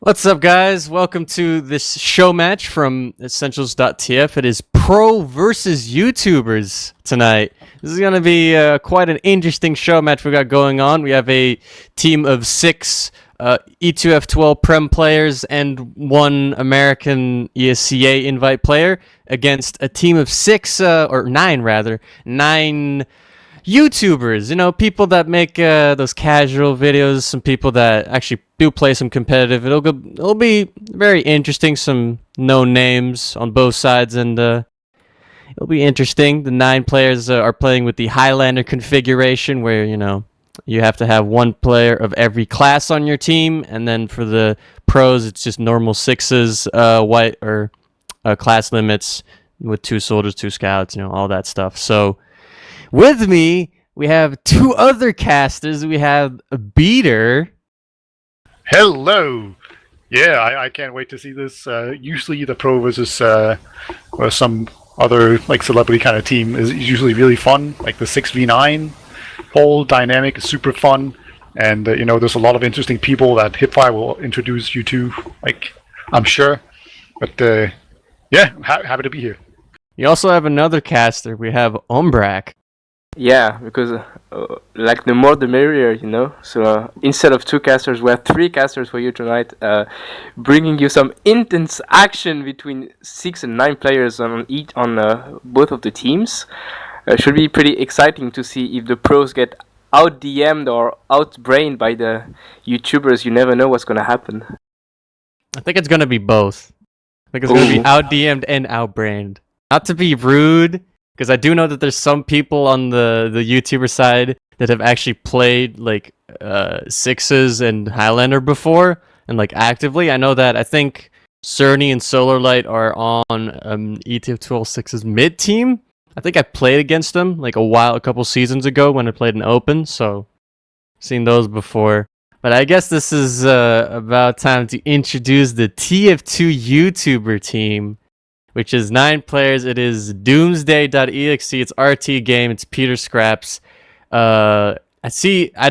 What's up, guys? Welcome to this show match from Essentials.tf. It is pro versus YouTubers tonight. This is going to be quite an interesting show match we got going on. We have a team of 6 E2F12 Prem players and 1 American ESCA invite player against a team of 6, or 9 rather, 9 YouTubers, people that make those casual videos, some people that actually do play some competitive. It'll be very interesting, some no names on both sides, and it'll be interesting. The 9 players are playing with the Highlander configuration where, you have to have 1 player of every class on your team, and then for the pros, it's just normal 6s, white or class limits with 2 soldiers, 2 scouts, all that stuff. So with me, we have 2 other casters. We have Beater. Hello! Yeah, I can't wait to see this. Usually the pro versus or some other celebrity kind of team is usually really fun. Like the 6v9 whole dynamic is super fun. And, there's a lot of interesting people that Hiipfire will introduce you to, I'm sure. But, yeah, I'm happy to be here. You also have another caster. We have Ombrack. Yeah, because the more the merrier, So instead of 2 casters, we have 3 casters for you tonight, bringing you some intense action between 6 and 9 players on both of the teams. Should be pretty exciting to see if the pros get out DM'd or outbrained by the YouTubers. You never know what's gonna happen. I think it's gonna be both. I think it's gonna be out DM'd and outbrained. Not to be rude, because I do know that there's some people on the YouTuber side that have actually played 6s and Highlander before and actively. I know that I think Cerny and Solarlight are on E2F12 6's mid team. I think I played against them a couple seasons ago when I played in Open, so seen those before. But I guess this is about time to introduce the TF2 YouTuber team, which is 9 players. It is Doomsday.exe. It's RT game. It's Peter Scraps. I'm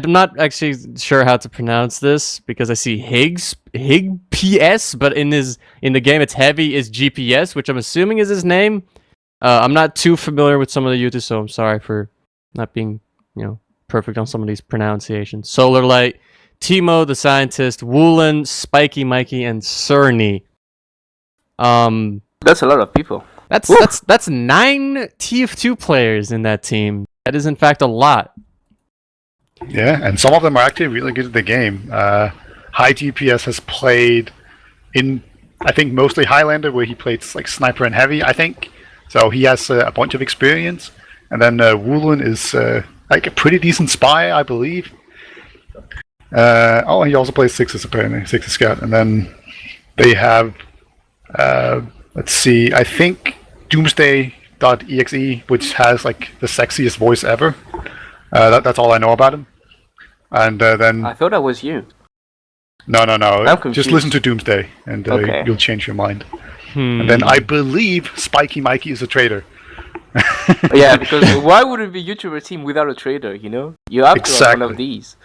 not actually sure how to pronounce this because I see Higps, but in the game it's Heavy is GPS, which I'm assuming is his name. I'm not too familiar with some of the YouTubers, so I'm sorry for not being perfect on some of these pronunciations. Solarlight, Timo the Scientist, Woolen, Spiky Mikey, and Cerny. That's a lot of people. That's 9 TF2 players in that team. That is in fact a lot. Yeah, and some of them are actually really good at the game. High GPS has played in, I think, mostly Highlander, where he played Sniper and Heavy, I think. So he has a bunch of experience. And then Woolen is a pretty decent spy, I believe. He also plays 6s apparently, 6 scout. And then they have, let's see, I think Doomsday.exe, which has the sexiest voice ever. That's all I know about him. And then I thought that was you. No. I'm confused. Just listen to Doomsday, and okay. You'll change your mind. And then I believe Spiky Mikey is a traitor. Yeah, because why would it be a YouTuber team without a trader? You have to have one of these.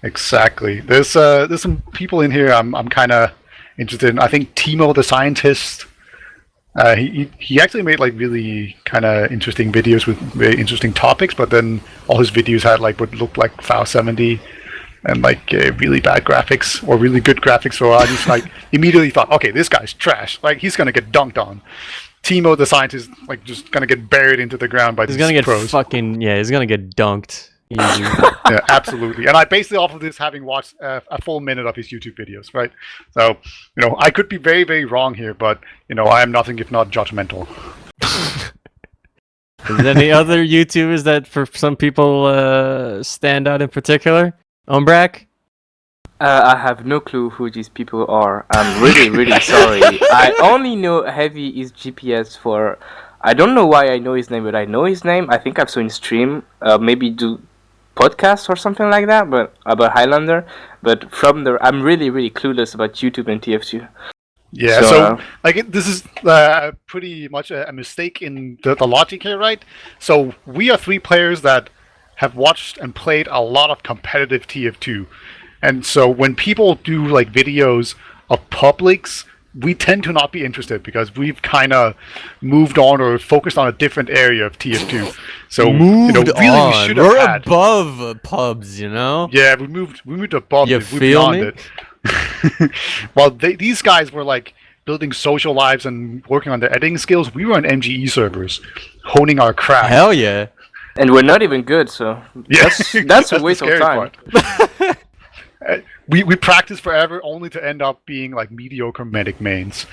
Exactly. There's some people in here I'm kind of interested in. I think Timo the Scientist. He actually made really kind of interesting videos with very interesting topics, but then all his videos had what looked like FAO 70 and really bad graphics or really good graphics. So I just immediately thought, okay, this guy's trash. He's gonna get dunked on. Timo the Scientist just gonna get buried into the ground by these pros. He's gonna get dunked. Easy. Yeah, absolutely. And I based it off of this having watched a full minute of his YouTube videos, right? So, I could be very, very wrong here, but, I am nothing if not judgmental. Is there any other YouTubers that for some people stand out in particular? Ombrack? I have no clue who these people are. I'm really, really sorry. I only know Heavy is GPS for... I don't know why I know his name, but I know his name. I think I've seen him stream, maybe do podcast or something like that, but about Highlander. But I'm really, really clueless about YouTube and TF2. Yeah, so this is pretty much a mistake in the logic here, right? So we are 3 players that have watched and played a lot of competitive TF2. And so when people do like videos of publics, we tend to not be interested because we've kind of moved on or focused on a different area of TF2. So Moved really, on. we should have We're had. above pubs, you know. Yeah, we moved above You it. We're feel beyond me? it. While these guys were like building social lives and working on their editing skills, we were on MGE servers, honing our craft. Hell yeah. And we're not even good, so Yeah, that's a the waste of scary time. part. We practiced forever only to end up being like mediocre medic mains.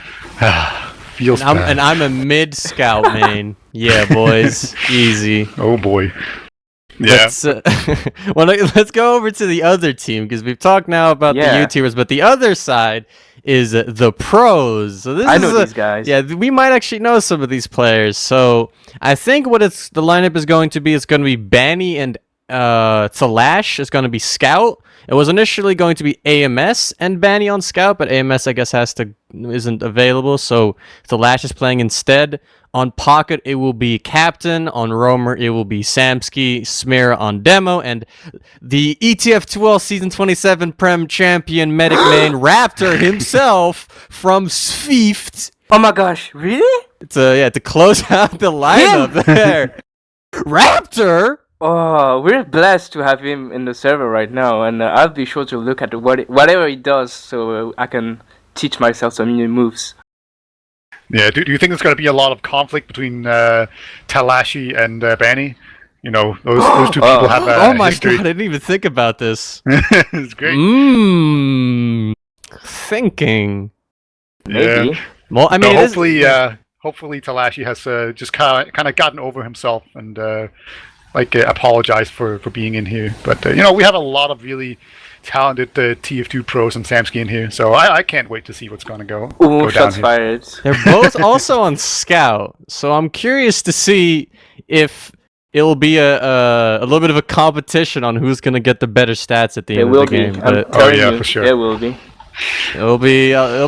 Feels bad. And I'm a mid scout main. Yeah, boys, easy. Oh boy. Yeah. Let's go over to the other team because we've talked now about the YouTubers, but the other side is the pros. So this I know these guys. Yeah, we might actually know some of these players. So I think the lineup is going to be Banny and Talash is going to be Scout. It was initially going to be AMS and Banny on Scout, but AMS I guess isn't available, so Talash is playing instead. On Pocket it will be Captain. On Roamer it will be Samsky, Smear on Demo, and the ETF2L Season 27 Prem Champion Medic main Raptor himself from Swift. Oh my gosh, really? To close out the lineup there. Raptor? Oh, we're blessed to have him in the server right now, and I'll be sure to look at whatever he does so I can teach myself some new moves. Yeah, do you think there's going to be a lot of conflict between Talashi and Banny? You know, those two people have oh my history. god, I didn't even think about this. It's great. Thinking. Maybe. Yeah. Well, I mean, hopefully Talashi has just kind of gotten over himself and apologized for being in here. But we have a lot of really talented TF2 pros and Samsky in here, so I can't wait to see what's going to go Ooh, down shots here. fired. they're both also on Scout, so I'm curious to see if it'll be a little bit of a competition on who's gonna get the better stats at the end of the game. But for sure. There will be. it'll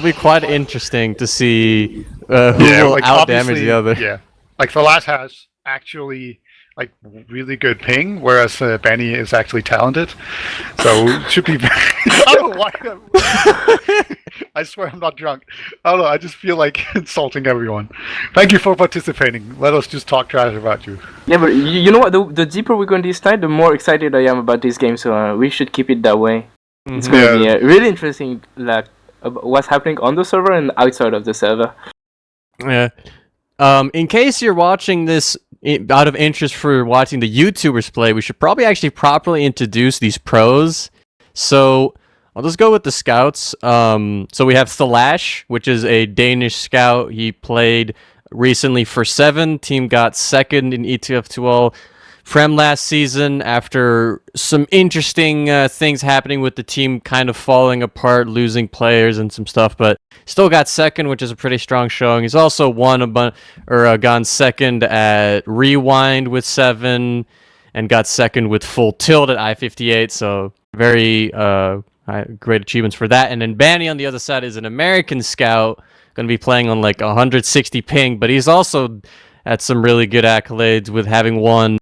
be quite interesting to see who will outdamage the other. Yeah, like Thalas has actually like really good ping, whereas Benny is actually talented. So it should be. I don't know why. I swear I'm not drunk. I don't know. I just feel like insulting everyone. Thank you for participating. Let us just talk trash about you. Yeah, but you know what? The deeper we go into this night, the more excited I am about this game. So we should keep it that way. Mm-hmm. It's going to be really interesting, like what's happening on the server and outside of the server. Yeah. In case you're watching this out of interest for watching the YouTubers play, we should probably actually properly introduce these pros. So I'll just go with the scouts. So we have Thalash, which is a Danish scout. He played recently for 7. Team got second in ETF2L Prem last season after some interesting things happening with the team kind of falling apart, losing players and some stuff, but still got second, which is a pretty strong showing. He's also gone second at Rewind with 7 and got second with Full Tilt at I-58, so very great achievements for that. And then Banny on the other side is an American scout, going to be playing on like 160 ping, but he's also had some really good accolades with having won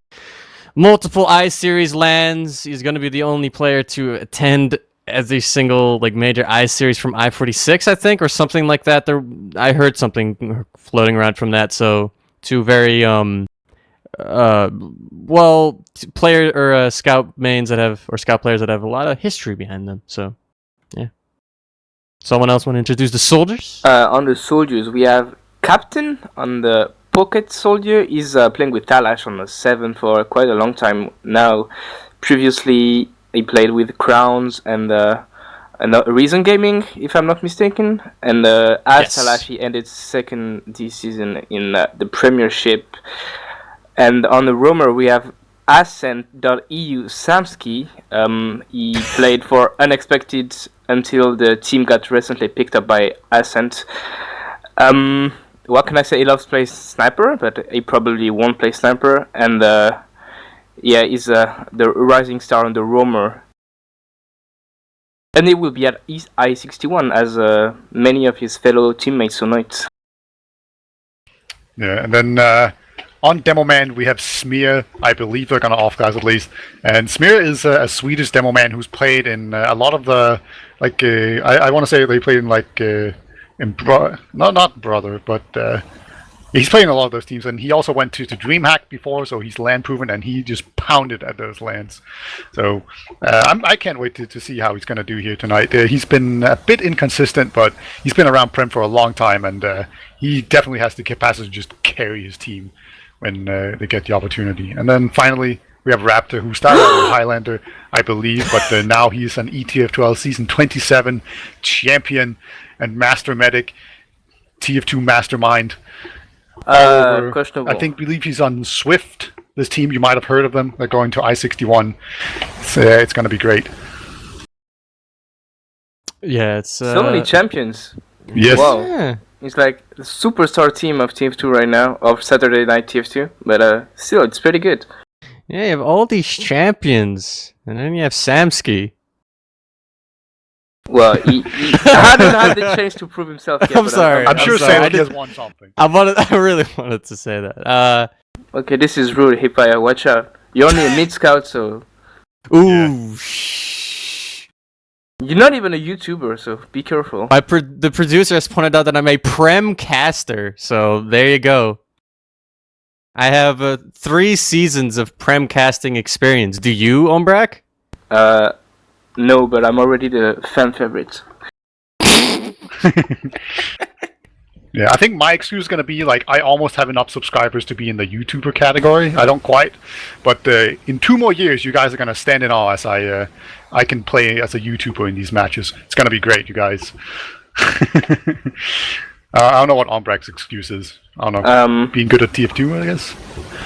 multiple I-Series lands. He's going to be the only player to attend every single like major I-Series from I-46, I think, or something like that. I heard something floating around from that. So two very player or scout mains scout players that have a lot of history behind them. So yeah. Someone else want to introduce the soldiers? On the soldiers, we have Captain on the Pocket Soldier. Is playing with Talash on the 7 for quite a long time now. Previously, he played with Crowns and Reason Gaming, if I'm not mistaken. And as Talash, he ended second this season in the Premiership. And on the roamer, we have Ascent.eu Samsky. He played for Unexpected until the team got recently picked up by Ascent. What can I say? He loves playing Sniper, but he probably won't play Sniper. And he's the rising star on the roamer. And he will be at I-61 as many of his fellow teammates tonight. Yeah, and then on Demo Man, we have Smear. I believe they're going to off-class at least. And Smear is a Swedish Demo Man who's played in a lot of the, like, I want to say they played in, like, not Brother, but he's playing a lot of those teams. And he also went to DreamHack before, so he's land-proven, and he just pounded at those lands. So I can't wait to see how he's going to do here tonight. He's been a bit inconsistent, but he's been around Prem for a long time, and he definitely has the capacity to just carry his team when they get the opportunity. And then finally, we have Raptor, who started out as Highlander, I believe, but now he's an ETF12 Season 27 champion and Master Medic, TF2 Mastermind. Questionable. Believe he's on Swift. This team, you might have heard of them. They're going to I-61. It's going to be great. Yeah, it's so many champions. Yes. Wow. Yeah. It's like the superstar team of TF2 right now, of Saturday Night TF2. But still, it's pretty good. Yeah, you have all these champions, and then you have Samsky. Well, he hadn't had the chance to prove himself yet. I'm sorry. I'm sure sorry. Samsky has won something. I really wanted to say that. Okay, this is rude, Hiipfire. Watch out. You're only a mid-scout, so... Ooh, You're not even a YouTuber, so be careful. the producer has pointed out that I'm a Prem caster, so there you go. I have 3 seasons of Prem casting experience. Do you, Ombrack? No, but I'm already the fan favorite. Yeah, I think my excuse is going to be, like, I almost have enough subscribers to be in the YouTuber category. I don't quite. But in 2 more years, you guys are going to stand in awe as I can play as a YouTuber in these matches. It's going to be great, you guys. I don't know what Ombrack's excuse is. I don't know. Being good at TF2, I guess?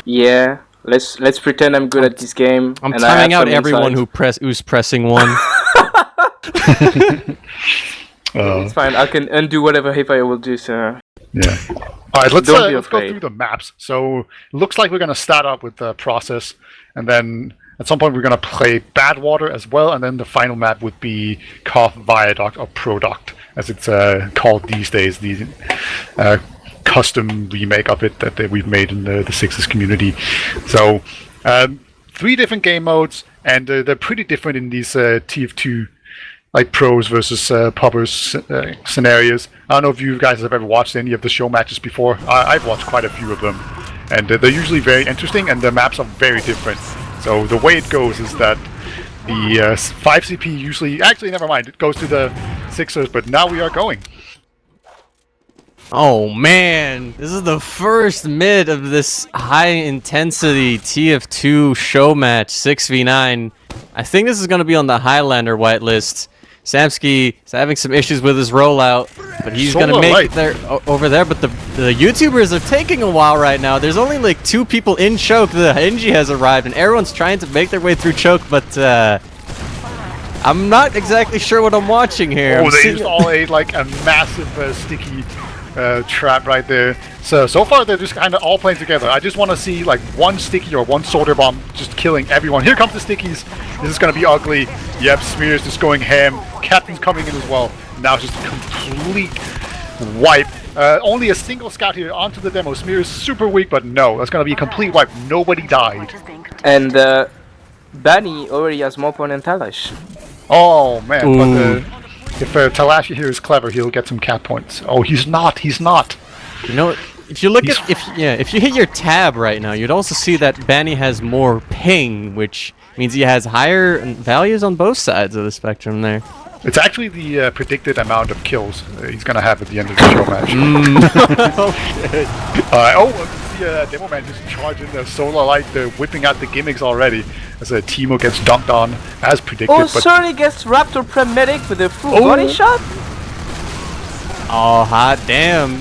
Yeah. Let's pretend I'm good at this game. I'm and timing out everyone who's pressing 1. It's fine. I can undo whatever Hiipfire will do. So yeah. All right. Let's Don't be go afraid. through the maps. So it looks like we're gonna start out with the process, and then at some point we're gonna play Badwater as well, and then the final map would be Koth Viaduct or Product, as it's called these days. The custom remake of it that we've made in the Sixes community. So 3 different game modes, and they're pretty different in these TF2 like pros versus pubbers scenarios. I don't know if you guys have ever watched any of the show matches before. I've watched quite a few of them, and they're usually very interesting, and the maps are very different. So the way it goes is that the 5CP usually... Actually, never mind. It goes to the Sixers, but now we are going. Oh man, this is the first mid of this high-intensity TF2 show match, 6v9. I think this is going to be on the Highlander whitelist. Samsky is having some issues with his rollout, but he's going to make it there over there. But the YouTubers are taking a while right now. There's only like 2 people in choke. The Engie has arrived, and everyone's trying to make their way through choke, but I'm not exactly sure what I'm watching here. Oh, they just all ate like a massive sticky trap right there. So far they're just kind of all playing together. I just want to see like 1 sticky or 1 soldier bomb just killing everyone. Here comes the stickies. This is going to be ugly. Yep, Smear's just going ham. Captain's coming in as well. Now it's just a complete wipe. Only a single scout here onto the demo. Smear is super weak, but no, that's going to be a complete wipe. Nobody died. And Bani already has more points than Talash. Oh man, but if Talashi here is clever, he'll get some cat points. Oh, he's not. He's not. You know, if you look at if you hit your tab right now, you'd also see that Bani has more ping, which means he has higher values on both sides of the spectrum there. It's actually the predicted amount of kills he's gonna have at the end of the show match. The demo man just charging the solar light, they're whipping out the gimmicks already as Timo gets dunked on as predicted. Oh, Surly gets Raptor Prem Medic with a full body shot. Oh, hot damn.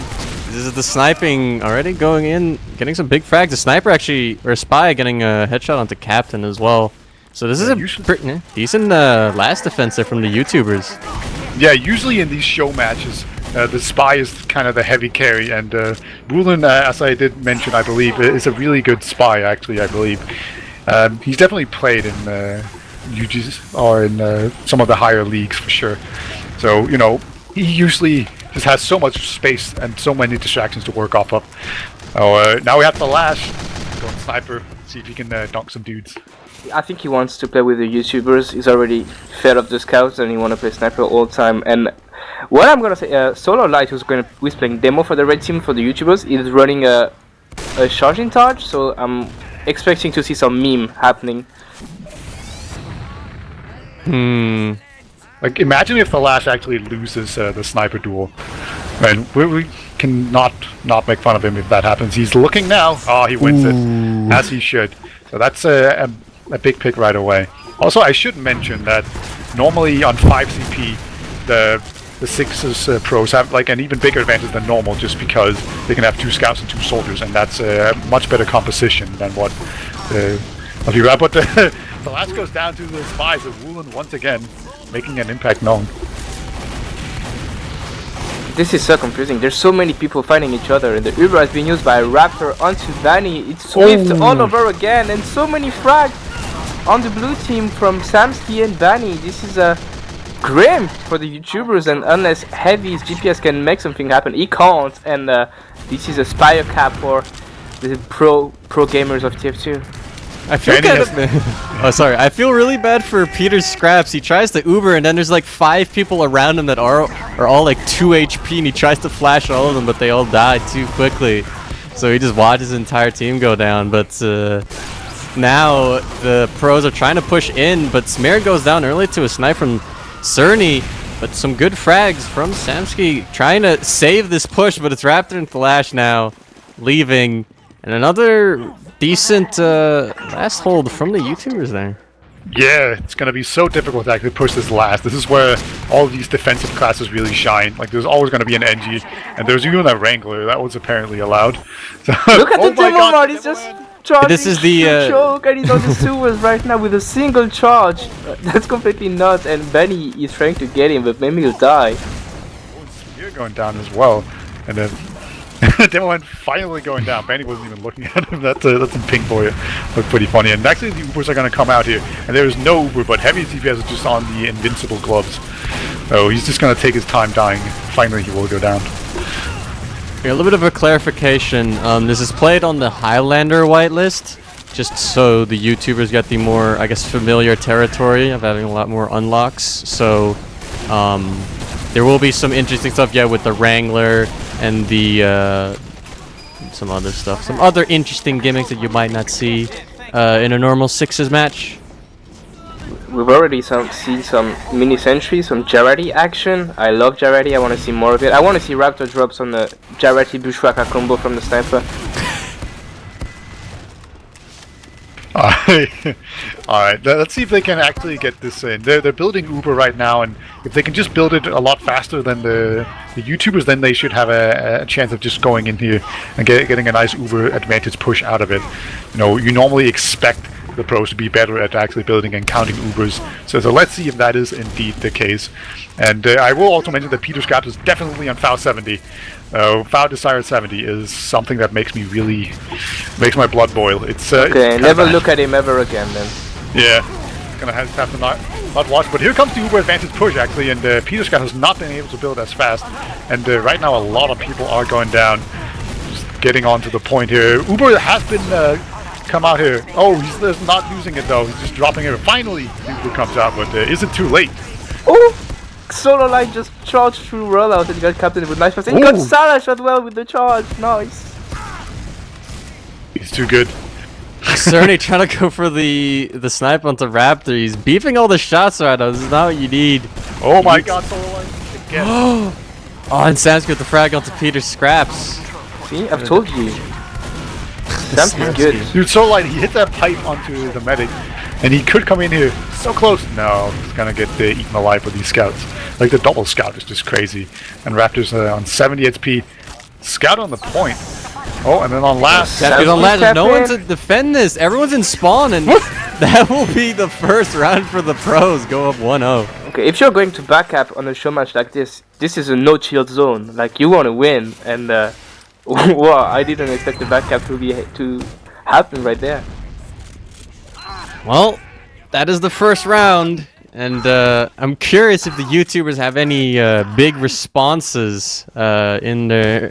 This is the sniping already going in, getting some big frags. The sniper actually, or Spy, getting a headshot onto Captain as well. So this is a pretty decent last defense there from the YouTubers. Yeah, usually in these show matches, the Spy is kind of the heavy carry, and Rulin, as I did mention, I believe, is a really good Spy, actually, I believe. He's definitely played in UGs or in some of the higher leagues for sure. So, you know, he usually just has so much space and so many distractions to work off of. Now we have the Lash. Going sniper. See if he can dunk some dudes. I think he wants to play with the YouTubers. He's already fed up the scouts and he want to play sniper all the time. And what I'm gonna say, Solo Light, who's playing demo for the red team for the YouTubers, is running a charging charge. So I'm expecting to see some meme happening. Like, imagine if the Lash actually loses the sniper duel. And we can not make fun of him if that happens. He's looking now. Oh, he wins it, as he should. So that's a big pick right away. Also, I should mention that normally on 5CP, the 6's pros have like an even bigger advantage than normal, just because they can have 2 scouts and 2 soldiers, and that's a much better composition than what of you. But the last goes down to the spies of Woolen once again, making an impact known. This is so confusing. There's so many people fighting each other, and the Uber has been used by Raptor onto Danny. It's Swift all over again, and so many frags on the blue team from Samsky and Danny. This is a grim for the YouTubers, and unless Heavy's GPS can make something happen, he can't. And this is a Spire cap for the pro gamers of TF2. I feel I feel really bad for Peter's scraps. He tries to Uber and then there's like 5 people around him that are all like 2 HP, and he tries to flash all of them, but they all die too quickly. So he just watches his entire team go down. But now the pros are trying to push in, but Smear goes down early to a snipe from Cerny. But some good frags from Samsky trying to save this push, but it's Raptor and Flash now leaving. And another decent last hold from the YouTubers there. Yeah, it's going to be so difficult to actually push this last. This is where all these defensive classes really shine. Like, there's always going to be an NG, and there's even a Wrangler. That was apparently allowed. So, look at the demo mod, he's just charging. This is the choke, and he's on the sewers right now with a single charge. That's completely nuts, and Benny is trying to get him, but maybe he'll die. You're going down as well, and then Demo Man finally going down. Benny wasn't even looking at him. That's some ping for you. Looked pretty funny. And actually the Ubers are going to come out here. And there is no Uber, but Heavy CPS is just on the invincible gloves. So he's just going to take his time dying. Finally he will go down. Here, a little bit of a clarification. This is played on the Highlander whitelist, just so the YouTubers get the more, I guess, familiar territory of having a lot more unlocks. So there will be some interesting stuff, yeah, with the Wrangler and the some other stuff, some other interesting gimmicks that you might not see in a normal 6's match. We've already seen some mini sentries, some Jarati action. I love Jarati, I want to see more of it. I want to see Raptor drop some Jarati Bushwhacker combo from the sniper. Alright, let's see if they can actually get this in. They're building Uber right now, and if they can just build it a lot faster than the YouTubers, then they should have a chance of just going in here and getting a nice Uber advantage push out of it. You know, you normally expect the pros to be better at actually building and counting Ubers. So let's see if that is indeed the case. And I will also mention that Peter Scraps is definitely on Foul 70. Foul Desire 70 is something that makes my blood boil. It's okay, never look at him ever again then. Yeah, gonna have to not watch. But here comes the Uber advantage push actually, and Peter Scott has not been able to build as fast. And right now a lot of people are going down. Just getting on to the point here. Uber has been come out here. Oh, he's not using it though. He's just dropping it. Finally, Uber comes out, but is it too late? Oh! Solo Light just charged through rollout and got captain with nice pass. And he got Salash as well with the charge. Nice. He's too good. Cerny trying to go for the snipe onto Raptor. He's beefing all the shots right now. This is not what you need. Oh my god, Solo Light again. Oh, and Sam's got the frag onto Peter's scraps. See, I've told you. Sam's good. Dude, Solo Light, he hit that pipe onto the medic. And he could come in here so close. No, he's gonna get eaten alive with these scouts. Like the double scout is just crazy. And Raptor's on 70 HP. Scout on the point. Oh, and then on last. There's no one to defend this. Everyone's in spawn, and that will be the first round for the pros. Go up 1-0. Okay, if you're going to back up on a show match like this is a no shield zone. Like you want to win, and wow, I didn't expect the back up to happen right there. Well, that is the first round. And I'm curious if the YouTubers have any big responses in their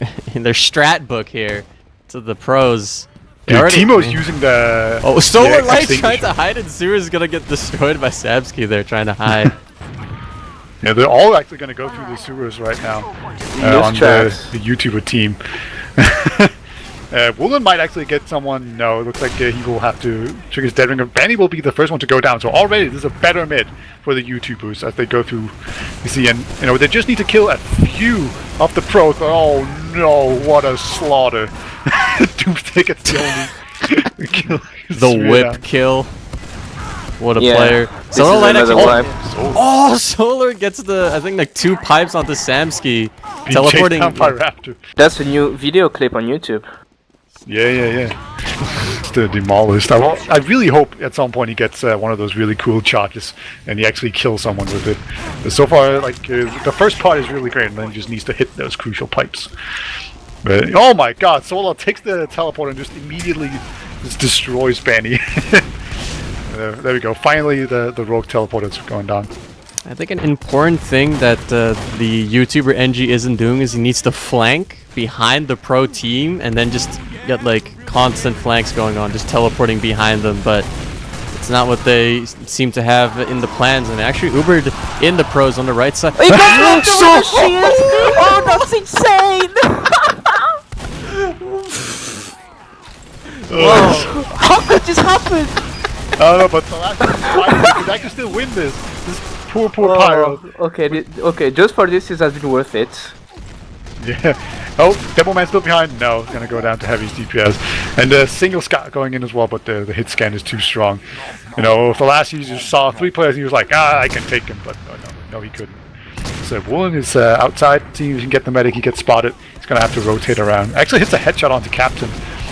strat book here to the pros. Dude, Timo's using the... Oh, Solar the Light trying extinguisher. to hide in sewers is gonna get destroyed by Sabsky there trying to hide. Yeah, they're all actually going to go through the sewers right now on the YouTuber team. Woolen might actually get someone. No, it looks like he will have to trigger his dead ringer. Benny will be the first one to go down. So already this is a better mid for the YouTubers as they go through. You see, and you know they just need to kill a few of the pros. But oh no, what a slaughter! Doomsday gets the only kill. The whip kill. What a Yeah, player. this Solar is Light another actually. wipe. Oh, Solar gets the I think like 2 pipes onto Samsky, Being teleporting. chased down by Raptor. That's a new video clip on YouTube. Yeah. It's the demolished. I really hope at some point he gets one of those really cool charges and he actually kills someone with it. But so far, like the first part is really great, and then he just needs to hit those crucial pipes. But oh my God, Solar takes the teleport and just immediately just destroys Benny. There we go. Finally, the rogue teleporter's going down. I think an important thing that the YouTuber NG isn't doing is he needs to flank behind the pro team and then just get like constant flanks going on, just teleporting behind them. But it's not what they seem to have in the plans. And actually Ubered in the pros on the right side. He got so shield! Oh, that's insane! Whoa! How could this happen? I don't know, but the last time could actually still win this. This poor Pyro. Okay, just for this has been worth it. Yeah. Oh, Devilman's still behind. No, it's gonna go down to heavy DPS. And the single Scott going in as well, but the hit scan is too strong. You know, if the last user saw 3 players, he was like, I can take him, but no, he couldn't. So Woolen is outside. See if he can get the medic. He gets spotted. He's gonna have to rotate around. Actually hits a headshot onto Captain.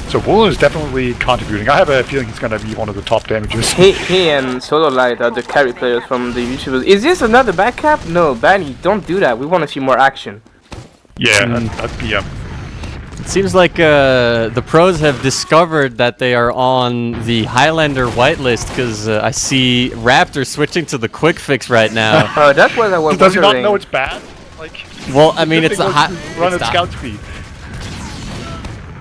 So Woolen is definitely contributing. I have a feeling he's gonna be one of the top damagers. He and Solar Light are the carry players from the YouTubers. Is this another back cap? No, Banny, don't do that. We want to see more action. Yeah, that'd be It seems like the pros have discovered that they are on the Highlander whitelist because I see Raptor switching to the quick fix right now. That's what I was Does he wondering. not know it's bad? Like, Well, I mean, it's a run at scout speed.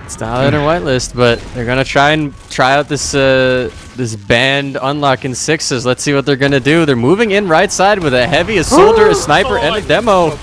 It's the Highlander whitelist, but they're gonna try out this this band unlock in 6s. Let's see what they're gonna do. They're moving in right side with a heavy, a soldier, a sniper, and a demo.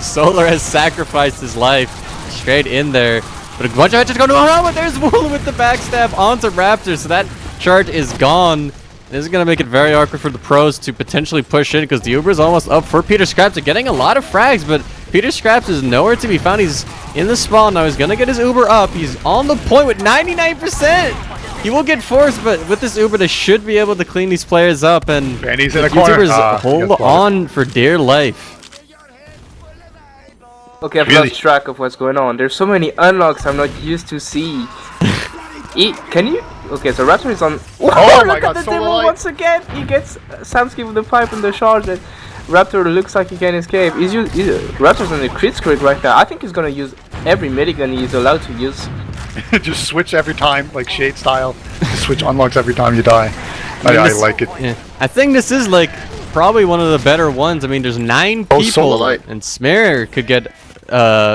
Solar has sacrificed his life straight in there. But a bunch of headshots going, oh, but there's Woolen with the backstab onto Raptor, so that charge is gone. This is going to make it very awkward for the pros to potentially push in because the Uber is almost up for Peter Scraps. They're getting a lot of frags, but Peter Scraps is nowhere to be found. He's in the spawn now. He's going to get his Uber up. He's on the point with 99%. He will get forced, but with this Uber, they should be able to clean these players up. And Benny's in the corner. YouTubers hold on for dear life. Okay, I've lost track of what's going on. There's so many unlocks I'm not used to see. Can you? Okay, so Raptor is on. Oh my Look God, at the Solar demo Light. once again. He gets Samsky with the pipe and the charge. And Raptor looks like he can escape. Raptor's on the crit streak right now. I think he's gonna use every minigun he's allowed to use. Just switch every time, like Shade style. Just switch unlocks every time you die. I like it. Yeah. I think this is like probably one of the better ones. I mean, there's 9 Solar people, Light. and Smear could get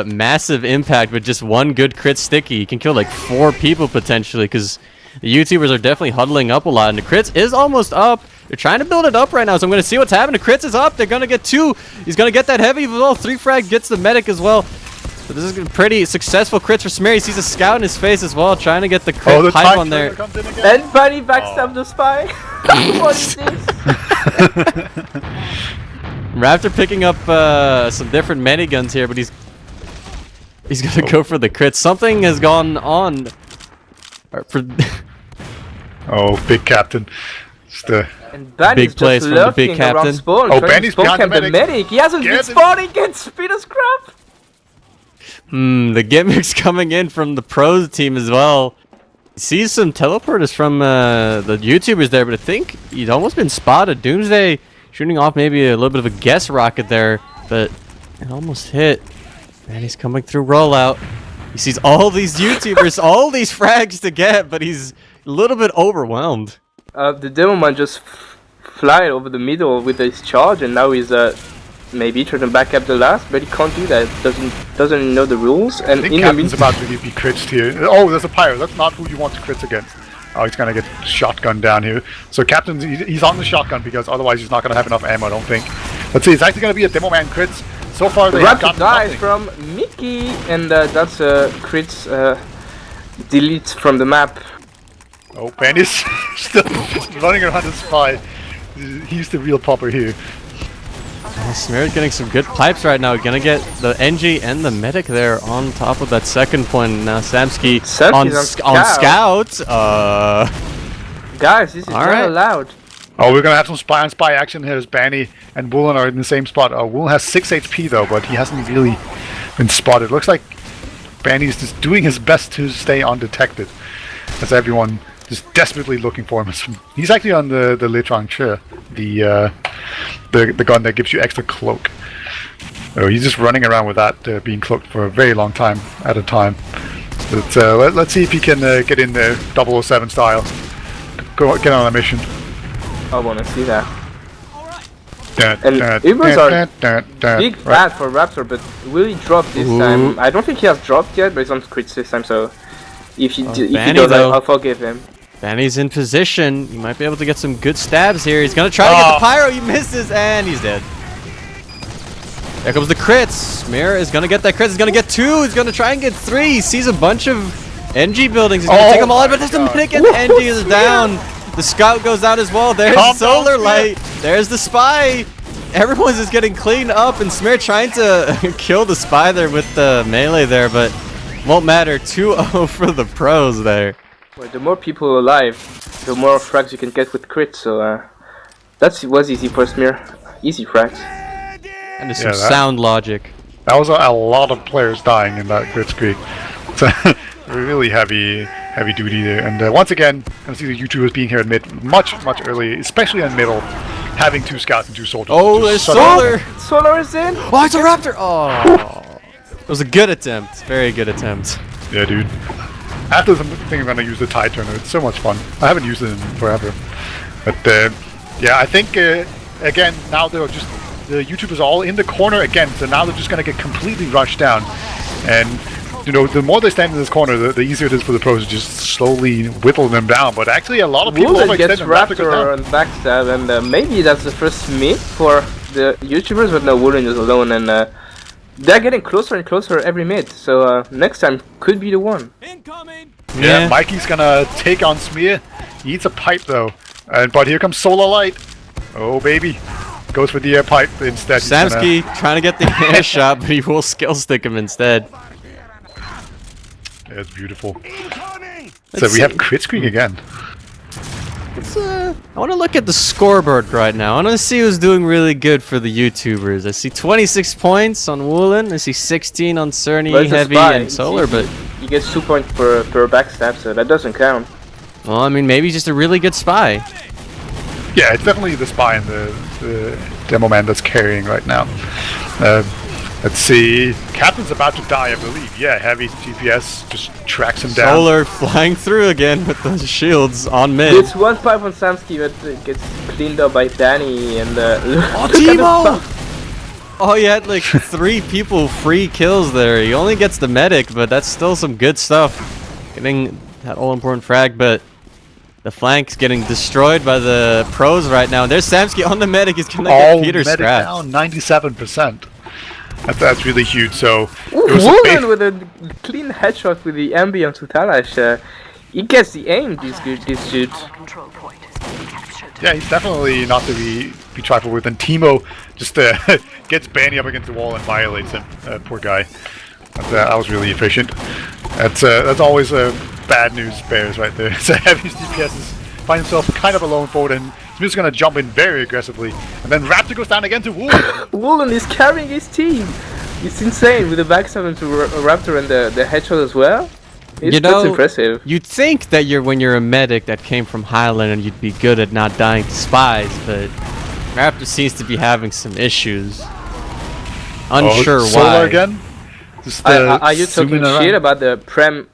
massive impact with just one good crit sticky. You can kill like 4 people potentially because the YouTubers are definitely huddling up a lot, and the crits is almost up. They're trying to build it up right now, so I'm going to see what's happening. The crits is up. They're going to get 2. He's going to get that heavy as well. 3 frag gets the medic as well. But this is a pretty successful crits for Smear. He sees a scout in his face as well, trying to get the crit pipe on there. And Bunny backstabbed the spy. What is this? Raptor picking up some different miniguns here, but he's gonna go for the crit. Something has gone on. Oh, big captain. It's the And Benny's Big plays just from the lurking big captain. around spawn. Oh, trying to Benny's spawn behind camp the the medic. medic. He hasn't been Get it. spawning. Gets Peter Scrap. the gimmicks coming in from the pros team as well. Sees some teleporters from the YouTubers there, but I think he's almost been spotted. Doomsday shooting off maybe a little bit of a guess rocket there, but it almost hit. And he's coming through rollout. He sees all these YouTubers, all these frags to get, but he's a little bit overwhelmed. The demo man just fly over the middle with his charge, and now he's maybe trying to back up the last, but he can't do that. Doesn't know the rules. And I think in the Captain's about to be critched here. Oh, there's a pyro. That's not who you want to crit against. Oh, he's gonna get shotgun down here. So Captain's he's on the shotgun because otherwise he's not gonna have enough ammo. I don't think. Let's see. It's actually gonna be a demo man crits. So far they have Raptor gotten dies nothing. from Mickey, and that's crits delete from the map. Oh, Benny's still running around the spy. He's the real popper here. Smear's getting some good pipes right now. Gonna get the NG and the medic there on top of that second point. Now Samsky on scout. Guys, this is not right. allowed. Oh, we're gonna have some spy on spy action here as Banny and Woolen are in the same spot. Woolen has 6 HP though, but he hasn't really been spotted. Looks like Banny's just doing his best to stay undetected, as everyone just desperately looking for him. He's actually on the Litrang Che, the gun that gives you extra cloak. Oh, he's just running around with that, being cloaked for a very long time at a time. But let's see if he can get in there 007 style. Get on a mission. I want to see that. And Ubers are big bad for Raptor, but will he drop this time? I don't think he has dropped yet, but he's on crits this time, so if he does, I'll forgive him. Banny's in position. He might be able to get some good stabs here. He's gonna try to get the pyro. He misses, and he's dead. There comes the crits. Smear is gonna get that crit. He's gonna get 2. He's gonna try and get 3. He sees a bunch of NG buildings. He's gonna take them all out, but there's a medic and NG is down. The scout goes out as well. There's the solar light. There's the spy. Everyone's just getting cleaned up, and Smear trying to kill the spy there with the melee there, but won't matter. 2-0 for the pros there. Well, the more people alive, the more frags you can get with crits, so that was easy for Smear. Easy frags. And there's some sound logic. That was a lot of players dying in that crit streak. So really heavy duty there. And once again, I see the YouTubers being here at mid much early, especially in middle, having 2 scouts and 2 soldiers. Oh, there's solar! Solar is in! Oh, it's a raptor! Oh, it was a good attempt. Very good attempt. Yeah, dude. After this, I think I'm gonna use the Tide Turner. It's so much fun. I haven't used it in forever. But yeah, I think again now they're just the YouTubers are all in the corner again. So now they're just gonna get completely rushed down, and you know the more they stand in this corner, the easier it is for the pros to just slowly whittle them down. But actually, a lot of people gets Raptor and backstab, and maybe that's the first meet for the YouTubers. But no, Woolen is alone, and they're getting closer and closer every mid. So next time could be the one. Incoming. Yeah, Mikey's gonna take on Smear. He eats a pipe though, but here comes Solar Light. Oh baby, goes for the pipe instead. Samsky trying to get the air shot, but he will skill stick him instead. It's beautiful. So we have crit streak again. I want to look at the scoreboard right now. I want to see who's doing really good for the YouTubers. I see 26 points on Woolen. I see 16 on Cerny, Heavy, and Solar, but he gets 2 points per backstab, so that doesn't count. Well, I mean, maybe he's just a really good spy. Yeah, it's definitely the spy and the demo man that's carrying right now. Let's see. Captain's about to die, I believe. Yeah, Heavy GPS just tracks him down. Solar flying through again with the shields on mid. It's 1 pipe on Samsky, but gets cleaned up by Danny and oh, Timo! Oh, he had like 3 people free kills there. He only gets the medic, but that's still some good stuff. Getting that all-important frag, but the flank's getting destroyed by the pros right now. And there's Samsky on the medic. He's gonna get Peter medic scrapped. down 97%. That's really huge. So Woolen with a clean headshot with the ambient to Talash. He gets the aim. This dude. Yeah, he's definitely not to be trifled with. And Timo just gets Banny up against the wall and violates him. Poor guy. That was really efficient. That's always bad news bears right there. So Heavy's DPS is find himself kind of alone forward, and he's just gonna jump in very aggressively. And then Raptor goes down again to Woolen. Woolen is carrying his team. It's insane with the backstab to Raptor and the headshot as well. That's impressive. You'd think that when you're a medic that came from Highland and you'd be good at not dying to spies, but Raptor seems to be having some issues. Unsure why. Solar again? Are you talking shit about the Prem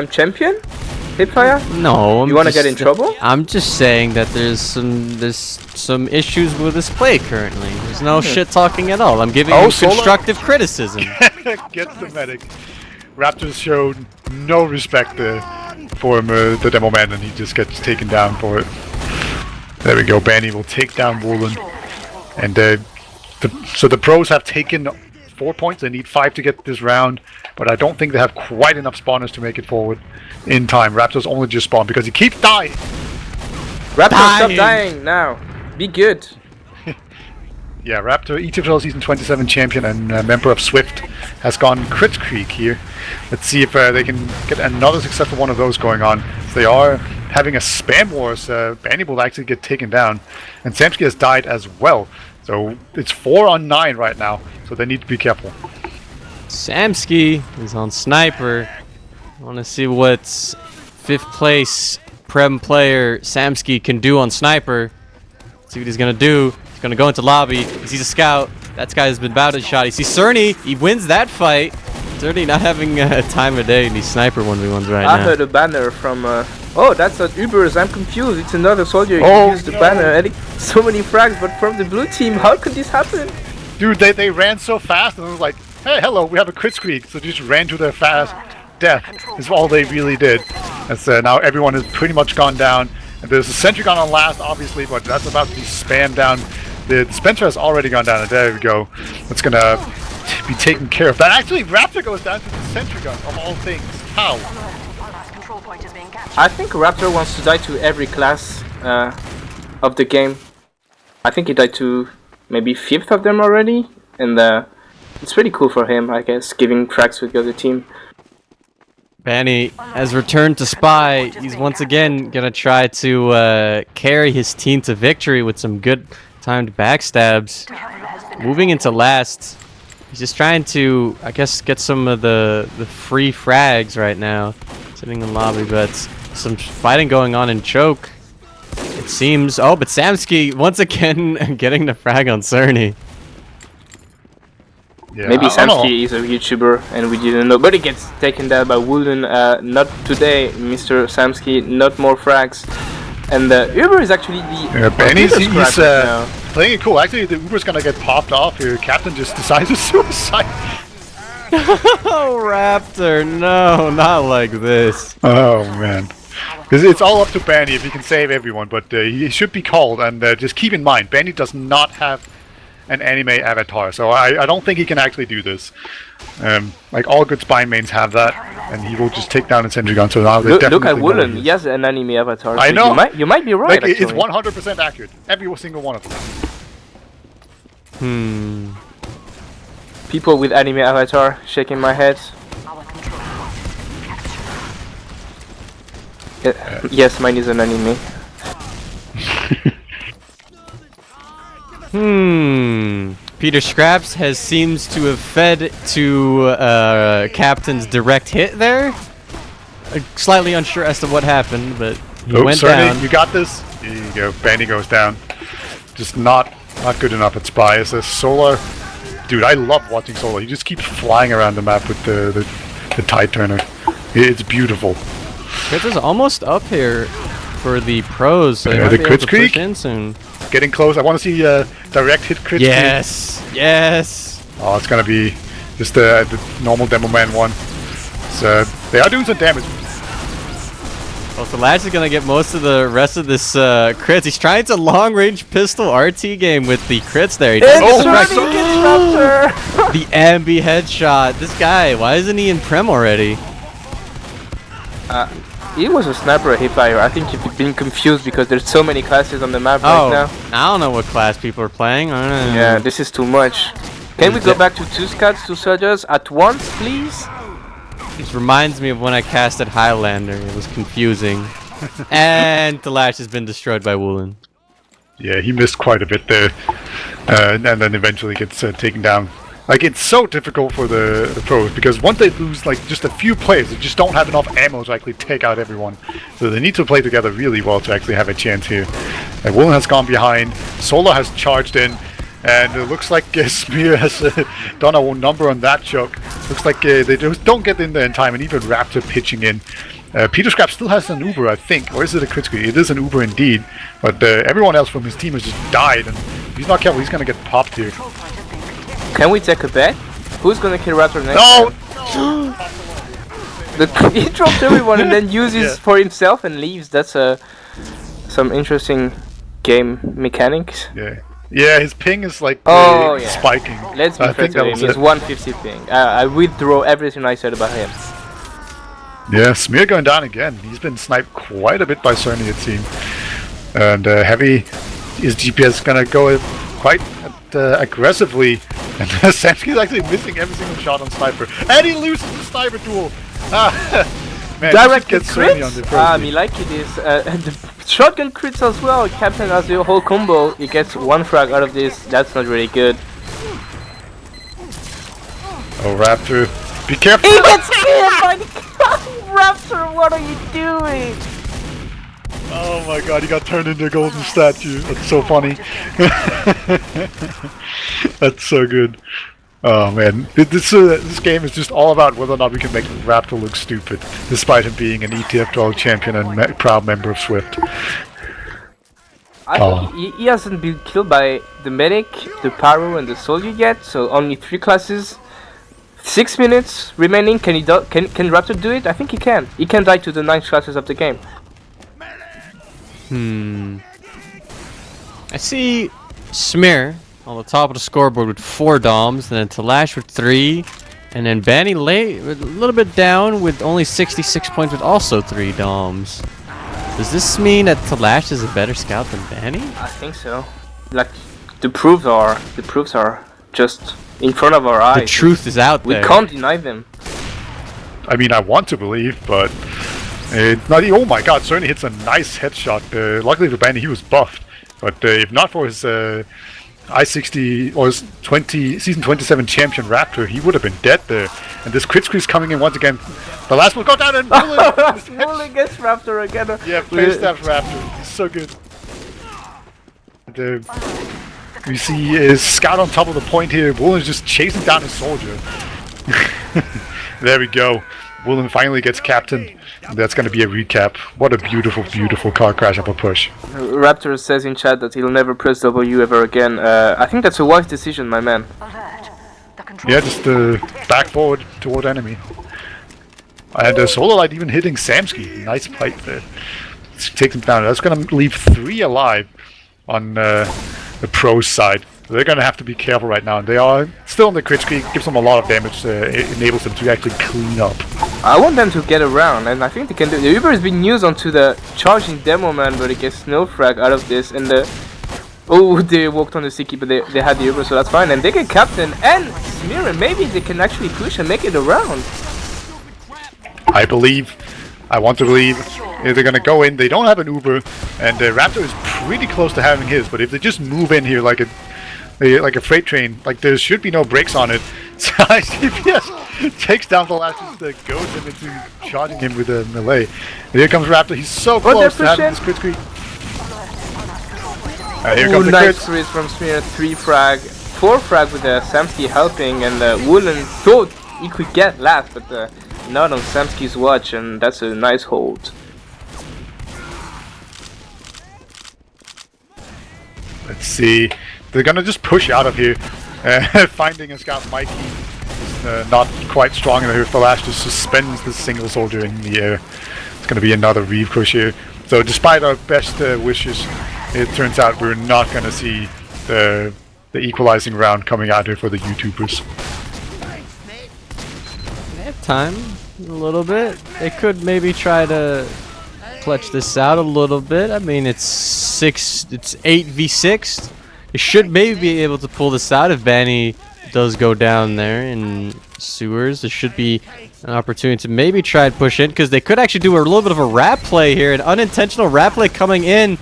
champion? Hiipfire? No, You want to get in trouble? I'm just saying that there's some issues with his play currently. There's no shit talking at all. I'm giving him Solo? constructive criticism. Gets the medic. Raptors showed no respect for him, the demo man, and he just gets taken down for it. There we go. Banny will take down Woolen, and so the pros have taken 4 points. They need 5 to get this round, but I don't think they have quite enough spawners to make it forward in time. Raptors only just spawned because he keeps dying. Raptor, stop dying now. Be good. Yeah, Raptor, ETFL Season 27 champion and member of Swift, has gone Crit Creek here. Let's see if they can get another successful one of those going on. So they are having a spam wars. Banny will actually get taken down, and Samsky has died as well. So it's 4 on 9 right now, so they need to be careful. Samsky is on Sniper. I want to see what 5th place Prem player Samsky can do on Sniper. See what he's going to do. He's going to go into lobby. He sees a scout. That guy has been bounded shot. He sees Cerny. He wins that fight. Cerny not having a time of day in these Sniper 1v1s right now. I heard a banner from... oh, that's not YouTubers. I'm confused. It's another soldier. You used the banner. And so many frags, but from the blue team. How could this happen? Dude, they ran so fast, and it was like, hey, hello, we have a Crit Creek. So they just ran to their fast death. Is all they really did. As now everyone has pretty much gone down. And there's a sentry gun on last, obviously, but that's about to be spammed down. The dispenser has already gone down, and there we go. That's gonna be taken care of. But actually, Raptor goes down to the sentry gun, of all things. How? I think Raptor wants to die to every class of the game. I think he died to maybe 5th of them already, and it's pretty cool for him, I guess, giving tracks with the other team. Banny has returned to Spy. He's once again gonna try to carry his team to victory with some good timed backstabs. Moving into last. He's just trying to, I guess, get some of the free frags right now. Sitting in lobby, but some fighting going on in choke. It seems. Oh, but Samsky once again getting the frag on Cerny. Yeah, maybe Samsky is a YouTuber and we didn't know, but he gets taken down by Woolen. Not today, Mr. Samsky, not more frags. And Uber is actually the Banny's he's playing it cool. Actually, the Uber's gonna get popped off here. Captain just decides to suicide. Oh, Raptor, no, not like this. Oh man, because it's all up to Banny if he can save everyone, but he should be called. And just keep in mind, Banny does not have an anime avatar, so I don't think he can actually do this. Like all good spy mains have that, and he will just take down a sentry gun. So now look at Woolen. He has an anime avatar. So I know. You might be right. Like, it's 100% accurate. Every single one of them. People with anime avatar shaking my head. Yes, mine is an anime. Peter Scraps seems to have fed to Captain's direct hit there. Slightly unsure as to what happened, but he went down. You got this. Here you go. Banny goes down. Just not good enough at Spy. It's a Solar. Dude, I love watching Solar. He just keeps flying around the map with the Tide Turner. It's beautiful. Crit is almost up here for the pros, so the Crit Creek in soon. Getting close. I want to see direct hit Crit Creek. Yes. Oh, it's gonna be just the normal Demo Man one. So they are doing some damage. Well, so Lash is gonna get most of the rest of this crits. He's trying to long-range pistol RT game with the crits there. He does the ambi headshot. This guy, why isn't he in Prem already? He was a sniper at Hiipfire. I think you've been confused because there's so many classes on the map right now. I don't know what class people are playing. I don't know. Yeah, this is too much. Can we go back to 2 scouts, 2 soldiers at once, please? This reminds me of when I casted Highlander. It was confusing. And the Lash has been destroyed by Woolen. Yeah, he missed quite a bit there. And then eventually gets taken down. Like, it's so difficult for the pros, because once they lose, like, just a few players, they just don't have enough ammo to actually take out everyone. So they need to play together really well to actually have a chance here. Like, Woolen has gone behind, Solar has charged in, and it looks like Smear has done a number on that choke. Looks like they just don't get in there in time, and even Raptor pitching in. Peter Scrap still has an Uber, I think, or is it a crit screen? It is an Uber indeed, but everyone else from his team has just died, and if he's not careful, he's gonna get popped here. Can we take a bet? Who's gonna kill Raptor next? No! He dropped everyone and then uses for himself and leaves. That's some interesting game mechanics. Yeah, his ping is like spiking. Let's be fair to him. He's 150 ping. I withdraw everything I said about him. Yeah, Smear going down again. He's been sniped quite a bit by Cerny, it seems. And Heavy, his GPS gonna go quite aggressively. And Samsky's actually missing every single shot on Sniper. And he loses the Sniper duel! Man, direct crits? Me like it is. And the shotgun crits as well. Captain has the whole combo. He gets one frag out of this. That's not really good. Oh, Raptor. Be careful! He gets killed by the Raptor, what are you doing? Oh my god, he got turned into a golden statue. That's so funny. That's so good. Oh man, this game is just all about whether or not we can make Raptor look stupid, despite him being an TF2 champion and proud member of Swift. I think he hasn't been killed by the medic, the pyro, and the soldier yet. So only 3 classes. 6 minutes remaining. Can Raptor do it? I think he can. He can die to the 9 classes of the game. I see Smear on the top of the scoreboard with 4 doms, and then Talash with 3, and then Banny late a little bit down with only 66 points with also 3 doms. Does this mean that Talash is a better scout than Banny? I think so. Like the proofs are just in front of our eyes. The truth is out there. We can't deny them. I mean, I want to believe, but not. Oh my god, Cerny hits a nice headshot. Luckily for Bandy, he was buffed. But if not for his I-60 or his season 27 champion Raptor, he would have been dead there. And this crit squeeze coming in once again. The last one go down and Woolen gets Raptor again. Yeah, face stabs Raptor. He's so good. And, we see his scout on top of the point here. Woolen's just chasing down his soldier. There we go. Woolen finally gets captain. That's going to be a recap. What a beautiful, beautiful car crash up a push. Raptor says in chat that he'll never press W ever again. I think that's a wise decision, my man. Yeah, just back forward toward enemy. And Solar Light even hitting Samsky. Nice pipe there. Takes him down. That's going to leave 3 alive on the pros side. They're going to have to be careful right now. They are still in the crit screen. Gives them a lot of damage. It enables them to actually clean up. I want them to get around, and I think they can do it. The Uber has been used onto the charging demo man, but it gets no frag out of this. And they walked on the Siki, but they had the Uber, so that's fine. And they get captain and Smear, and maybe they can actually push and make it around. I want to believe they're going to go in. They don't have an Uber, and Raptor is pretty close to having his. But if they just move in here like a freight train, like there should be no brakes on it. So CPS takes down the last, goes him into charging him with a melee. And here comes Raptor. He's so close to having this crit screen. Here comes the nice crit from Smear. 3 frag, 4 frag with Samsky helping, and Woolen thought he could get last, but not on Samsky's watch, and that's a nice hold. Let's see. They're gonna just push out of here. Finding a scout Mikey is not quite strong enough. The Lash just suspends the single soldier in the air. It's gonna be another Reeve push here. So despite our best wishes, it turns out we're not gonna see the equalizing round coming out here for the YouTubers. They have time a little bit. They could maybe try to clutch this out a little bit. I mean, it's 8v6. They should maybe be able to pull this out if Banny does go down there in sewers. There should be an opportunity to maybe try and push in, because they could actually do a little bit of a rat play here, an unintentional rat play coming in.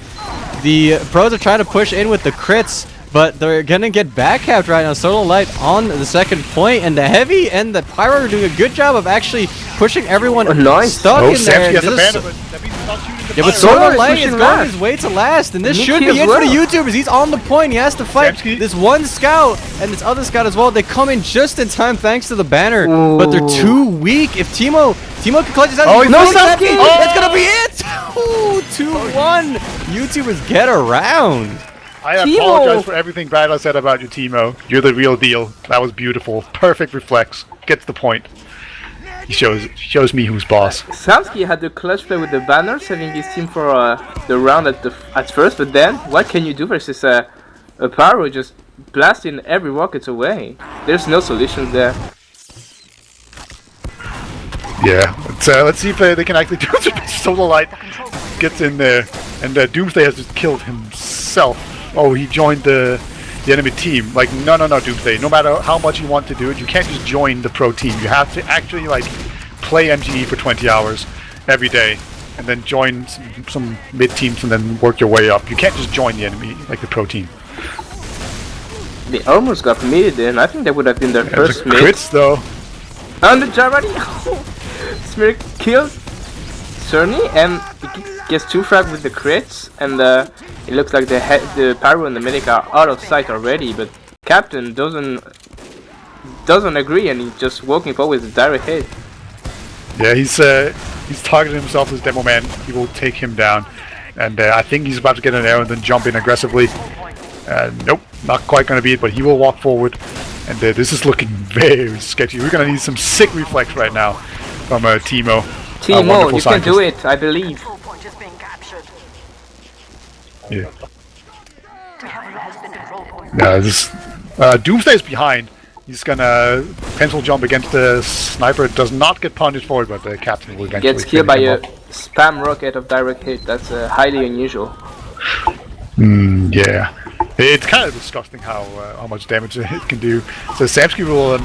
The pros are trying to push in with the crits, but they're gonna get backcapped right now. Solar Light on the second point, and the Heavy and the Pyro are doing a good job of actually pushing everyone stuck in there. Yeah, but Solar Light is going his way to last, and this should be it for the YouTubers. He's on the point. He has to fight this one scout and this other scout as well. They come in just in time thanks to the banner, but they're too weak. If Teemo Timo can clutch his out. Oh, he's no missing self-kill! it! That's gonna be it! Ooh, 2-1. YouTubers get around. I Timo! apologize for everything bad I said about you, Timo. You're the real deal. That was beautiful. Perfect reflex. Gets the point. He shows me who's boss. Samsky had the clutch play with the banner, saving his team for the round at first, but then what can you do versus a Pyro just blasting every rocket away? There's no solution there. Yeah, let's see if they can actually do it. Solar Light gets in there, and Doomsday has just killed himself. Oh, he joined the enemy team. Like, no, Doomsday. No matter how much you want to do it, you can't just join the pro team. You have to actually, like, play MGE for 20 hours every day, and then join some mid-teams and then work your way up. You can't just join the enemy, like the pro team. They almost got mid, and I think that would have been their first mid. Crits, though. On the Jarvani! Smear kills Cerny, and he gets 2 frag with the crits, and it looks like the Pyro and the Medic are out of sight already, but Captain doesn't agree, and he's just walking forward with a direct hit. Yeah, he's targeted himself as Demo Man. He will take him down, and I think he's about to get an arrow and then jump in aggressively. Nope, not quite gonna be it, but he will walk forward, and this is looking very sketchy. We're gonna need some sick reflex right now from Timo. Timo, you can do it, I believe. Yeah. Yeah, Doomsday's behind. He's gonna pencil jump against the sniper. Does not get punished for it, but the captain will eventually Gets killed by finish a him off. spam rocket of direct hit. That's highly unusual. Yeah. It's kind of disgusting how much damage it can do. So Samsky will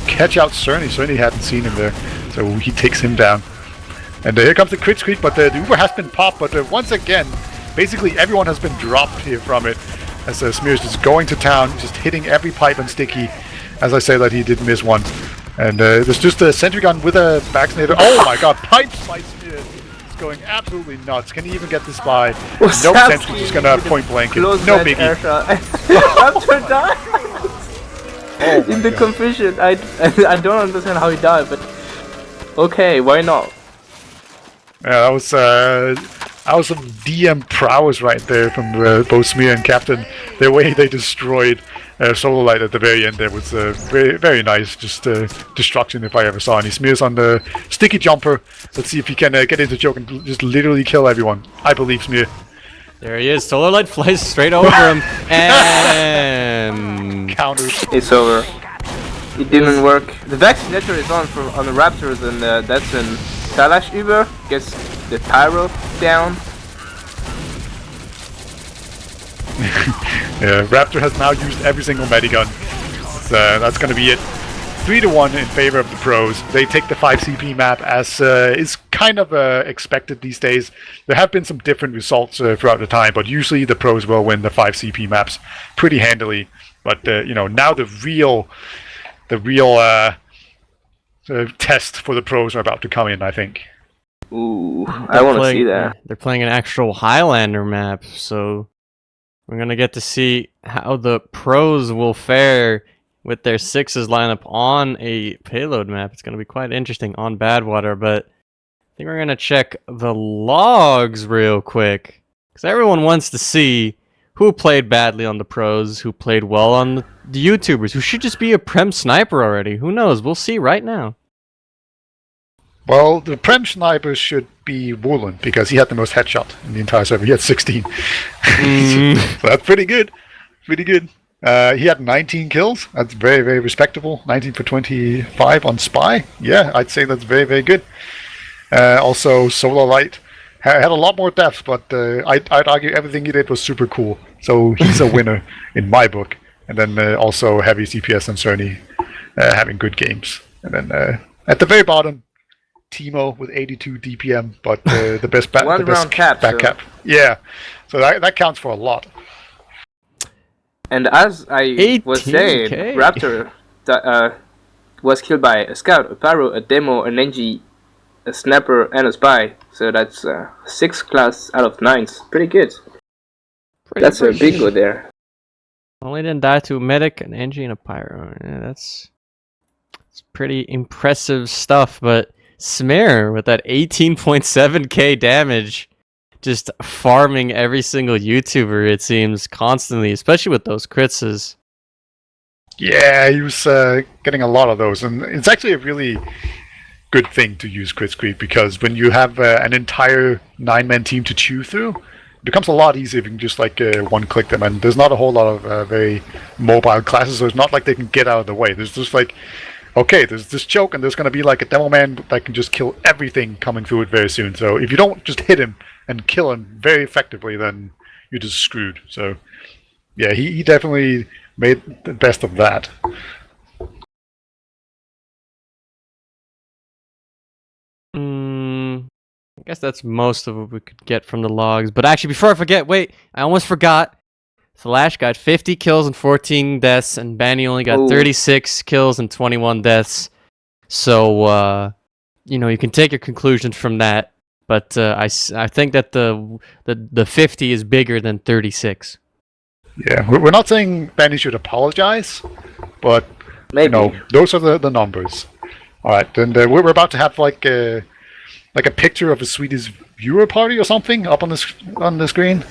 catch out Cerny. Cerny hadn't seen him there, so he takes him down. And here comes the crit streak, but the Uber has been popped. But once again, basically everyone has been dropped here from it. As Smear's just going to town, just hitting every pipe and sticky. As I say that he did miss one. And there's just a sentry gun with a vaccinator. Oh my god, pipes by Smear. It's going absolutely nuts. Can he even get this by? Nope, Sentry's just gonna point blank it. No biggie. Raptor died! Oh in the god. confusion, I don't understand how he died, but okay, why not? Yeah, that was some DM prowess right there from both Smear and Captain. The way they destroyed Solar Light at the very end there was very, very nice. Just destruction if I ever saw any. Smear's on the sticky jumper. Let's see if he can get into choke and just literally kill everyone. I believe Smear. There he is. Solar Light flies straight over him, and Counters. It's over. It didn't work. The vaccinator is on the Raptors, and that's an Kalash Uber gets the Pyro down. Yeah, Raptor has now used every single medigun. So that's going to be it. 3-1 in favor of the pros. They take the 5 CP map as is kind of expected these days. There have been some different results throughout the time, but usually the pros will win the 5 CP maps pretty handily. But now the real test for the pros are about to come in, I think. Ooh, I want to see that. They're playing an actual Highlander map, so we're gonna get to see how the pros will fare with their 6s lineup on a payload map. It's gonna be quite interesting on Badwater, but I think we're gonna check the logs real quick, because everyone wants to see who played badly on the pros, who played well on the YouTubers, who should just be a Prem sniper already. Who knows? We'll see right now. Well, the Prem sniper should be Woolen, because he had the most headshot in the entire server. He had 16. So that's pretty good. Pretty good. He had 19 kills. That's very, very respectable. 19 for 25 on Spy. Yeah, I'd say that's very, very good. Also, Solar Light had a lot more depth, but I'd argue everything he did was super cool. So he's a winner in my book. And then also Heavy CPS and Cerny having good games. And then at the very bottom, Timo with 82 DPM, but the best back cap. Yeah, so that counts for a lot. And as I was saying, 18K. Raptor was killed by a scout, a pyro, a demo, an NG, a sniper, and a spy. So that's 6 class out of 9s. Pretty good. That's a bingo there. Only didn't die to a medic, an NG, and a pyro. Yeah, that's pretty impressive stuff, but Smear with that 18.7k damage, just farming every single YouTuber, it seems, constantly, especially with those crits. Yeah, he was getting a lot of those, and it's actually a really good thing to use crit creep, because when you have an entire 9-man team to chew through, it becomes a lot easier if you can just like one-click them, and there's not a whole lot of very mobile classes, so it's not like they can get out of the way. There's just like, okay, there's this choke, and there's going to be like a demo man that can just kill everything coming through it very soon. So if you don't just hit him and kill him very effectively, then you're just screwed. So yeah, he definitely made the best of that. I guess that's most of what we could get from the logs. But actually, before I forget, wait, I almost forgot. Flash got 50 kills and 14 deaths, and Banny only got 36 kills and 21 deaths. So, you know, you can take your conclusions from that. But I think that the 50 is bigger than 36. Yeah, we're not saying Banny should apologize, but Maybe. you know, those are the numbers. All right, then we're about to have like a picture of a Swedish viewer party or something up on the screen.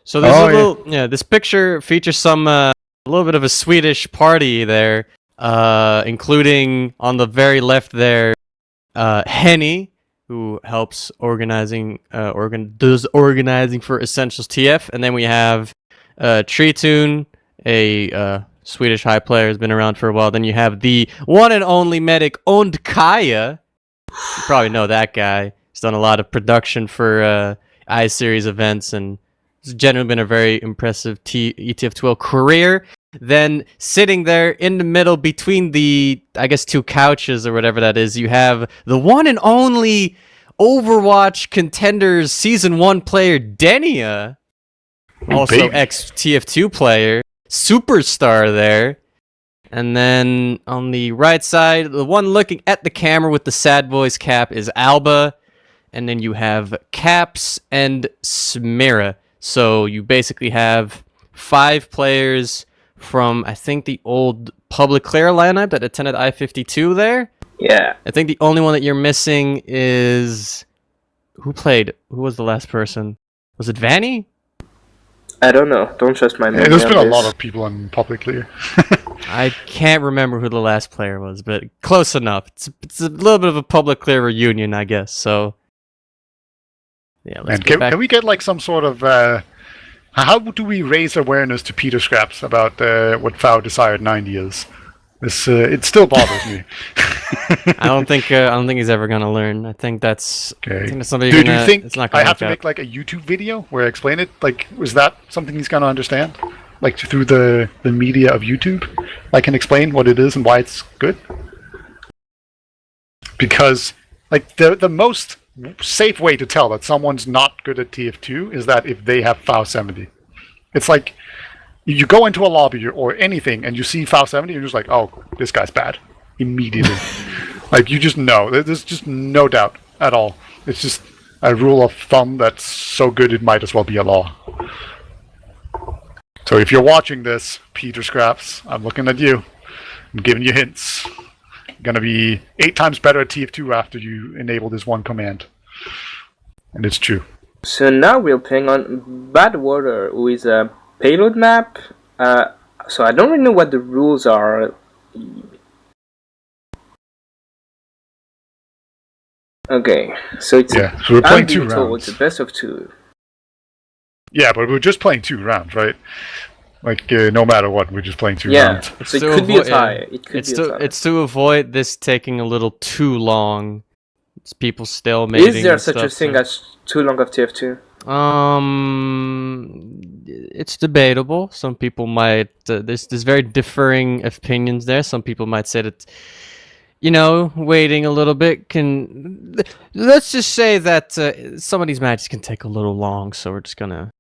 So there's this picture features some a little bit of a Swedish party there, including on the very left there, Henny, who helps organizing for Essentials TF, and then we have Tritun, a Swedish high player, has been around for a while. Then you have the one and only medic Ondkaya. You probably know that guy. He's done a lot of production for I-Series events, and it's generally been a very impressive ETF12 career. Then sitting there in the middle between the, I guess, two couches or whatever that is, you have the one and only Overwatch Contenders Season 1 player, Denia. Also ex-TF2 player. Superstar there. And then on the right side, the one looking at the camera with the sad boys cap is Alba. And then you have Caps and Smira. So you basically have 5 players from, I think, the old Public Clear lineup that attended I-52 there. Yeah. I think the only one that you're missing is... Who was the last person? Was it Vanny? I don't know. Don't trust my memory. There's been a lot of people in Public Clear. I can't remember who the last player was, but close enough. It's a little bit of a Public Clear reunion, I guess, so... Yeah, let's and can we get like some sort of how do we raise awareness to Peter Scraps about what Foul Desired 90 is? This it still bothers me. I don't think he's ever gonna learn. I think that's okay. I think that's something Do you think it's not gonna I have to out. make like a YouTube video where I explain it? Like, was that something he's gonna understand? Like through the media of YouTube, I can explain what it is and why it's good. Because like the most safe way to tell that someone's not good at TF2 is that if they have FOW 70. It's like you go into a lobby or anything and you see FOW 70, you're just like, oh, this guy's bad immediately. Like, you just know. There's just no doubt at all. It's just a rule of thumb that's so good it might as well be a law. So if you're watching this, Peter Scraps, I'm looking at you. I'm giving you hints. Going to be 8 times better at TF2 after you enable this one command. And it's true. So now we're playing on Bad Water, who is a payload map. So I don't really know what the rules are. Okay, so it's so we're playing 2 rounds. It's a best of 2. Yeah, but we're just playing 2 rounds, right? Like, no matter what, we're just playing 2 rounds. So it could be a tie. It's to avoid this taking a little too long. It's people still making. Is there such a thing as too long of TF2? It's debatable. Some people might. There's very differing opinions there. Some people might say that, you know, waiting a little bit can. Let's just say that some of these matches can take a little long, so we're just gonna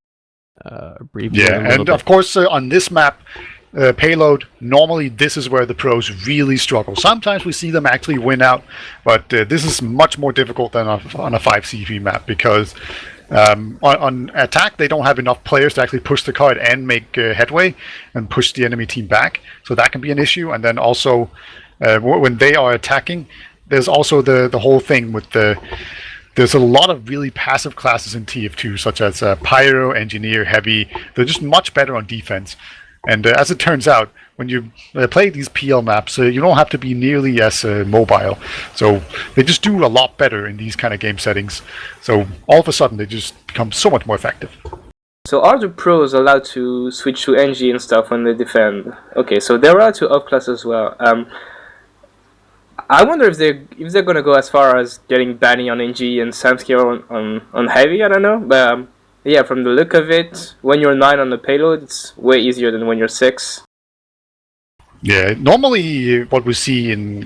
abbreviate. Yeah, and of course on this map, payload. Normally, this is where the pros really struggle. Sometimes we see them actually win out, but this is much more difficult than on a 5 CV map because On attack, they don't have enough players to actually push the card and make headway and push the enemy team back. So that can be an issue. And then also, when they are attacking, there's also the whole thing with there's a lot of really passive classes in TF2, such as Pyro, Engineer, Heavy. They're just much better on defense. And as it turns out, when you play these PL maps, you don't have to be nearly as mobile. So they just do a lot better in these kind of game settings. So all of a sudden, they just become so much more effective. So are the pros allowed to switch to NG and stuff when they defend? Okay, so they're allowed to upclass as well. I wonder if they're gonna go as far as getting Banny on NG and Samsky on Heavy. I don't know, but yeah, from the look of it, when you're 9 on the payload, it's way easier than when you're 6. Yeah, normally what we see in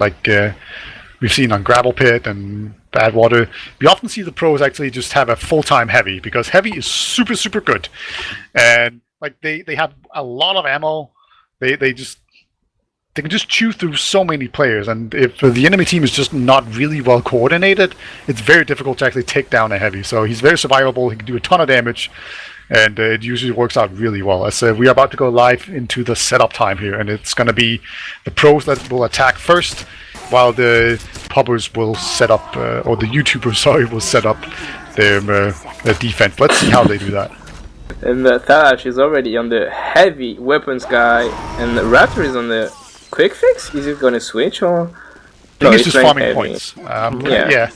we've seen on Gravel Pit and Badwater, we often see the pros actually just have a full-time Heavy, because Heavy is super, super good. And like they have a lot of ammo. They can just chew through so many players, and if the enemy team is just not really well coordinated, it's very difficult to actually take down a Heavy. So he's very survivable, he can do a ton of damage, and it usually works out really well. As we are about to go live into the setup time here, and it's going to be the pros that will attack first, while the pubbers will set up, or the YouTubers, sorry, will set up their defense. Let's see how they do that. And Thalash is already on the Heavy weapons guy, and Raptor is on the quick fix. Is it gonna switch or? I think it's just farming points. Yeah.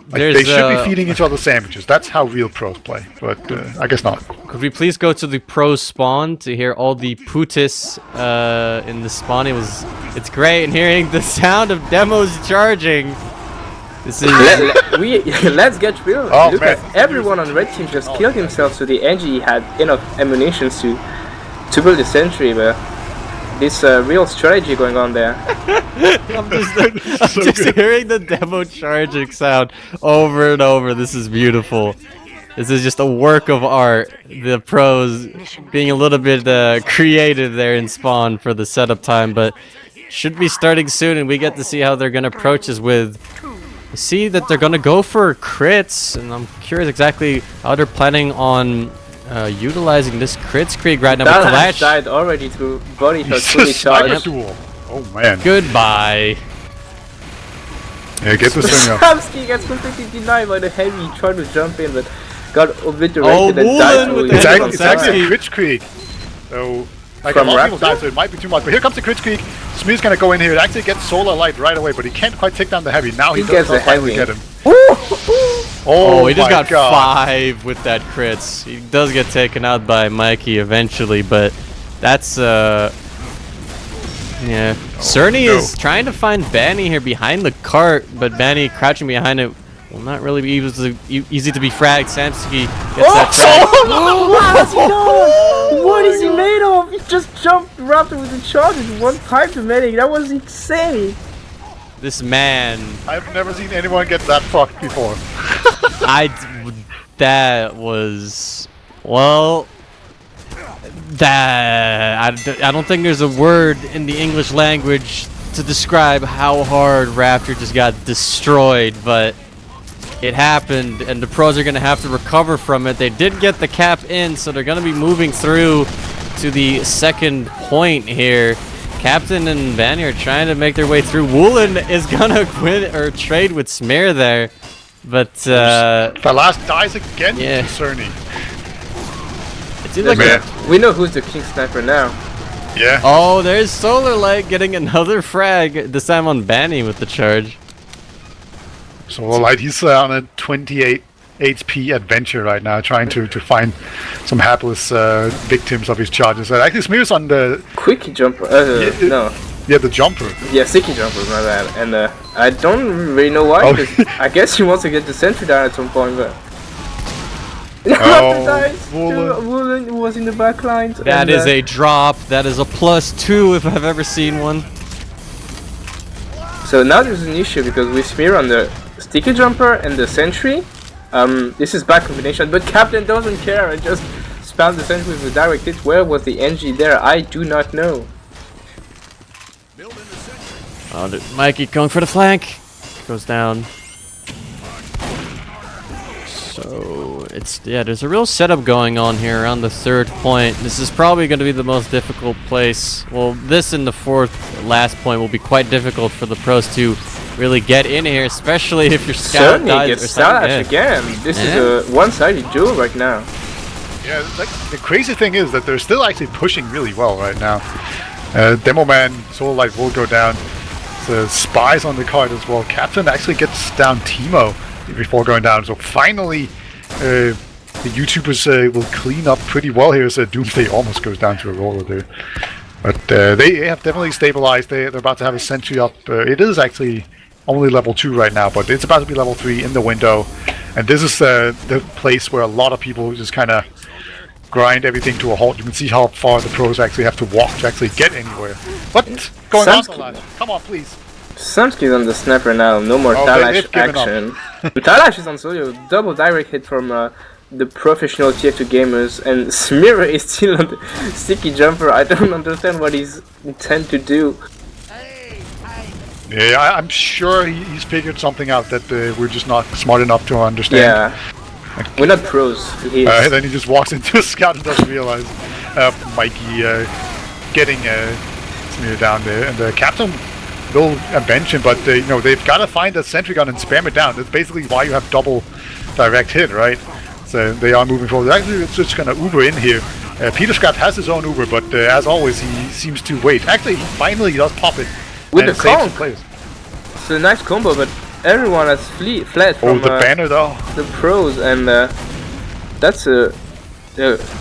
Like they should be feeding each other sandwiches. That's how real pros play, but I guess not. Could we please go to the pro spawn to hear all the putis in the spawn? It's great, and hearing the sound of demos charging. This is let's get real. Oh, Look man. at everyone on red team just killed himself, so the NG had enough ammunition to build a sentry, but this real strategy going on there. I'm just hearing the demo charging sound over and over. This is beautiful. This is just a work of art. The pros being a little bit creative there in spawn for the setup time, but should be starting soon, and we get to see how they're going to approach us with. See that they're going to go for crits, and I'm curious exactly how they're planning on utilizing this crit streak right now. That Clash died already through body shot, It's fully just sniper charged. duel. Oh man. Goodbye. Yeah, get this thing up. Samsky gets completely denied by the Heavy, trying to jump in, but got obliterated Oh, and died Woolen with through the It's Samsky. actually a crit streak. So like From a lot of people Raptor? die, so it might be too much. But here comes the crit streak. Smear's gonna go in here. It actually gets Solar Light right away, but he can't quite take down the Heavy. Now he gets does the finally Heavy. get him. Oh, he just my got God. 5 with that crits. He does get taken out by Mikey eventually, but that's yeah. Cerny no. is trying to find Banny here behind the cart, but Banny crouching behind it will not really be easy to be fragged. Samsky gets that frag. What has he done? What is he made of? He just jumped Raptor with the charges one time to medic. That was insane. This man, I've never seen anyone get that fucked before. that was, well, I don't think there's a word in the English language to describe how hard Raptor just got destroyed, but it happened, and the pros are going to have to recover from it. They did get the cap in, so they're going to be moving through to the second point here. Captain and Banny are trying to make their way through. Woolen is going to win or trade with Smear there, but Falas dies again Yeah. to Cerny. it seems like Man. We know who's the king sniper now. Yeah. oh, there's Solar Light getting another frag, this time on Banny with the charge. So like he's on a 28 HP adventure right now, trying to find some hapless victims of his charges. Actually, Smear's on the Quick jumper. No. yeah the jumper. Yeah, sticky jumper, my bad. And I don't really know why, Oh. because I guess he wants to get the sentry down at some point, but. Oh, Dies. Woolen. Woolen was in the back lines. That is a drop. That is a +2 if I've ever seen one. So now there's an issue because we smear on the sticky jumper and the sentry. This is bad combination, but Captain doesn't care and just spam the sentry with a direct hit. Where was the NG there? I do not know. Oh, Mikey going for the flank. Goes down. So there's a real setup going on here around the 3rd point. This is probably going to be the most difficult place. Well, this and the 4th last point will be quite difficult for the pros to really get in here, especially if your scout Certainly dies gets or something. again. This is a one-sided duel right now. Yeah, like, the crazy thing is that they're still actually pushing really well right now. Demo Man, Soul Light will go down. The spies on the card as well. Captain actually gets down Teemo before going down. So finally, the YouTubers will clean up pretty well here. So Doomsday almost goes down to a roller there. But they have definitely stabilized. They're about to have a sentry up. It is actually only level 2 right now, but it's about to be level 3 in the window. And this is the place where a lot of people just kind of grind everything to a halt. You can see how far the pros actually have to walk to actually get anywhere. What's going on, Talash? Come on, please. Samsky's on the sniper now, no more Talash action. Talash is on solo, double direct hit from the professional TF2 gamers, and Smear is still on the sticky jumper. I don't understand what he's intend to do. Yeah, I'm sure he's figured something out that we're just not smart enough to understand. Yeah. We're not pros. Then he just walks into a scout and doesn't realize. Mikey getting Smear down there, and the captain will bench him, but you know, they've got to find a sentry gun and spam it down. That's basically why you have double direct hit, right? So they are moving forward. Actually, it's just gonna Uber in here. Peter Scrap has his own Uber, but as always, he seems to wait. Actually, he finally does pop it with and the combo. It's a nice combo, but everyone has fled from the banner though. The pros, and that's a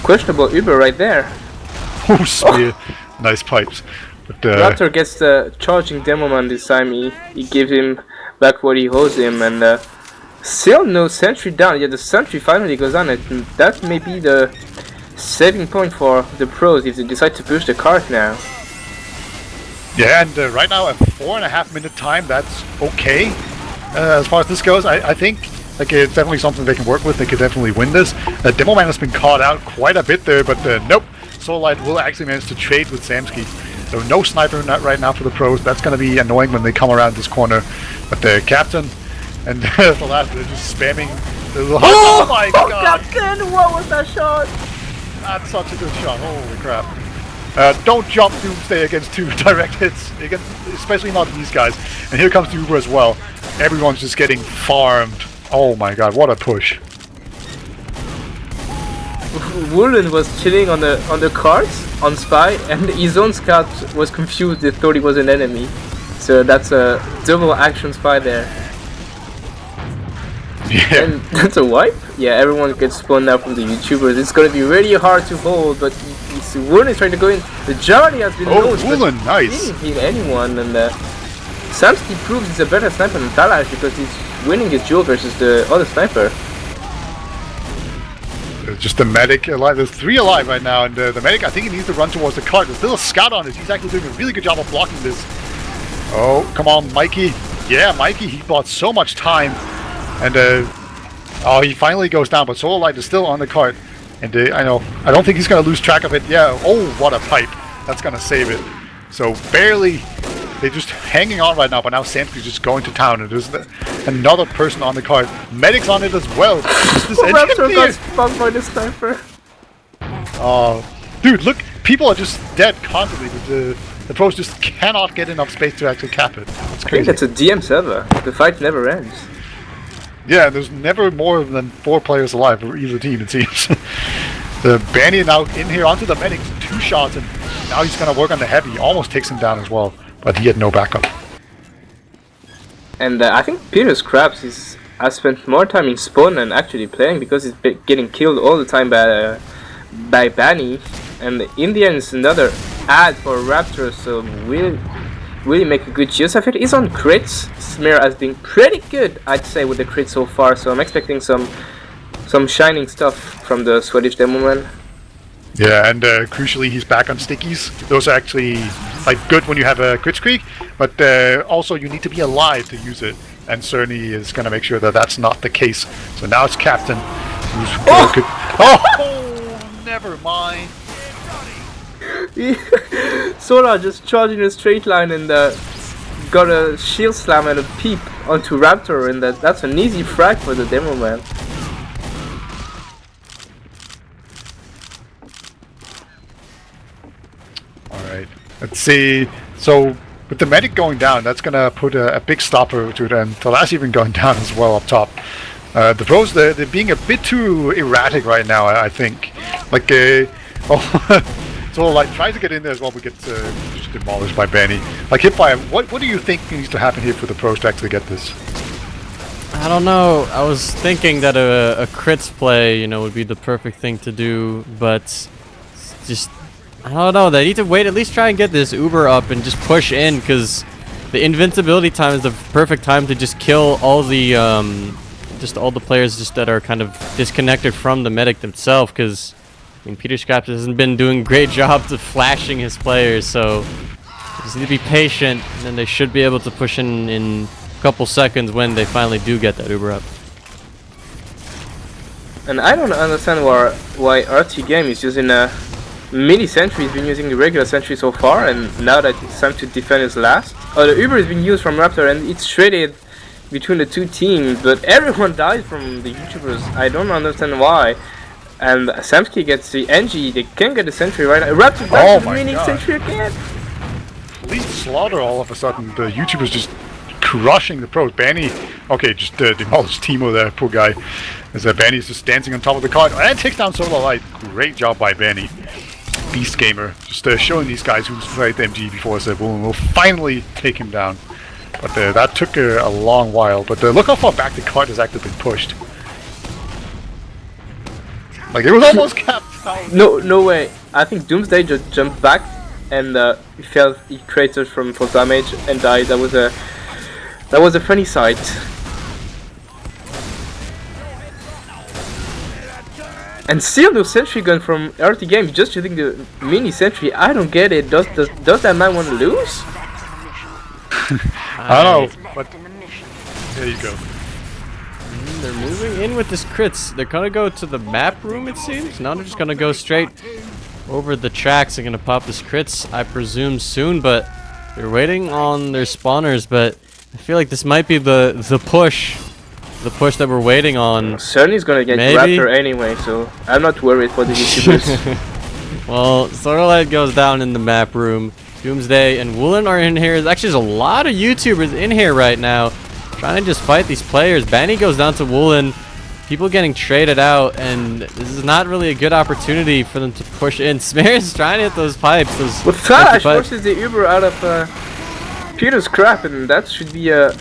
questionable Uber right there. Oh, Spear. Nice pipes. But, Raptor gets the charging demo man this time. He gives him back what he owes him, and still no sentry down. Yeah, the sentry finally goes on, and that may be the saving point for the pros if they decide to push the cart now. Yeah, and right now at 4.5 minute time, that's okay. As far as this goes, I think like it's definitely something they can work with. They could definitely win this. Demo Man has been caught out quite a bit there, but nope. Soullight will actually manage to trade with Samsky. So no sniper right now for the pros. That's going to be annoying when they come around this corner. But the captain and the last, they're just spamming. Oh my god! Captain, what was that shot? That's such a good shot. Holy crap. Don't jump Doomsday against 2 direct hits, especially not these guys. And here comes the Uber as well. Everyone's just getting farmed. Oh my god, what a push. Woolen was chilling on the carts on spy, and his own scout was confused. They thought he was an enemy. So that's a double action spy there. Yeah. And that's a wipe? Yeah, everyone gets spawned now from the YouTubers. It's gonna be really hard to hold, but Woolen is trying to go in. The Johnny has been launched, Woolen, nice. He didn't hit anyone, and Samsky proves he's a better sniper than Talash because he's winning his duel versus the other sniper. Just the medic alive. There's 3 alive right now, and the medic, I think he needs to run towards the cart. There's still a scout on it. He's actually doing a really good job of blocking this. Oh, come on, Mikey. Yeah, Mikey, he bought so much time. And, oh, he finally goes down, but Solar Light is still on the cart. And I don't think he's going to lose track of it. Yeah, oh, what a pipe. That's going to save it. So, barely, they're just hanging on right now, but now Samsky's just going to town, and there's another person on the cart. Medic's on it as well. Raptor got spun by the sniper. Oh, dude, look, people are just dead constantly. The pros just cannot get enough space to actually cap it. It's crazy. I think it's a DM server. The fight never ends. Yeah, there's never more than 4 players alive for either team, it seems. The Banny now in here onto the medics, 2 shots, and now he's going to work on the heavy. Almost takes him down as well, but he had no backup. And I think Peter Scraps has spent more time in spawn than actually playing because he's getting killed all the time by Banny. And in the end, it's another ad for Raptor, so will he make a good use of it? He's on crits. Smear has been pretty good, I'd say, with the crits so far, so I'm expecting some shining stuff from the Swedish demo man. Yeah, and crucially, he's back on stickies. Those are actually like good when you have a crit streak, but also you need to be alive to use it. And Cerny is going to make sure that that's not the case. So now it's Captain. Who's oh, never mind. Sora just charged in a straight line and got a shield slam and a peep onto Raptor, and that's an easy frag for the demo man. Let's see. So with the medic going down, that's gonna put a big stopper to it, and the last even going down as well up top. The pros, they're being a bit too erratic right now, I think. Like, so like try to get in there as well, but get just demolished by Benny. Like Hiipfire, what do you think needs to happen here for the pros to actually get this? I don't know. I was thinking that a crits play, would be the perfect thing to do, but just I don't know. They need to wait, at least try and get this Uber up and just push in, because the invincibility time is the perfect time to just kill all the all the players just that are kind of disconnected from the medic themselves, because Peter Scraps hasn't been doing a great job to flashing his players, so they just need to be patient, and then they should be able to push in a couple seconds when they finally do get that Uber up. And I don't understand why RT Game is using a mini sentry. He's been using the regular sentry so far, and now that it's time to defend his last. The Uber has been used from Raptor, and it's traded between the two teams, but everyone dies from the YouTubers. I don't understand why. And Samsky gets the NG. They can get the sentry right now. Raptor back to the mini sentry again. Complete slaughter all of a sudden. The YouTubers just crushing the pros. Banny, okay, just demolished Timo there, poor guy. As Banny's just dancing on top of the card and takes down Solar Light. Great job by Banny. Beast Gamer, just showing these guys who's played the MG before, so we'll finally take him down. But that took a long while. But look how far back the card has actually been pushed. Like, it was almost capped out. No way. I think Doomsday just jumped back and he created from full damage and died. That was a funny sight. And still no sentry gun from RT Games, just using the mini sentry. I don't get it. Does that man want to lose? I don't know, but there you go. They're moving in with this crits. They're gonna go to the map room, it seems. Now they're just gonna go straight over the tracks. They're gonna pop this crits, I presume, soon, but they're waiting on their spawners. But I feel like this might be the push that we're waiting on. Cerny's gonna get Raptor anyway, so I'm not worried for the YouTubers. Well, Starlight goes down in the map room. Doomsday and Woolen are in here. Actually, there's a lot of YouTubers in here right now, trying to just fight these players. Banny goes down to Woolen. People getting traded out, and this is not really a good opportunity for them to push in. Smear's trying to hit those pipes. But Flash forces the Uber out of Peter's crap, and that should be a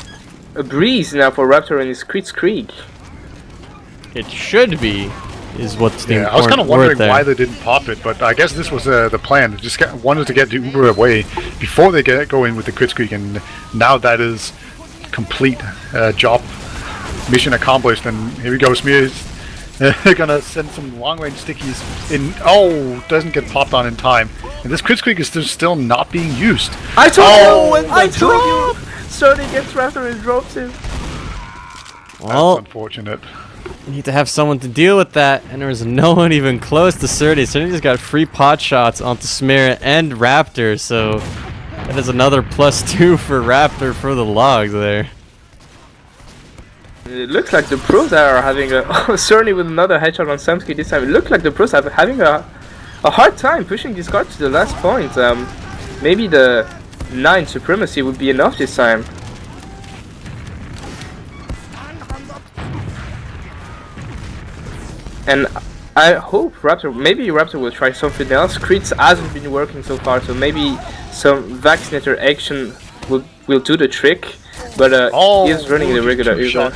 breeze now for Raptor and his Crits Creek. It should be, is what's the important I was kind of wondering there. why they didn't pop it, but I guess this was the plan. They just wanted to get the Uber away before they go in with the Crits Creek, and now that is complete job mission accomplished. And here we go, Smear's gonna send some long-range stickies in. Oh, doesn't get popped on in time, and this Crits Creek is still not being used. I told you! I told you! Sony gets Raptor and drops him. Well, that's unfortunate. You need to have someone to deal with that, and there was no one even close to Surdy. Surdy just got free pot shots onto Smear and Raptor, so that is another +2 for Raptor for the logs there. It looks like the pros are having Cerny with another headshot on Samsky this time. It looks like the pros are having a hard time pushing this card to the last point. Maybe the 9 supremacy would be enough this time. And I hope maybe Raptor will try something else. Crits hasn't been working so far, so maybe some Vaccinator action will do the trick. But he's running the regular Uber.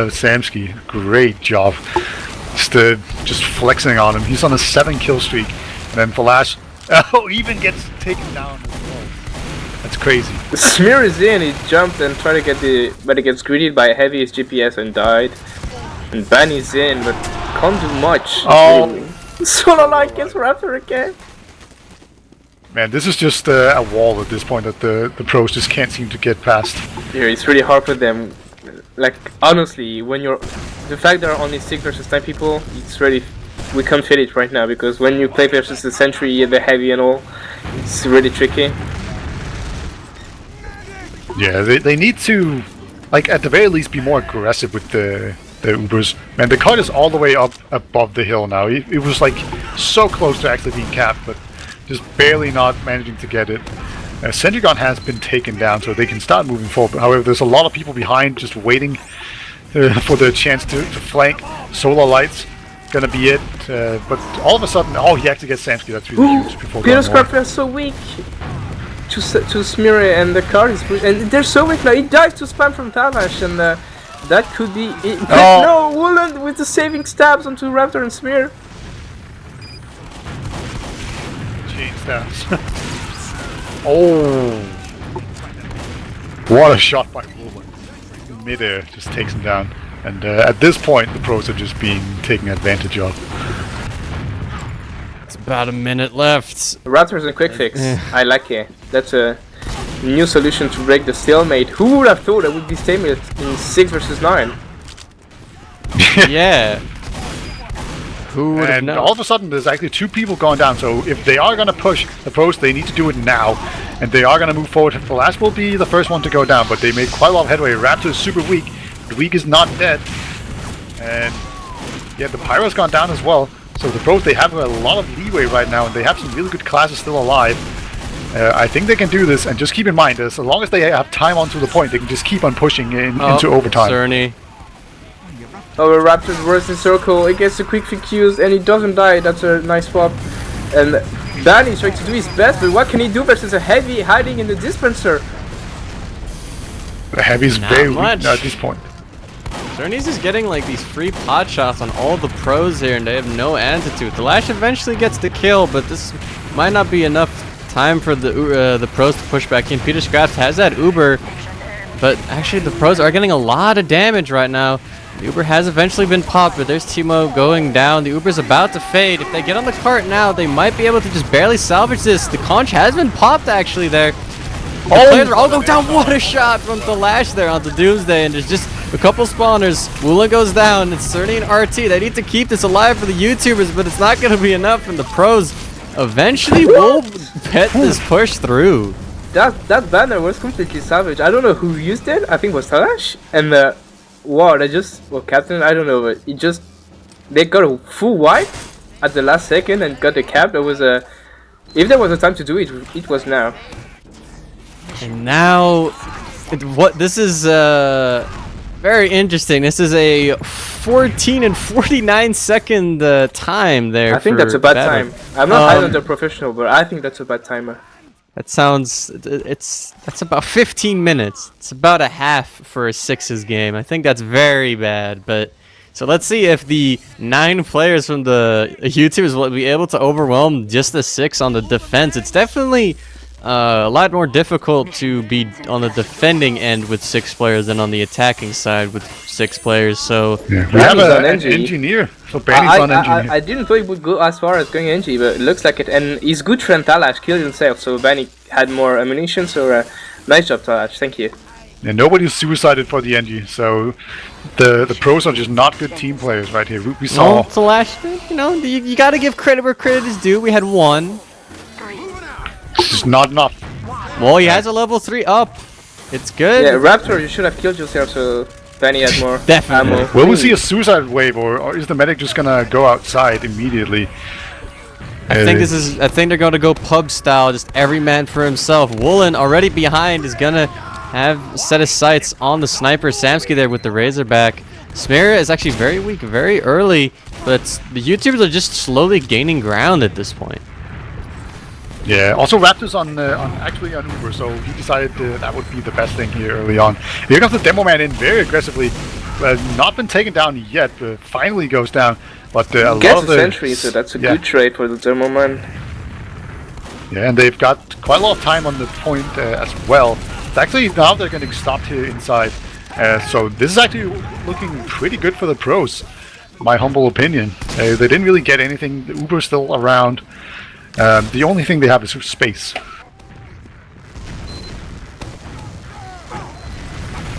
Samsky, great job. Just flexing on him. He's on a 7-kill streak, and then Flash even gets taken down as well. That's crazy. Smear is in. He jumped and tried to get but he gets greeted by Heavy's GPS and died. And Banny's in, but can't do much. Oh, Solar Light gets Raptor again. Man, this is just a wall at this point that the pros just can't seem to get past. Yeah, it's really hard for them. Like, honestly, when the fact there are only 6 versus 9 people, it's really, we can't feel it right now, because when you play versus the Sentry, the Heavy and all, it's really tricky. Yeah, they need to, like, at the very least, be more aggressive with the Ubers. Man, the card is all the way up above the hill now. It was like so close to actually being capped, but just barely not managing to get it. Sentrygon has been taken down, so they can start moving forward. However, there's a lot of people behind just waiting for the chance to flank. Solar Lights gonna be it, but all of a sudden, oh, he actually gets Samsky. That's really huge. Before Peter Scrapper is so weak to smear, and the card is and they're so weak now. He dies to spam from Talash, and that could be it. Oh. No, Woolen with the saving stabs onto Raptor and Smear. Chain stabs. Oh, what a shot by Woolen. In midair, just takes him down. And at this point, the pros are just being taken advantage of. It's about a minute left. Raptor's a quick fix. I like it. That's a new solution to break the stalemate. Who would have thought it would be stalemate in 6 versus 9? Yeah. Who would have And known? all of a sudden, there's actually 2 people going down. So if they are going to push the pros, they need to do it now. And they are going to move forward. The last will be the first one to go down, but they made quite a lot of headway. Raptor is super weak. The weak is not dead. And yeah, the Pyro's gone down as well. So the pros, they have a lot of leeway right now, and they have some really good classes still alive. I think they can do this, and just keep in mind, as long as they have time onto the point, they can just keep on pushing into overtime. Cerny. Oh, Raptor's worse in circle. It gets a quick fuse, and he doesn't die. That's a nice swap. And Danny's trying to do his best, but what can he do versus a heavy hiding in the dispenser? The heavy is Not very weak much. now at this point. Cerny's is getting like these free pot shots on all the pros here, and they have no antidote. The Lash eventually gets the kill, but this might not be enough time for the pros to push back in. Peter Scraps has that Uber, but actually the pros are getting a lot of damage right now. The Uber has eventually been popped, but there's Timo going down. The Uber's about to fade. If they get on the cart now, they might be able to just barely salvage this. The conch has been popped actually there. The players are all going down. What a shot from the Lash there onto Doomsday, and there's just a couple spawners. Woolen goes down. It's Cerny and RT. They need to keep this alive for the YouTubers, but it's not going to be enough, and the pros eventually will pet this push through. That banner was completely savage. I don't know who used it. I think it was Talash. And wow, they just, well, Captain, I don't know, but it just, they got a full wipe at the last second and got the cap. There was a, if there was a time to do it, it was now. And now, this is very interesting. This is a 14 and 49 second time there. I think that's a bad time. I'm not Highlander professional, but I think that's a bad timer. That sounds, that's about 15 minutes. It's about a half for a sixes game. I think that's very bad, but so let's see if the 9 players from the YouTubers will be able to overwhelm just the 6 on the defense. It's definitely a lot more difficult to be on the defending end with 6 players than on the attacking side with 6 players. So yeah, we have an engineer. So Benny's on engineer. I didn't thought he would go as far as going NG, but it looks like it. And his good friend Talash killed himself, so Benny had more ammunition. So nice job, Talash. Thank you. Yeah, nobody's suicided for the NG, so the pros are just not good team players right here. We saw. No, Talash, you know, you got to give credit where credit is due. We had 1. It's just not enough. Well, he has a level 3 up. It's good. Yeah, Raptor, you should have killed yourself so Benny had more Definitely. ammo. Will we see a suicide wave, or is the medic just gonna go outside immediately? I think they're going to go pub style, just every man for himself. Woolen already behind is gonna have set his sights on the sniper Samsky there with the Razorback. Smear is actually very weak, very early, but the YouTubers are just slowly gaining ground at this point. Yeah. Also, Raptor's on Uber, so he decided that would be the best thing here early on. Here comes the Demo Man in very aggressively. Not been taken down yet. Finally goes down, but a lot of the sentry, so that's a good trade for the Demo Man. Yeah, and they've got quite a lot of time on the point as well. It's actually now they're getting stopped here inside. So this is actually looking pretty good for the pros, my humble opinion. They didn't really get anything. The Uber's still around. The only thing they have is space.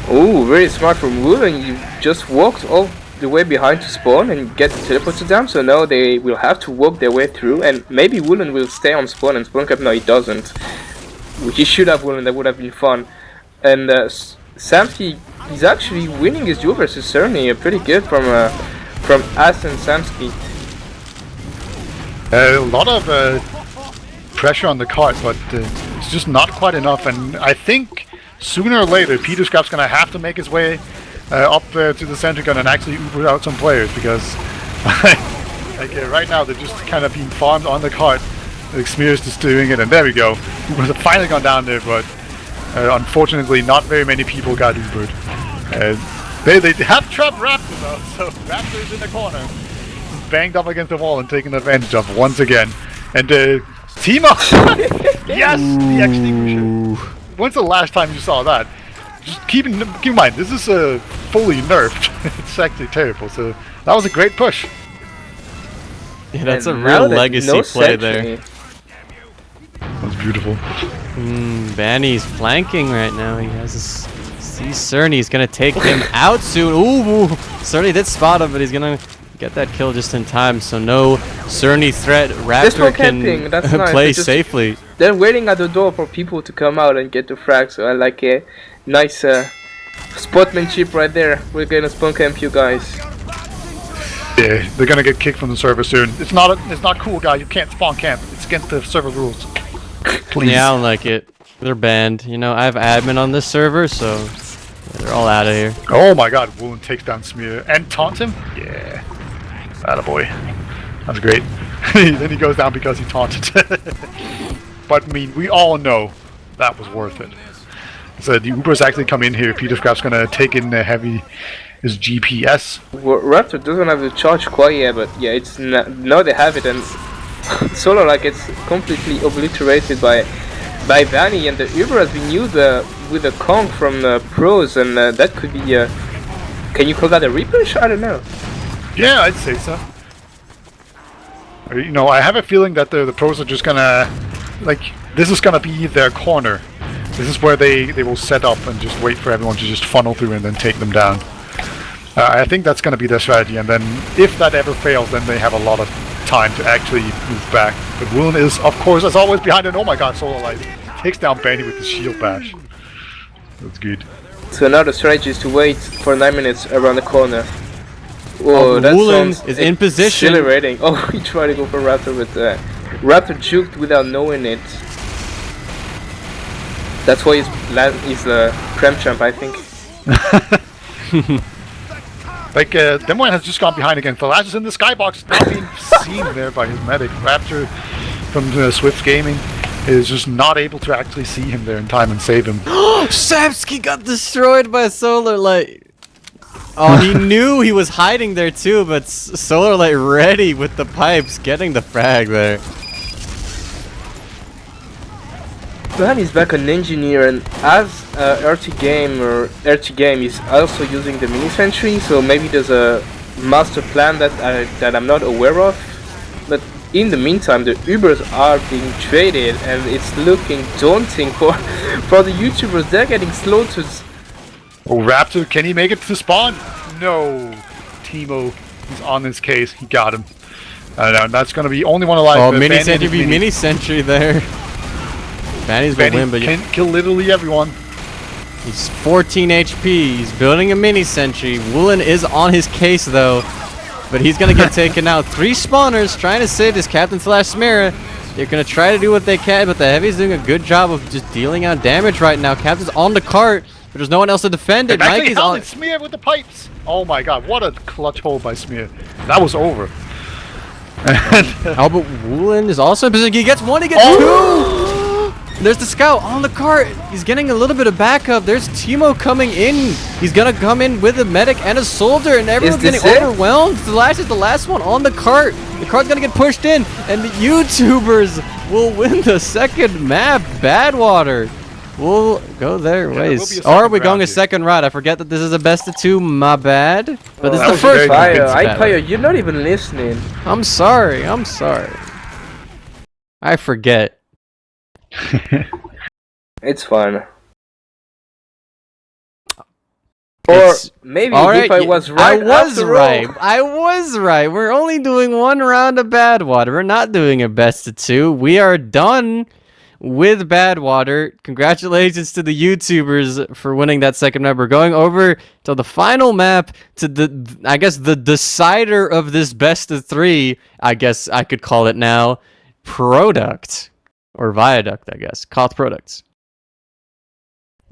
Oh, very smart from Woolen. You just walked all the way behind to spawn and get teleported down. So now they will have to walk their way through, and maybe Woolen will stay on spawn and spawn cap. No, he doesn't. He should have Woolen. That would have been fun. And Samsky is actually winning his duel versus Cerny. Pretty good from As and Samsky. A lot of pressure on the cart, but it's just not quite enough. And I think sooner or later, Peter Scrap's going to have to make his way up to the center gun and actually Uber out some players, because right now they're just kind of being farmed on the cart. Smear's just doing it, and there we go. Uber's finally gone down there, but unfortunately not very many people got Ubered. They have trapped Raptor though, so Raptor is in the corner. Banged up against the wall and taken advantage of once again. And Timo! Yes! The extinguisher! When's the last time you saw that? Just keep in mind, this is fully nerfed. It's actually terrible, so that was a great push. Yeah, that's a And real now there's legacy no play sentry. there. That's beautiful. Banny's flanking right now. He has his... See, Cerny's gonna take him out soon. Ooh, Cerny did spot him, but he's gonna get that kill just in time. So no Cerny threat. Raptor can That's nice. play safely. They're waiting at the door for people to come out and get the frag. So I like a nice spotmanship right there. We're gonna spawn camp you guys. Yeah, they're gonna get kicked from the server soon. It's not cool, guy. You can't spawn camp. It's against the server rules. Please. Yeah, I don't like it. They're banned. You know, I have admin on this server, so they're all out of here. Oh my god, Woolen takes down Smear and taunts him? Yeah. Attaboy. That's great. Then he goes down because he taunted. But I mean, we all know that was worth it. So the Ubers actually come in here. Peter Scrap's gonna take in his GPS. Raptor doesn't have the charge quite yet, but yeah, it's now they have it, and sort of like it's completely obliterated by Vanny, and the Uber has been used with a Kong from pros, and that could be can you call that a repush? I don't know. Yeah, I'd say so. You know, I have a feeling that the pros are just gonna, like, this is gonna be their corner. This is where they will set up and just wait for everyone to just funnel through and then take them down. I think that's gonna be their strategy, and then if that ever fails, then they have a lot of time to actually move back. But Woolen is, of course, as always, behind it. Oh my god, Solar Light takes down Banny with the shield bash. That's good. So now the strategy is to wait for 9 minutes around the corner. Oh, that Woolen sounds is in position. exhilarating. Oh, he tried to go for Raptor, but Raptor juked without knowing it. That's why he's the Prem champ, I think. Like, Demoine has just gone behind again. Flash is in the skybox, not being seen there by his medic. Raptor from Swift Gaming is just not able to actually see him there in time and save him. Sapsky got destroyed by Solar Light. Oh, he knew he was hiding there too, but Solar Light ready with the pipes, getting the frag there. He's back on engineer, and as RT Game is also using the mini sentry, so maybe there's a master plan that I'm not aware of. But in the meantime, the Ubers are being traded, and it's looking daunting for the YouTubers. They're getting slaughtered. Oh, Raptor, can he make it to spawn? No. Timo is on his case. He got him. And that's going to be only one alive. Oh, mini sentry be mini sentry there. Banny's will win, but can kill literally everyone. He's 14 HP. He's building a mini sentry. Woolen is on his case though, but he's gonna get taken out. 3 spawners trying to save this Captain slash Smira. They're gonna try to do what they can, but the Heavy's doing a good job of just dealing out damage right now. Captain's on the cart, but there's no one else to defend it. Mikey's on Smear with the pipes. Oh my god, what a clutch hold by Smear. That was over. Oh, but Woolen is also in position. He gets 1, he gets 2! There's the scout on the cart. He's getting a little bit of backup. There's Timo coming in. He's gonna come in with a medic and a soldier, and everyone's getting overwhelmed. Flash is the last one on the cart. The cart's gonna get pushed in, and the YouTubers will win the second map. Badwater will go their ways. Or are we going a second round? I forget that this is a best of 2. My bad. But this is the first one. Hiipfire, you're not even listening. I'm sorry. I'm sorry. I forget. It's fine. Or maybe if I was right. I was right. We're only doing 1 round of Badwater. We're not doing a best of 2. We are done with Badwater. Congratulations to the YouTubers for winning that second map. We're going over to the final map, to the, I guess, the decider of this best of 3. I guess I could call it now. Product. or Viaduct, I guess. Koth Products.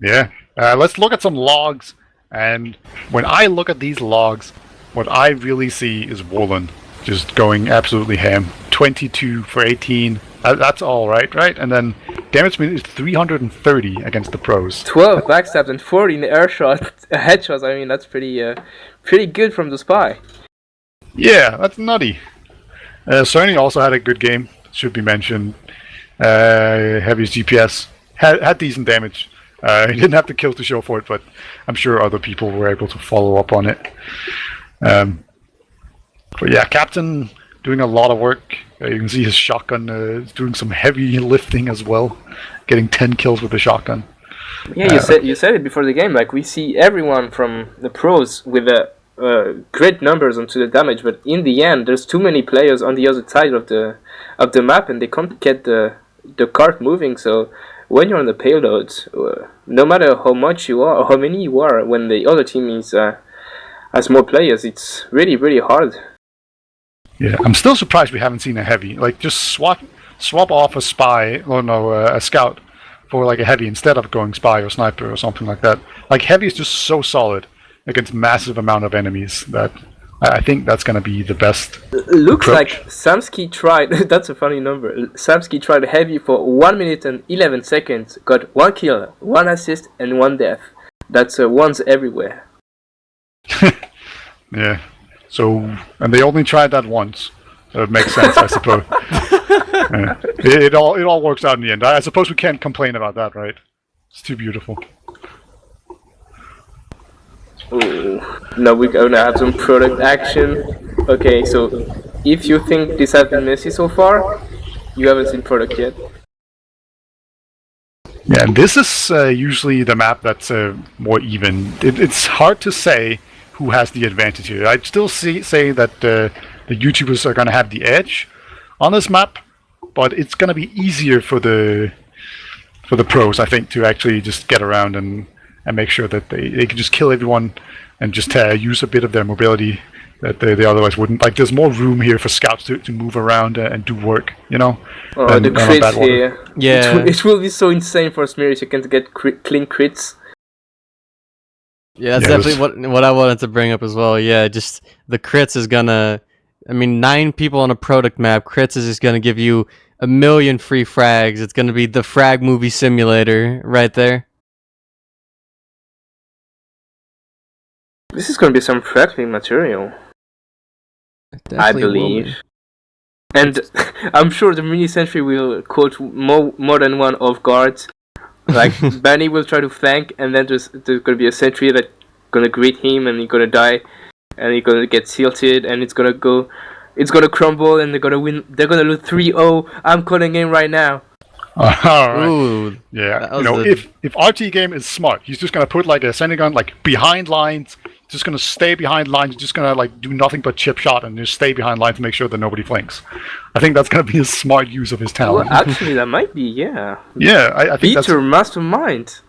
Yeah. Let's look at some logs. And when I look at these logs, what I really see is Woolen just going absolutely ham. 22 for 18. That's all right? And then damage meter is 330 against the pros. 12 backstabs and 14 headshots. I mean, that's pretty good from the spy. Yeah, that's nutty. Sony also had a good game, should be mentioned. Heavy's GPS had decent damage. He didn't have the kills to show for it, but I'm sure other people were able to follow up on it. But yeah, Captain doing a lot of work. You can see his shotgun is doing some heavy lifting as well, getting 10 kills with the shotgun. Yeah, you said it before the game. Like, we see everyone from the pros with great numbers onto the damage, but in the end, there's too many players on the other side of the map, and they can't get the cart moving. So when you're on the payload, no matter how much you are or how many you are, when the other team is has more players, it's really, really hard. Yeah, I'm still surprised we haven't seen a heavy. Like, just swap off a spy, or no, a scout for like a heavy instead of going spy or sniper or something like that. Like, heavy is just so solid against massive amount of enemies that I think that's gonna be the best. Looks approach. like Samsky tried. That's a funny number. Samsky tried heavy for 1 minute and 11 seconds. Got 1 kill, 1 assist, and 1 death. That's ones everywhere. Yeah. So, and they only tried that once. So it makes sense, I suppose. It all works out in the end. I suppose we can't complain about that, right? It's too beautiful. Ooh. Now we're gonna have some product action. Okay, so if you think this has been messy so far, you haven't seen product yet. Yeah, and this is usually the map that's more even. It's hard to say who has the advantage here. I'd still say that the YouTubers are going to have the edge on this map, but it's going to be easier for the pros, I think, to actually just get around and make sure that they can just kill everyone and just use a bit of their mobility that they otherwise wouldn't. Like, there's more room here for scouts to move around and do work, you know? Oh, the crits here. Yeah. It will be so insane for Smears. You can get clean crits. Yeah, that's definitely what I wanted to bring up as well. Yeah, just the crits is gonna... I mean, 9 people on a product map, crits is just gonna give you 1 million free frags. It's gonna be the frag movie simulator right there. This is gonna be some fragment material. I believe. And I'm sure the mini sentry will quote more than one off guard. Like, Benny will try to flank, and then there's gonna be a sentry that's gonna greet him, and he's gonna die, and he's gonna get tilted, and it's gonna crumble, and they're gonna win. They're gonna lose 3-0. I'm calling in right now. Alright. Ooh, yeah, you know, if RT Game is smart, he's just gonna put like a sending gun like behind lines. Just gonna stay behind lines. Just gonna like do nothing but chip shot and just stay behind lines to make sure that nobody flanks. I think that's gonna be a smart use of his talent. Well, actually, that might be, yeah. Yeah, I think that's... Peter Mastermind.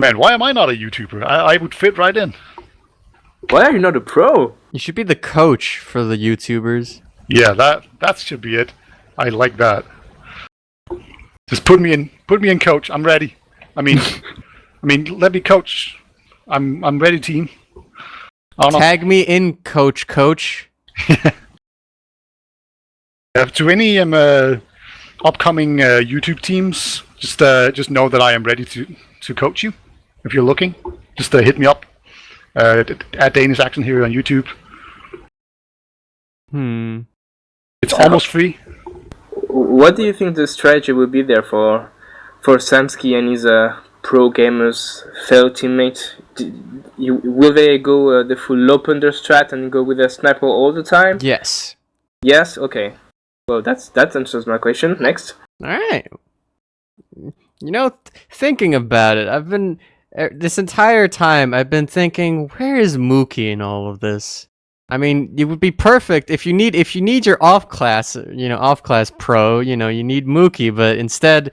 Man, why am I not a YouTuber? I would fit right in. Why are you not a pro? you should be the coach for the YouTubers. Yeah, that should be it. I like that. Just put me in, coach. I'm ready. I mean, let me coach. I'm ready, team. Tag me in, coach. To any upcoming YouTube teams, just know that I am ready to coach you. If you're looking, just hit me up at Danish Action here on YouTube. It's almost free. What do you think the strategy will be there for Samsky and his pro gamers fellow teammates? Will they go the full open their strat and go with a sniper all the time? Yes. Yes? Okay. Well, that answers my question. Next. Alright. You know, thinking about it, I've been... this entire time, I've been thinking, where is Mookie in all of this? I mean, it would be perfect if you need your off-class pro, you need Mookie, but instead,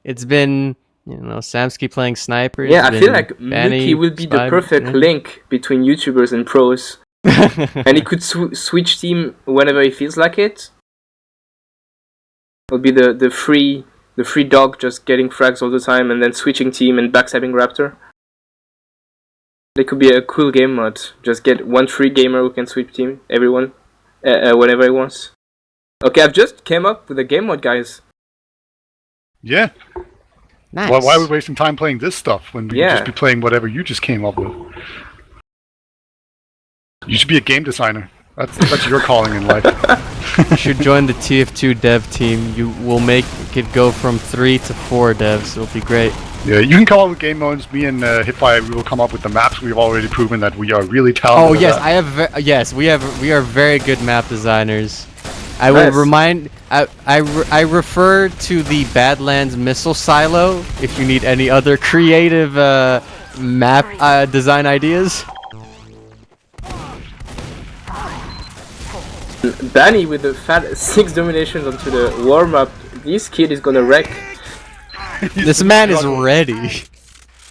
it's been... Samsky playing sniper. Yeah, I feel like Mookie will be the perfect link between YouTubers and pros. And he could switch team whenever he feels like it. Will be the free The free dog just getting frags all the time and then switching team and backstabbing Raptor. It could be a cool game mod. Just get one free gamer who can switch team, everyone, whenever he wants. Okay, I've just came up with a game mod, guys. Yeah. Nice. Well, why are we wasting time playing this stuff when we could just be playing whatever you just came up with? You should be a game designer. That's your calling in life. You should join the TF2 dev team. You will make it go from 3 to 4 devs. It'll be great. Yeah, you can come up with game modes. Me and Hiipfire, we will come up with the maps. We've already proven that we are really talented. Oh yes, I have. Yes, we are very good map designers. I will remind. I refer to the Badlands missile silo if you need any other creative map design ideas. Danny with the fat 6 dominations onto the warm up. This kid is gonna wreck. This man is ready.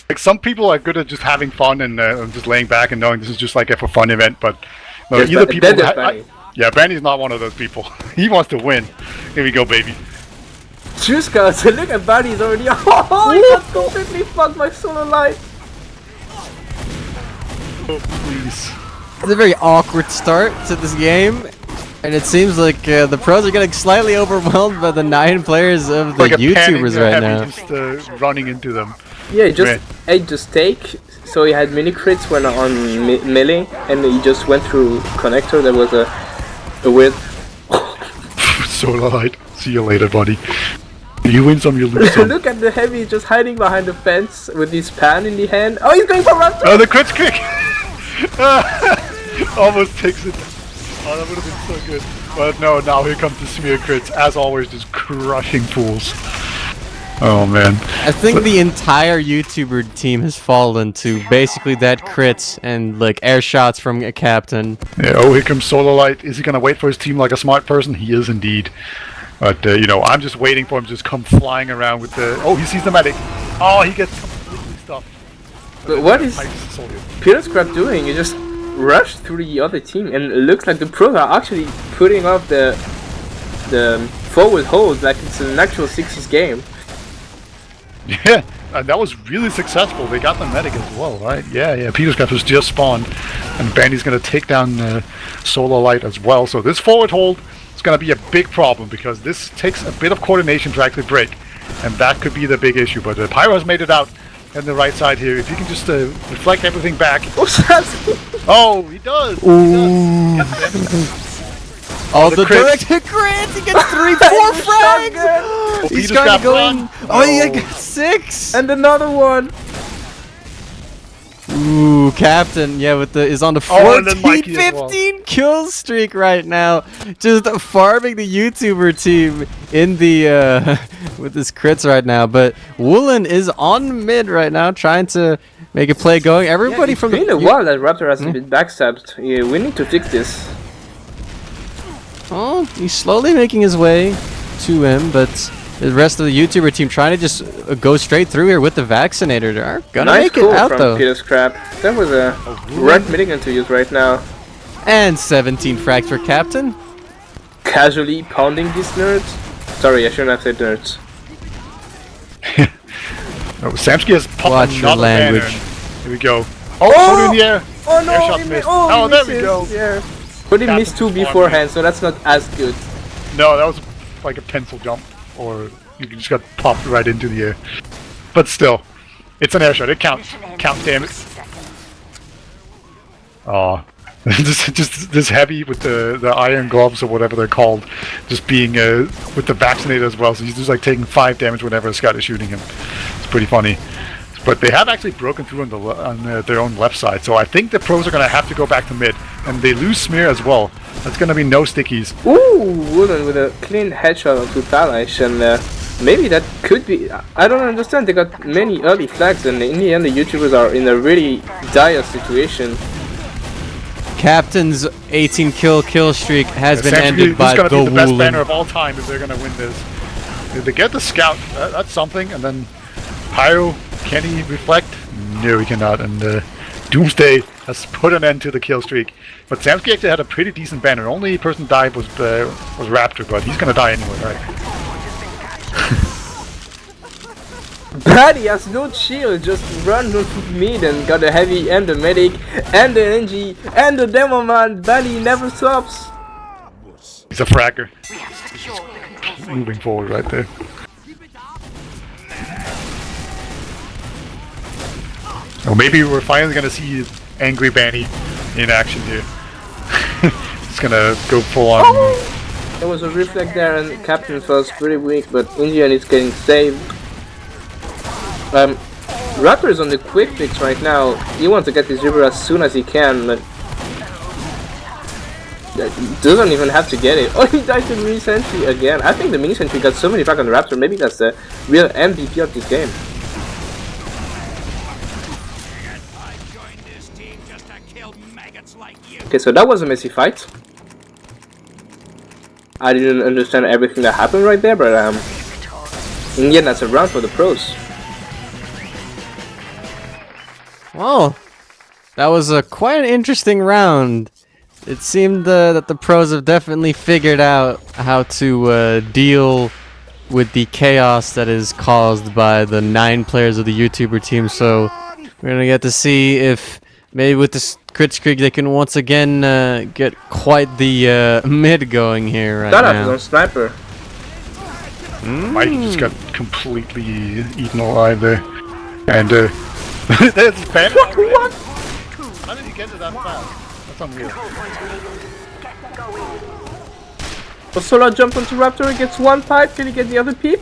Like, some people are good at just having fun and just laying back and knowing this is just like a for fun event, but no, either people. Yeah, Brandy's not one of those people. He wants to win. Here we go, baby. Juska, so look at Barney, he's already. Oh, he got completely fucked my solo life. Oh, please. It's a very awkward start to this game, and it seems like the pros are getting slightly overwhelmed by the 9 players of the like YouTubers right now. Just running into them. Yeah, he just ate the steak, so he had mini crits when on melee, and he just went through connector. That was a weird. Solo light. See you later, buddy. You win some, you lose some. Look at the heavy just hiding behind the fence with his pan in the hand. Oh, he's going for Raptor! Oh, the crit's kick! Almost takes it. Oh, that would have been so good. But no, now here comes the smear crits. As always, just crushing fools. Oh man. I think the entire YouTuber team has fallen to basically that crits and like air shots from a captain. Yeah, oh, here comes Solo Light. Is he gonna wait for his team like a smart person? He is indeed. But you know, I'm just waiting for him to just come flying around with the. Oh, he sees the medic. Oh, he gets completely stuffed. But what is Peter's crap doing? He just rushed through the other team, and it looks like the pros are actually putting off the forward hold like it's an actual 60s game. Yeah, that was really successful. They got the medic as well, right? Yeah. Peter's Scraps was just spawned, and Bandy's gonna take down Solo Light as well. So this forward hold is gonna be a big problem because this takes a bit of coordination to actually break, and that could be the big issue. But Pyro has made it out on the right side here. If you can just reflect everything back. Oh, he does. He does. Oh, the direct hit crit! He gets 3-4 frags! He's kind of going. Oh, he got 6! And another one! Ooh, Captain, yeah, is on the 14-15 kill streak right now. Just farming the YouTuber team in the, with his crits right now. But Woolen is on mid right now, trying to make a play going. Everybody from the. It's been a while that Raptor hasn't been backstabbed. Yeah, we need to fix this. Oh, he's slowly making his way to him, but the rest of the YouTuber team trying to just go straight through here with the vaccinator. They're gonna make it out from though. Peter's crap. That was a red minigun to use right now. And 17 frags for Captain. Casually pounding these nerds. Sorry, I shouldn't have said nerds. Oh, Samsky has popped Watch your language. Here we go. Oh, in the air. Oh no! Air shot missed. Oh, there we go. Yeah. But he missed 2 beforehand, so that's not as good. No, that was like a pencil jump, or you just got popped right into the air. But still, it's an air shot. It counts. Counts, damn it. Oh, just heavy with the iron gloves or whatever they're called, just being with the vaccinator as well. So he's just like taking 5 damage whenever a scout is shooting him. It's pretty funny. But they have actually broken through on their own left side, so I think the pros are going to have to go back to mid, and they lose Smear as well. That's going to be no stickies. Ooh, Woolen with a clean headshot onto Talash, and maybe that could be. I don't understand. They got many early flags, and in the end, the YouTubers are in a really dire situation. Captain's 18 kill streak has been ended by the Woolen. This is going to be the best banner of all time if they're going to win this. If they get the scout, that's something, and then Pyro. Can he reflect? No, he cannot. And Doomsday has put an end to the kill streak. But Samsky actually had a pretty decent banner. Only person died was Raptor, but he's gonna die anyway, right? Buddy has no shield, just run onto mid and got a heavy and a medic and the NG and the demo man. Buddy never stops. He's a fragger. Moving forward right there. Oh, maybe we're finally gonna see Angry Banny in action here. It's gonna go full on. Oh! There was a reflect there and Captain was pretty weak, but Indian is getting saved. Raptor is on the quick fix right now. He wants to get this river as soon as he can, but doesn't even have to get it. Oh, he died to the mini sentry again. I think the mini sentry got so many back on the Raptor. Maybe that's the real MVP of this game. Okay, so that was a messy fight. I didn't understand everything that happened right there, but in the end, that's a round for the pros. Well, that was quite an interesting round. It seemed that the pros have definitely figured out how to deal with the chaos that is caused by the 9 players of the YouTuber team. So we're gonna get to see if maybe with this crit streak they can once again get quite the mid going here right That now. on sniper. Mikey just got completely eaten alive there. And there's Ben. What? How did he get to that fast? That's unreal. So Solar jump onto Raptor, he gets one pipe, can he get the other peep?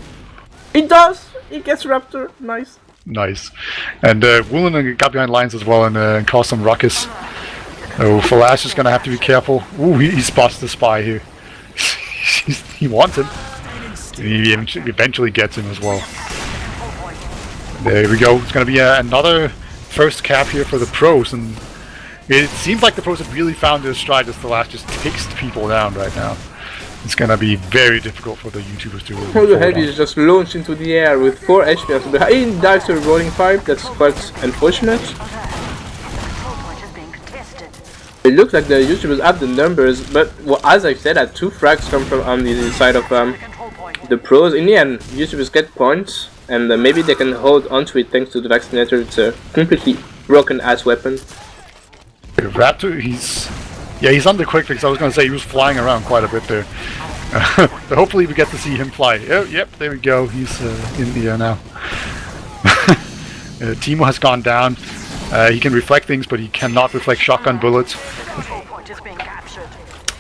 He does! He gets Raptor, nice. Nice. And Woolen got behind lines as well and caused some ruckus. Oh, Flash is gonna have to be careful. Ooh, he spots the spy here. He wants him. He eventually gets him as well. There we go. It's gonna be another first cap here for the pros, and it seems like the pros have really found their stride as Flash just takes people down right now. It's gonna be very difficult for the YouTubers to All the heavy is just launched into the air with 4 HP after the he dives to a rolling pipe, that's quite unfortunate. It looks like the YouTubers have the numbers, but well, as I said, 2 frags come from on the side of the pros. In the end, YouTubers get points, and maybe they can hold onto it thanks to the vaccinator. It's a completely broken ass weapon. Raptor, he's on the quick fix. I was gonna say he was flying around quite a bit there. So hopefully we get to see him fly. Oh, yep, there we go. He's in the air now. Timo has gone down. He can reflect things, but he cannot reflect shotgun bullets.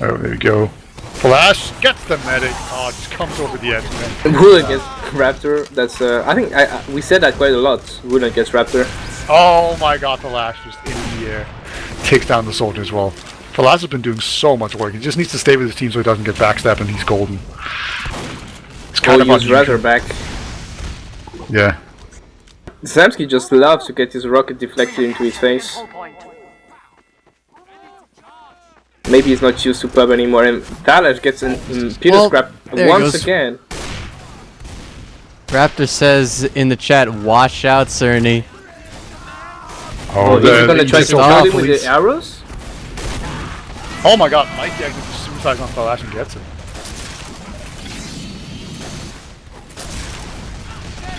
Oh, there we go. Flash gets the medic. Oh, just comes over the edge. Rule against Raptor. That's I think we said that quite a lot. Rule against Raptor. Oh my God, Flash just in the air takes down the soldier as well. Flash has been doing so much work. He just needs to stay with his team so he doesn't get backstabbed, and he's golden. It's kind of use Razor back. Yeah. Samsky just loves to get his rocket deflected into his face. Maybe he's not used to pub anymore, and Thales gets in Peter scrap once again. Raptor says in the chat, "Watch out, Cerny." Oh, he's gonna try to kill him with the arrows? Oh my God, Mikey actually just suicides on Flash and gets it.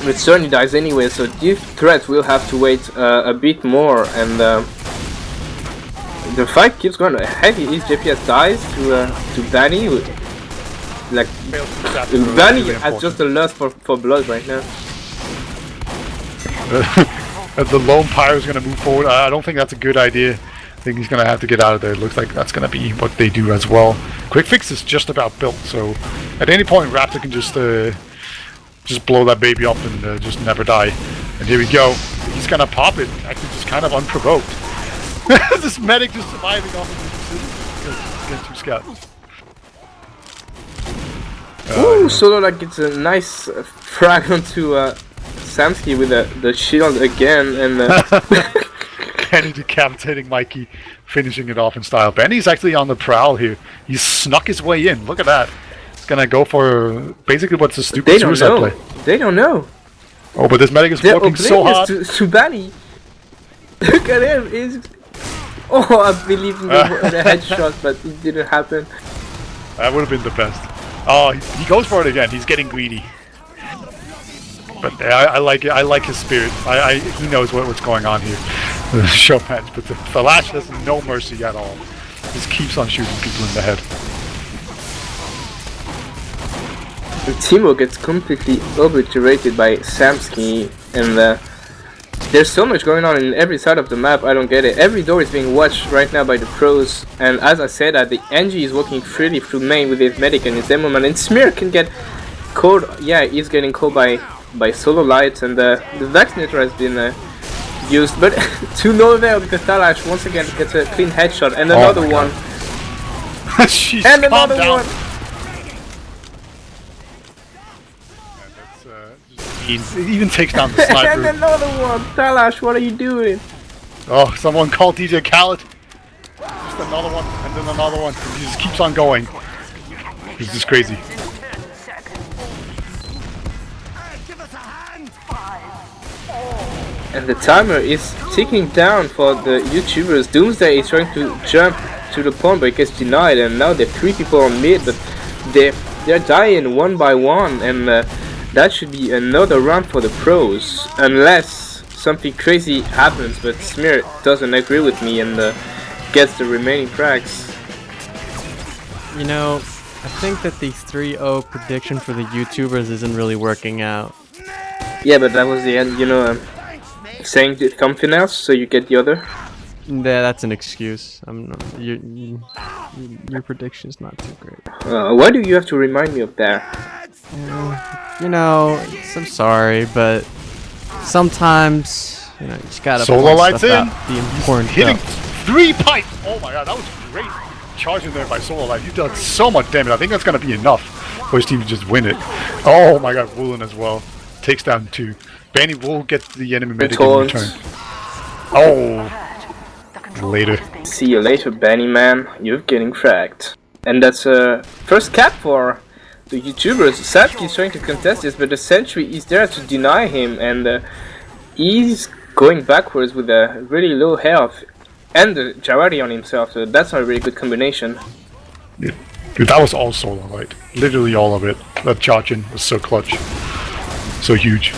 But Cerny dies anyway, so this threat will have to wait a bit more, and the fight keeps going. Heavy East JPS dies to Banny. Like Banny has just a lust for blood right now. The lone pyro is gonna move forward. I don't think that's a good idea. I think he's gonna have to get out of there. It looks like that's gonna be what they do as well. Quick fix is just about built, so at any point Raptor can just blow that baby up and just never die. And here we go. He's gonna pop it. Actually, just kind of unprovoked. This medic just surviving off of the 2 scouts. Ooh, Solo like gets a nice frag onto Samsky with the shield again, and Benny decapitating Mikey, finishing it off in style. Benny's actually on the prowl here. He's snuck his way in. Look at that. He's gonna go for basically what's a stupid suicide play. They don't know. Oh, but this medic is working so hard. To Benny. Look at him. Oh, I believe in the headshot, but it didn't happen. That would have been the best. Oh, he goes for it again. He's getting greedy. But I like it. I like his spirit. He knows what's going on here. Showmatch, but the Lash has no mercy at all. Just keeps on shooting people in the head. And Timo gets completely obliterated by Samsky, and there's so much going on in every side of the map. I don't get it. Every door is being watched right now by the pros, and as I said, the NG is walking freely through main with his medic and his demoman, and Smear can get caught. Yeah, he's getting caught by solo lights, and the vaccinator has been used, but to no avail because Talash once again gets a clean headshot, and another one. And another down. one. He even takes down the sniper. And another one. Talash, what are you doing? Oh, someone called DJ Khaled. Just another one, and then another one. He just keeps on going. This is crazy. And the timer is ticking down for the YouTubers. Doomsday is trying to jump to the point, but it gets denied. And now there are 3 people on mid, but they're dying one by one, and that should be another round for the pros, unless something crazy happens. But Smear doesn't agree with me and gets the remaining frags. You know, I think that the 3-0 prediction for the YouTubers isn't really working out. Yeah, but that was the end, you know. Saying something else so you get the other. Yeah, that's an excuse. Your prediction's not too great. Why do you have to remind me of that? You know, I'm sorry, but sometimes you just gotta Solo point lights stuff in. out, the important Hitting stuff. 3 pipes. Oh my god, that was great. Charging there by Solo Light. He does so much damage. I think that's gonna be enough for his team to just win it. Oh my god, Woolen as well takes down 2. Benny will get the enemy medic in return. Oh, later. See you later, Benny man. You're getting fragged. And that's first cap for the YouTubers. Satki is trying to contest this, but the Sentry is there to deny him, and he's going backwards with a really low health and the Jawari on himself. So that's not a really good combination. Yeah. Dude, that was all Solo Light. Literally all of it. That charging was so clutch, so huge.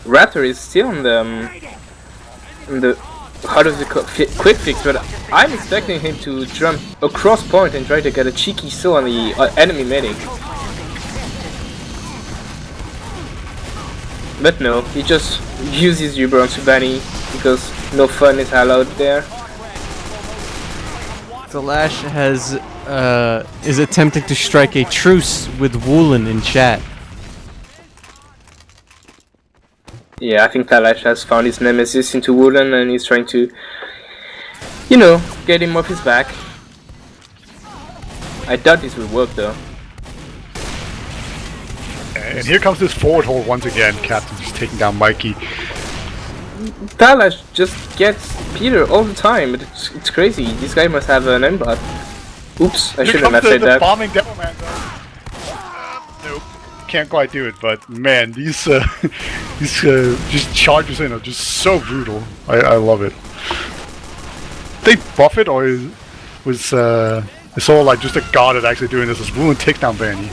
Raptor is still in the how does it call quick fix, but I'm expecting him to jump across point and try to get a cheeky kill on the enemy medic. But no, he just uses Uber on Subani because no fun is allowed there. The Lash is attempting to strike a truce with Woolen in chat. Yeah, I think Talash has found his nemesis into Woolen and he's trying to, you know, get him off his back. I doubt this will work though. And here comes this forward hold once again. Captain just taking down Mikey. Talash just gets Peter all the time, but it's crazy. This guy must have an aimbot. Oops, I shouldn't have said that. Bombing Devil Man nope, can't quite do it. But man, these just charges in are just so brutal. I love it. They buff it, or was Solo Light just a god at actually doing this? Is Woolen takedown Vanny?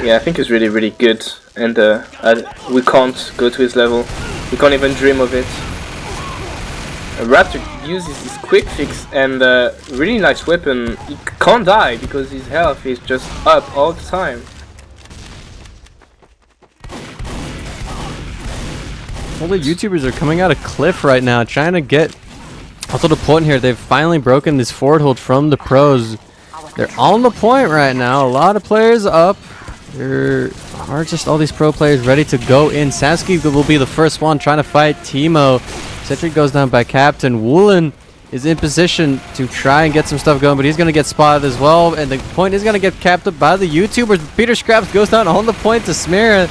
Yeah, I think he's really, really good, and we can't go to his level. We can't even dream of it. Raptor uses his quick fix and really nice weapon. He can't die because his health is just up all the time. All the YouTubers are coming out of cliff right now, trying to get also the point here. They've finally broken this forward hold from the pros. They're on the point right now. A lot of players up. There are just all these pro players ready to go in. Sasuke will be the first one trying to fight Timo. Cedric goes down by Captain. Woolen is in position to try and get some stuff going, but he's going to get spotted as well. And the point is going to get capped up by the YouTubers. Peter Scraps goes down on the point to Smear.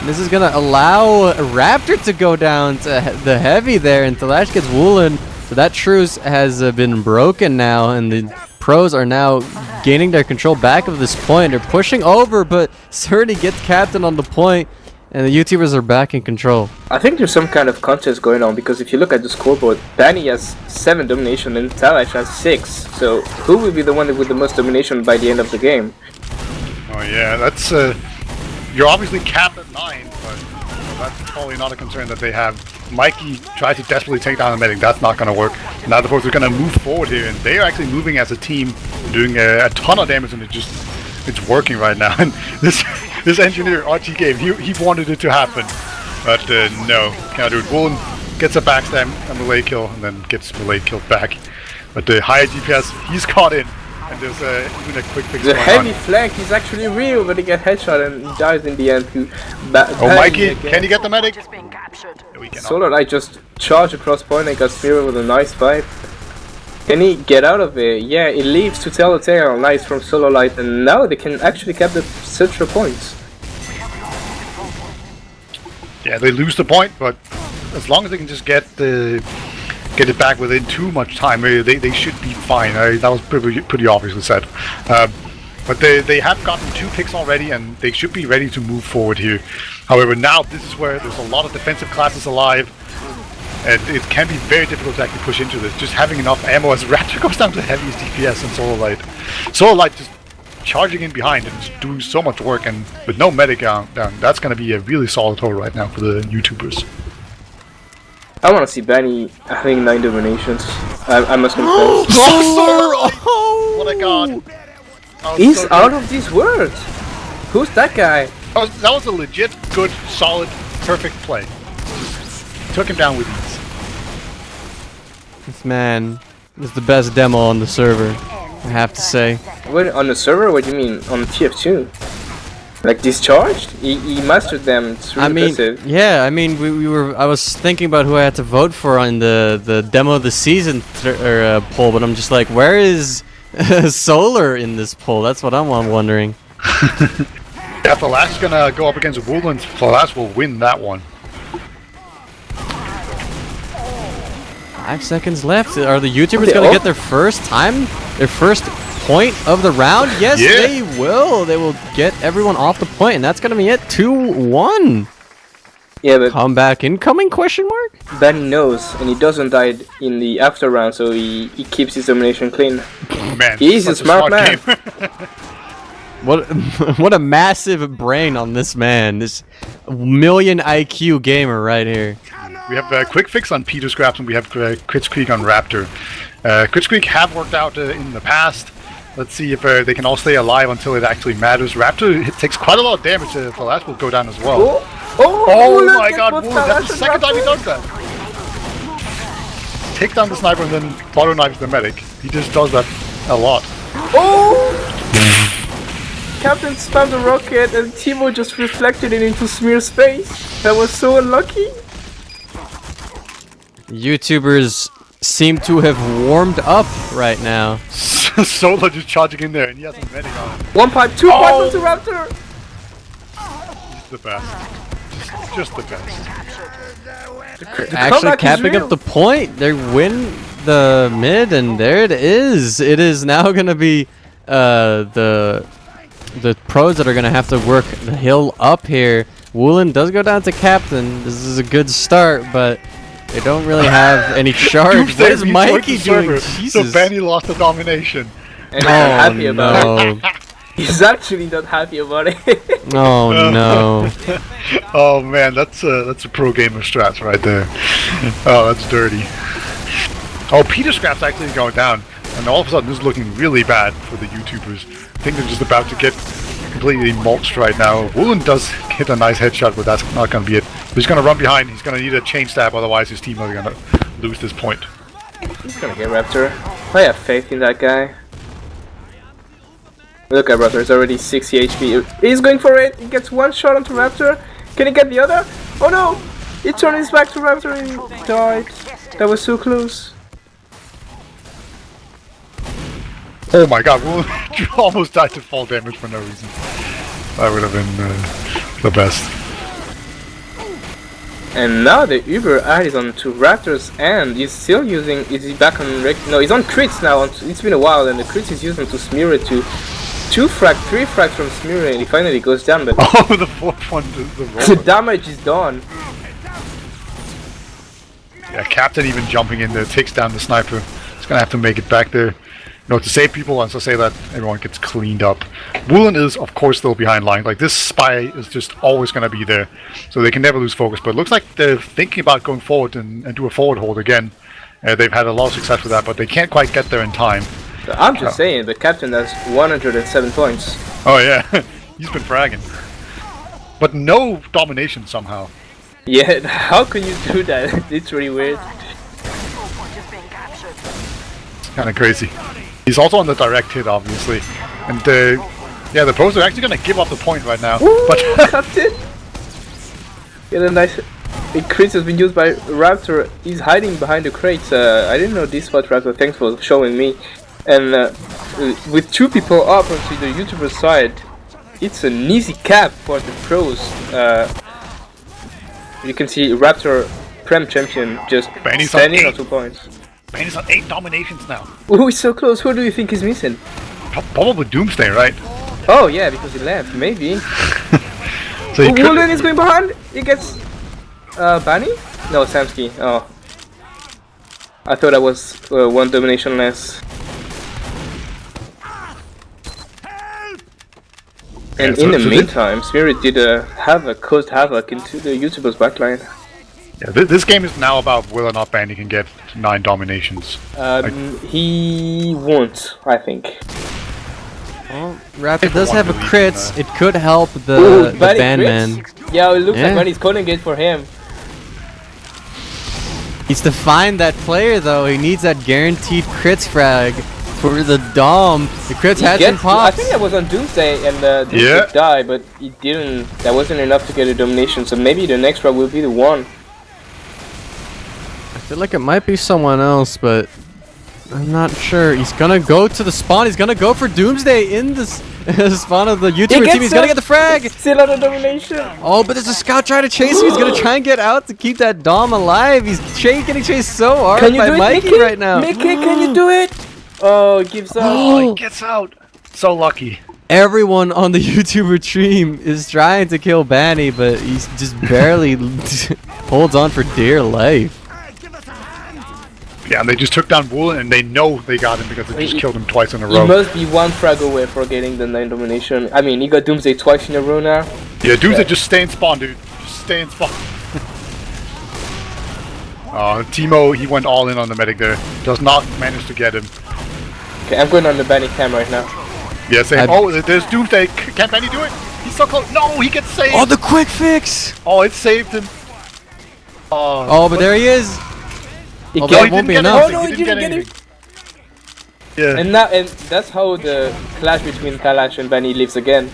This is going to allow Raptor to go down to the heavy there, and Talash gets Woolen. So that truce has been broken now, and the pros are now gaining their control back of this point. They're pushing over, but Cerny gets captain on the point, and the YouTubers are back in control. I think there's some kind of contest going on, because if you look at the scoreboard, Danny has 7 domination and Talash has 6. So who will be the one with the most domination by the end of the game? Oh yeah, that's You're obviously capped at 9, but that's probably not a concern that they have. Mikey tries to desperately take down the medic. That's not going to work. Now the force are going to move forward here, and they are actually moving as a team, doing a ton of damage, and it's working right now. And this engineer RT game, he wanted it to happen, but no, can't do it. Woolen gets a backstab, a melee kill, and then gets melee killed back. But the higher DPS, he's caught in. And there's even a quick fix. The heavy flank is actually real, but he gets headshot and he dies in the end. Oh, Mikey, can you get the medic? Solar Light just charged across point and got speared with a nice fight. Can he get out of it? Yeah, it leaves to tell the tale. Nice from Solar Light, and now they can actually capture central points. Yeah, they lose the point, but as long as they can just get it back within too much time, they should be fine. That was pretty obviously said. But they have gotten 2 picks already, and they should be ready to move forward here. However, now this is where there's a lot of defensive classes alive, and it can be very difficult to actually push into this. Just having enough ammo as Raptor goes down to heaviest DPS and Solar Light. Solar Light just charging in behind and just doing so much work, and with no medic down, that's going to be a really solid toll right now for the YouTubers. I want to see Benny having 9 dominations. I must confess. Oh, what a god! He's so out of this world! Who's that guy? That was a legit, good, solid, perfect play. Took him down with ease. This man is the best demo on the server, I have to say. Wait, on the server? What do you mean? On TF2? Like discharged? He mastered them. It's really impressive. Yeah, I mean, I was thinking about who I had to vote for on the demo of the season poll, but I'm just like, where is Solar in this poll? That's what I'm wondering. Yeah, Falas is gonna go up against Woodland. Falas will win that one. 5 seconds left. Are the YouTubers gonna get their first point of the round? Yes, yeah. They will. They will get everyone off the point, and that's gonna be it. 2-1. Yeah, but comeback incoming? Question mark. Benny knows, and he doesn't die in the after round, so he keeps his domination clean. Man, he's a smart man. What a massive brain on this man. This million IQ gamer right here. We have a quick fix on Peter Scraps, and we have Crits Creek on Raptor. Crits Creek have worked out in the past. Let's see if they can all stay alive until it actually matters. Raptor takes quite a lot of damage. Falas will go down as well. Oh my god, that's the second time he does that. Take down the sniper and then bottle knives the medic. He just does that a lot. Oh! Captain spammed the rocket and Timo just reflected it into Smear's face. That was so unlucky. YouTubers seem to have warmed up right now. Solar just charging in there, and he has a medic on him. 1 pipe, 2 pipe onto Raptor! He's the best. Just the best. Actually capping up the point. They win the mid, and there it is. It is now going to be the pros that are going to have to work the hill up here. Woolen does go down to captain. This is a good start, but they don't really have any charge. What is Mikey doing? Jesus. So Benny lost the domination. And he's not happy about it. He's actually not happy about it. Oh no. Oh man, that's a pro gamer strats right there. Oh, that's dirty. Oh, Peter Scrap's actually going down, and all of a sudden this is looking really bad for the YouTubers. I think they're just about to get completely mulched right now. Woolen does hit a nice headshot, but that's not going to be it. He's going to run behind. He's going to need a chain stab, otherwise his team is going to lose this point. He's going to get Raptor. I have faith in that guy. Look at Raptor, it's already 60 HP. He's going for it. He gets 1 shot onto Raptor. Can he get the other? Oh no! He turned his back to Raptor and he died. That was so close. Oh my god, Woolen almost died to fall damage for no reason. That would have been the best. And now the Uber ad is on to Raptor's end. He's still using. Is he back on? No, he's on crits now. It's been a while, and the crits is using to smear it to 3 frags from smear, and he finally goes down. But oh, the 4th one, the damage is done. Yeah, Captain even jumping in there takes down the sniper. He's gonna have to make it back there. to save people and to say that everyone gets cleaned up. Woolen is, of course, still behind line. Like, this spy is just always going to be there, so they can never lose focus. But it looks like they're thinking about going forward and do a forward hold again. They've had a lot of success with that, but they can't quite get there in time. I'm just saying, the captain has 107 points. Oh yeah, he's been fragging. But no domination somehow. Yeah, how can you do that? It's really weird. Kind of crazy. He's also on the direct hit, obviously. And yeah, the pros are actually going to give up the point right now. Ooh, But captain! Yeah, the nice crit has been used by Raptor. He's hiding behind the crates. I didn't know this spot, Raptor. Thanks for showing me. And with 2 people up onto the YouTuber side, it's an easy cap for the pros. You can see Raptor Prem champion just Benny's standing on 2 points. Benny's on 8 dominations now. Oh, he's so close. Who do you think is missing? Probably Doomsday, right? Oh yeah, because he left. Maybe. So he could. Woolen is going behind. He gets Bunny? No, Samsky. Oh, I thought I was 1 domination less. And in the meantime, Spirit did caused havoc into the YouTuber's backline. Yeah, this game is now about whether or not Bandy can get 9 dominations. He won't, I think. Well, Raptor does have a crits. It could help the Bandman. Yeah, it looks like Bunny's calling it for him. He's to find that player though. He needs that guaranteed crits frag for the Dom. The crits had some pops. I think that was on Doomsday and Doomsday died, but he didn't. That wasn't enough to get a domination. So maybe the next round will be the one. I feel like it might be someone else, but I'm not sure. He's gonna go to the spawn. He's gonna go for Doomsday in the spawn of the YouTuber team. He's gonna get the frag. Still on a domination. Oh, but there's a scout trying to chase him. He's gonna try and get out to keep that Dom alive. He's getting chased so hard by Mikey right now. Mickey, can you do it? Oh, he gives up. Oh, he gets out. So lucky. Everyone on the YouTuber team is trying to kill Banny, but he's just barely holds on for dear life. Yeah, and they just took down Woolen, and they know they got him because they just killed him twice in a row. He must be 1 frag away for getting the 9 domination. I mean, he got Doomsday twice in a row now. Yeah, Doomsday just stay in spawn, dude. Just stay in spawn. Timo, he went all in on the medic there. Does not manage to get him. Okay, I'm going on the Banny cam right now. Yeah, same. Oh, there's Doomsday. Can't Banny do it? He's so close. No, he gets saved. Oh, the quick fix! Oh, it saved him. Oh, but there he is. Oh, that won't be enough. Oh no, he didn't get him. Yeah. And that's how the clash between Kalash and Banny lives again.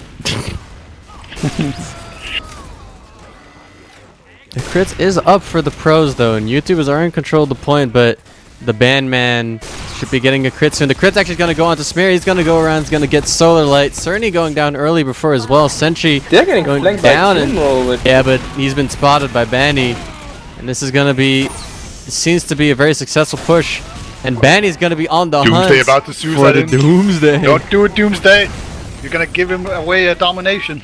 The crits is up for the pros though, and YouTubers are in control of the point, but the Bandman should be getting a crit soon. The crit's actually going to go onto Smear. He's going to go around. He's going to get Solar Light. Cerny going down early before as well. Sentry They're getting going flanked down. by Yeah, but he's been spotted by Banny. And this is going to be... It seems to be a very successful push. And Banny's going to be on the Doomsday hunt about to for the Doomsday. Don't do it, Doomsday. You're going to give him away a domination.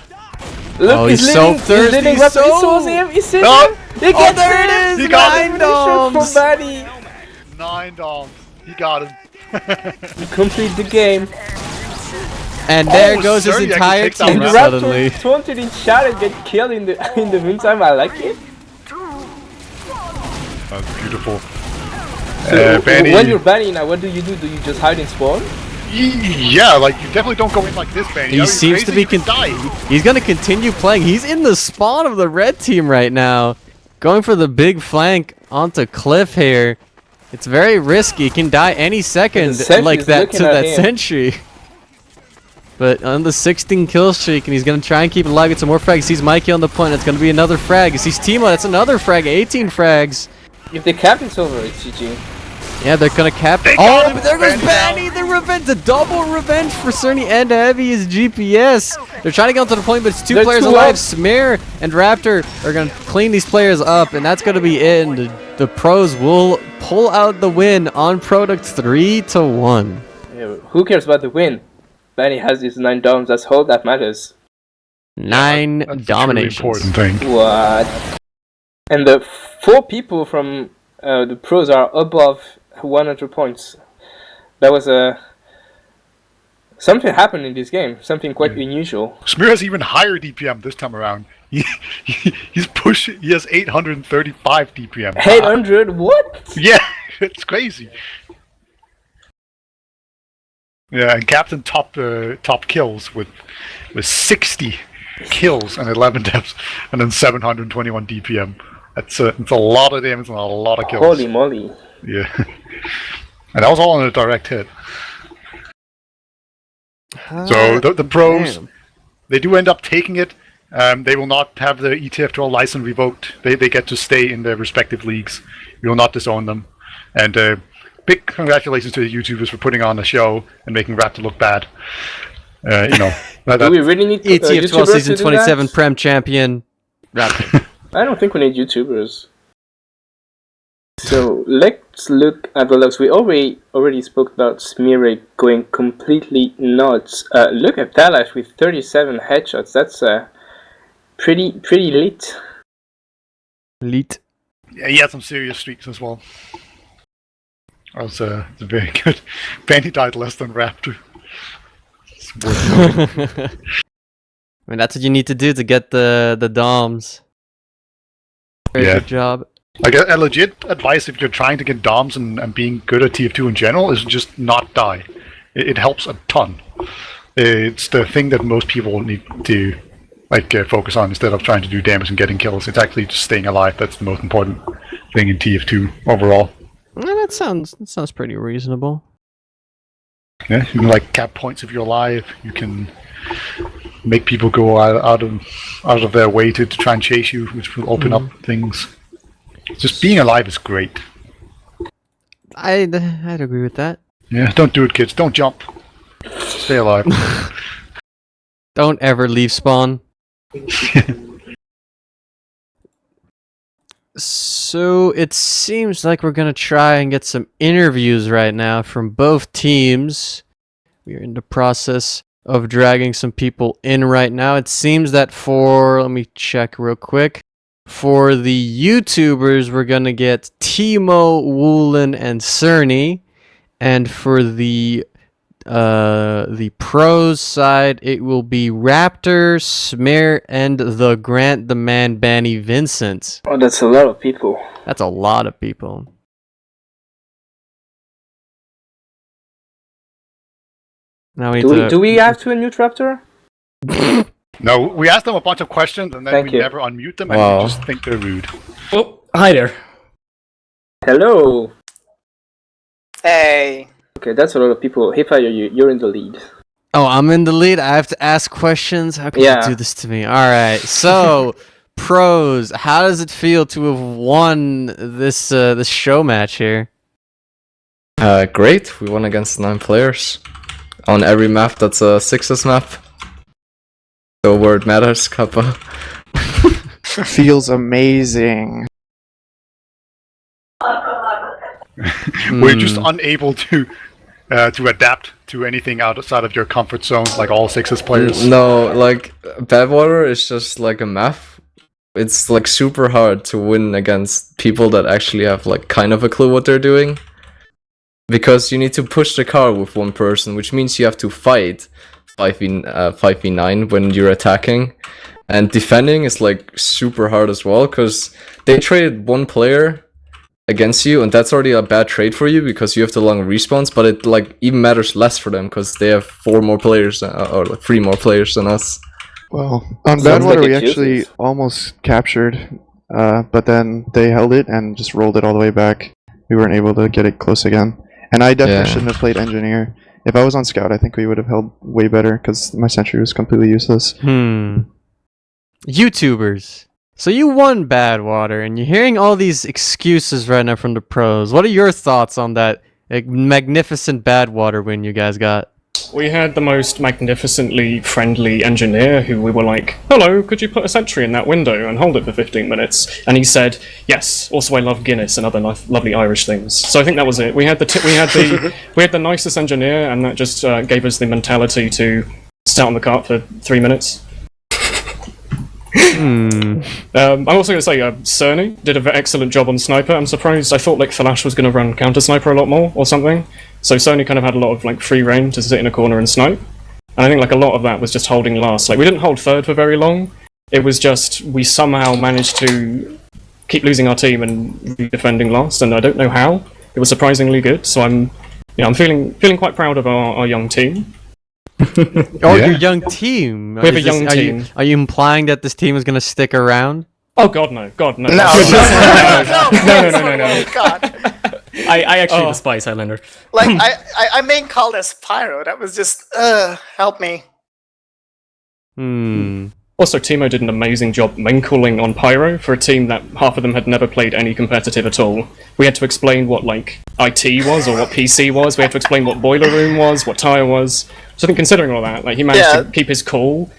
Look, he's so thirsty. He saw him. He's sitting. He gets there it is. He got 9 doms. from Banny. 9 doms. He got him. He completed the game. And there goes his Cerny entire actually team takes suddenly. Raptor taunted in chat and get killed in the meantime. I like it. That's beautiful. So Banny, when you're Banny now, what do? You just hide in spawn? yeah, like you definitely don't go in like this, Banny. He seems to be he's going to continue playing. He's in the spawn of the red team right now. Going for the big flank onto Cliff here. It's very risky. He can die any second like that to that sentry. But on the 16 kill streak, and he's going to try and keep it alive, get some more frags. He sees Mikey on the point. It's going to be another frag. He sees Timo. That's another frag. 18 frags. If they cap it's over, it's GG. Yeah, they're going to cap it. Oh, but there goes Banny. The revenge. The double revenge for Cerny and Heavy is GPS. They're trying to get onto the point, but it's 2 players alive. Smear and Raptor are going to clean these players up, and that's going to be it. And the pros will pull out the win on Product 3-1. Yeah, who cares about the win? Banny has his 9 doms. That's all that matters. 9 that's dominations. A really important thing. What? And the 4 people from the pros are above 100 points. That was a Something happened in this game. Something quite unusual. Smear has even higher DPM this time around. He has 835 DPM. 800? What? Yeah, it's crazy. Yeah, and Captain top kills with 60 kills and 11 deaths, and then 721 DPM. It's a lot of damage and a lot of kills. Holy moly! Yeah, and that was all on a direct hit. So the pros, they do end up taking it. They will not have the TF2 license revoked. They get to stay in their respective leagues. We will not disown them. And big congratulations to the YouTubers for putting on a show and making Raptor look bad. Do we really need TF2 season 27 Prem champion Raptor. I don't think we need YouTubers. So let's look at the logs. We already spoke about Smear going completely nuts. Look at Talash with 37 headshots. That's pretty lit. Yeah, he had some serious streaks as well. That was a very good panty died less than Raptor. I mean, that's what you need to do to get the DOMs. Very good job. Like a legit advice if you're trying to get DOMs and being good at TF2 in general is just not die. It helps a ton. It's the thing that most people need to focus on instead of trying to do damage and getting kills. It's actually just staying alive. That's the most important thing in TF2 overall. That sounds pretty reasonable. Yeah, you can cap points if you're alive. You can make people go out of their way to try and chase you, which will open up things. Just being alive is great. I'd agree with that. Yeah, don't do it, kids. Don't jump. Stay alive. Don't ever leave spawn. So it seems like we're gonna try and get some interviews right now from both teams. We are in the process of dragging some people in right now. It seems that let me check real quick. For the YouTubers, we're gonna get Timo, Woolen, and Cerny, and for the pros side, it will be Raptor, Smear, and the Grant the Man Banny Vincent. Oh, that's a lot of people. That's a lot of people. Now do we have to unmute Raptor? No, we asked them a bunch of questions and then we never unmute them and we just think they're rude. Oh, hi there. Hello. Hey. Okay, that's a lot of people. Hiipfire, you're in the lead. Oh, I'm in the lead? I have to ask questions? How can you do this to me? Alright, so, pros, how does it feel to have won this show match here? Great, we won against 9 players. On every map that's a 6's map. So word matters, Kappa. Feels amazing. We're just unable to adapt to anything outside of your comfort zone, like all 6's players. No, Badwater is just like a map. It's super hard to win against people that actually have kind of a clue what they're doing. Because you need to push the car with one person, which means you have to fight 5v9 when you're attacking. And defending is super hard as well, because they traded one player against you, and that's already a bad trade for you because you have the long respawns, but it even matters less for them because they have 4 more players or 3 more players than us. Well, on Badwater we actually almost captured, but then they held it and just rolled it all the way back. We weren't able to get it close again. And I definitely shouldn't have played Engineer. If I was on Scout, I think we would have held way better because my sentry was completely useless. YouTubers. So you won Badwater, and you're hearing all these excuses right now from the pros. What are your thoughts on that magnificent Badwater win you guys got? We had the most magnificently friendly engineer who we were like, hello, could you put a sentry in that window and hold it for 15 minutes? And he said, yes, also I love Guinness and other lovely Irish things. So I think that was it. We had the nicest engineer, and that just gave us the mentality to stay on the cart for 3 minutes. I'm also going to say Cerny did an excellent job on Sniper. I'm surprised. I thought Flash was going to run Counter Sniper a lot more or something. So Sony kind of had a lot of like free reign to sit in a corner and snipe. And I think like a lot of that was just holding last. Like we didn't hold third for very long. It was just we somehow managed to keep losing our team and defending last, and I don't know how. It was surprisingly good. So I'm feeling quite proud of our young team. Your young team. We have a young team. Are you implying that this team is going to stick around? Oh God, no! God, no! No. No. God. I actually despise Highlander. Like I main called as Pyro. That was just help me. Also, Timo did an amazing job main calling on Pyro for a team that half of them had never played any competitive at all. We had to explain what like IT was or what PC was. We had to explain what Boiler Room was, what Tire was. So I think considering all that, like he managed to keep his cool,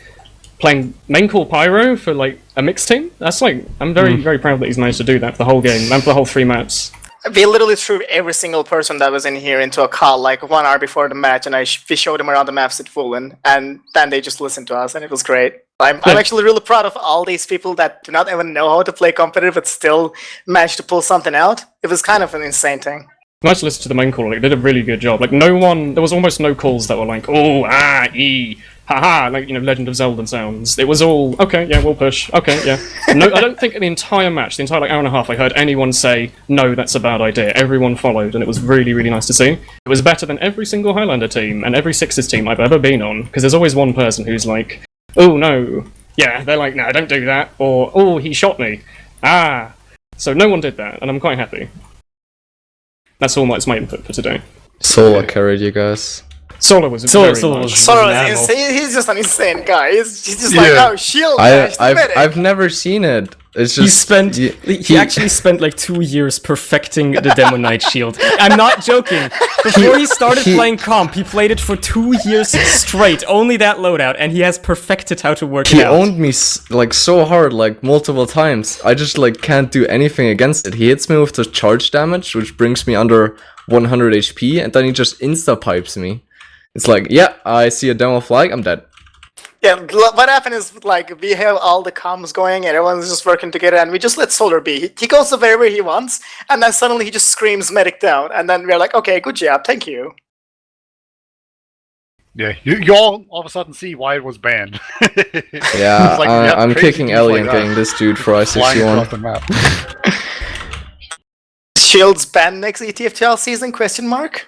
playing main call Pyro for like a mixed team. That's like I'm very proud that he's managed to do that for the whole game and for the whole 3 maps. We literally threw every single person that was in here into a call like 1 hour before the match, and we showed them around the maps at Fulham, and then they just listened to us, and it was great. I'm actually really proud of all these people that do not even know how to play competitive, but still managed to pull something out. It was kind of an insane thing. Nice to listen to the main call. Like, they did a really good job. Like there was almost no calls that were like, oh, haha, like, Legend of Zelda sounds. It was all, okay, yeah, we'll push, okay, yeah. No, I don't think in the entire match, the entire like hour and a half, I heard anyone say, no, that's a bad idea. Everyone followed, and it was really, really nice to see. It was better than every single Highlander team and every Sixes team I've ever been on, because there's always one person who's like, oh, no, yeah, they're like, no, don't do that, or, oh, he shot me, So no one did that, and I'm quite happy. That's all my input for today. Solar carried you guys. Solo was Solo is insane. He's just an insane guy. He's just like, oh, shield. I've never seen it. It's just he actually spent like 2 years perfecting the Demo Knight shield. I'm not joking. Before he started playing comp, he played it for 2 years straight, only that loadout, and he has perfected how to work it out. He owned me like so hard, like multiple times. I just like can't do anything against it. He hits me with the charge damage, which brings me under 100 HP, and then he just insta pipes me. It's like, yeah, I see a demo flag, I'm dead. Yeah, what happened is, like, we have all the comms going, and everyone's just working together, and we just let Solar be. He goes to wherever he wants, and then suddenly he just screams medic down, and then we're like, okay, good job, thank you. Yeah, you all of a sudden see why it was banned. Yeah, like, I'm kicking Ellie and getting this dude for I-61. Shields banned next ETFTL season, question mark?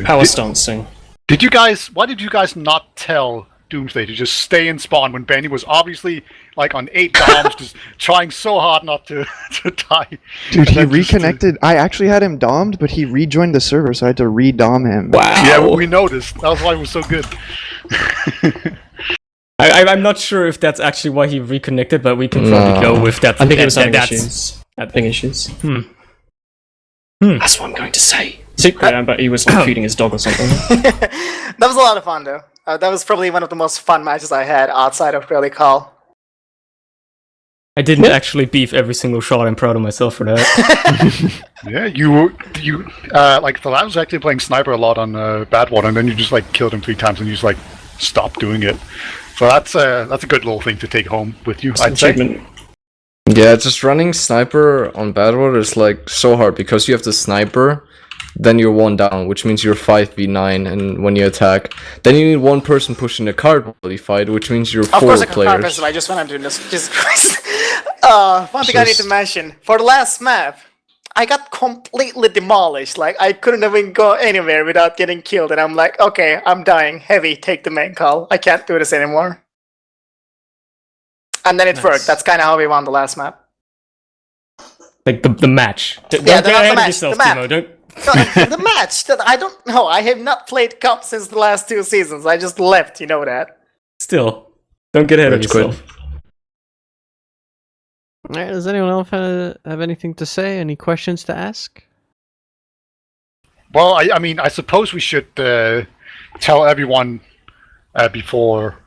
Power stancing. Why did you guys not tell Doomsday to just stay in spawn when Benny was obviously like on 8 doms, just trying so hard not to die? Dude, he reconnected. I actually had him dommed, but he rejoined the server, so I had to re-dom him. Wow. Yeah, we noticed. That was why it was so good. I'm not sure if that's actually why he reconnected, but we can probably go with that. I think he was having issues. That's what I'm going to say. Secret, but he was like feeding his dog or something. That was a lot of fun, though. That was probably one of the most fun matches I had outside of Rally Call. I didn't actually beef every single shot. I'm proud of myself for that. Yeah, you like the lad was actually playing sniper a lot on Badwater, and then you just like killed him 3 times, and you just like stopped doing it. So that's a good little thing to take home with you, I'd say. Yeah, just running sniper on Badwater is like so hard because you have the sniper. Then you're 1 down, which means you're 5v9, and when you attack, then you need 1 person pushing the card while you fight, which means you're 4 players. Of course, I can purpose. I just want to do this. Jesus Christ. One thing I need to mention: for the last map, I got completely demolished. Like I couldn't even go anywhere without getting killed, and I'm like, okay, I'm dying. Heavy, take the main call. I can't do this anymore. And then it worked. That's kind of how we won the last map. Like the match. Don't yeah, get ahead of yourself, Timo. Don't. No, the match. I don't know. I have not played comp since the last 2 seasons. I just left. You know that. Still, don't get ahead of yourself. Alright, does anyone else have anything to say? Any questions to ask? Well, I mean, I suppose we should tell everyone before.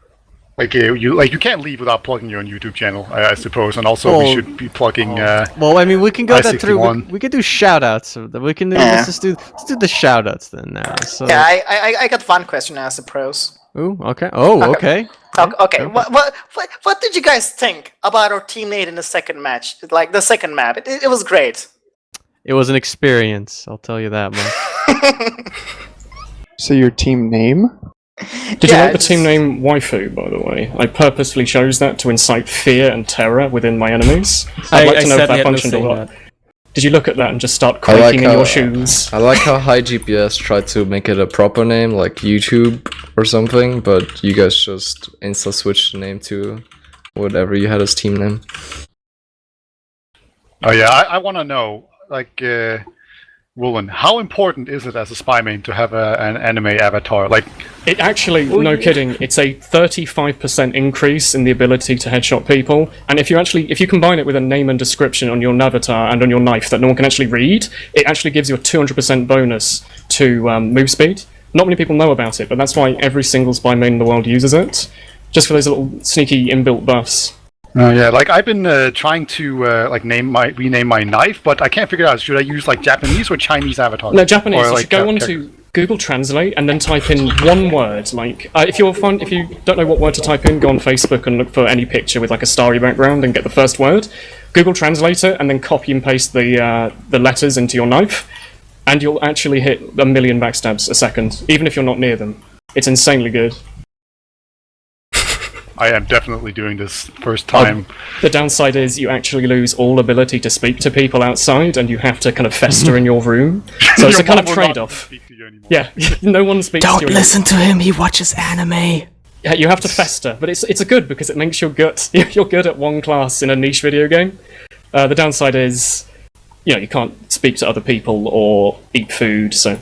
Like you can't leave without plugging your own YouTube channel, I suppose, and also we should be plugging. Well, I mean, we can go that through. I-61. We can do shout-outs. We can do. Let's do the shout-outs then now. So. Yeah, I got one question as a pros. Ooh, okay. Oh, okay. Okay. What did you guys think about our teammate in the second match? Like the second map, it was great. It was an experience. I'll tell you that much. So your team name? Did you like the team name Waifu, by the way? I purposefully chose that to incite fear and terror within my enemies. I'd like to know if that functioned or not. Did you look at that and just start quaking in your shoes? I like how High GPS tried to make it a proper name, like YouTube or something, but you guys just insta-switched the name to whatever you had as team name. Oh yeah, I want to know, like, Woolen, how important is it as a spy main to have an anime avatar? Like, It actually, no kidding, it's a 35% increase in the ability to headshot people, and if you combine it with a name and description on your Navatar and on your knife that no one can actually read, it actually gives you a 200% bonus to move speed. Not many people know about it, but that's why every single spy main in the world uses it, just for those little sneaky inbuilt buffs. yeah, like I've been trying to rename my knife, but I can't figure out, should I use like Japanese or Chinese avatars? No, Japanese. Or, You like, should go onto Google Translate and then type in one word. Like, if you don't know what word to type in, go on Facebook and look for any picture with like a starry background and get the first word. Google Translate it and then copy and paste the letters into your knife, and you'll actually hit 1 million backstabs a second, even if you're not near them. It's insanely good. I am definitely doing this first time. The downside is you actually lose all ability to speak to people outside, and you have to kind of fester in your room. So it's a kind of trade-off. Yeah, no one speaks to you. Don't listen to him, he watches anime. Yeah, you have to fester, but it's a good because it makes you're good at one class in a niche video game. The downside is, you can't speak to other people or eat food, so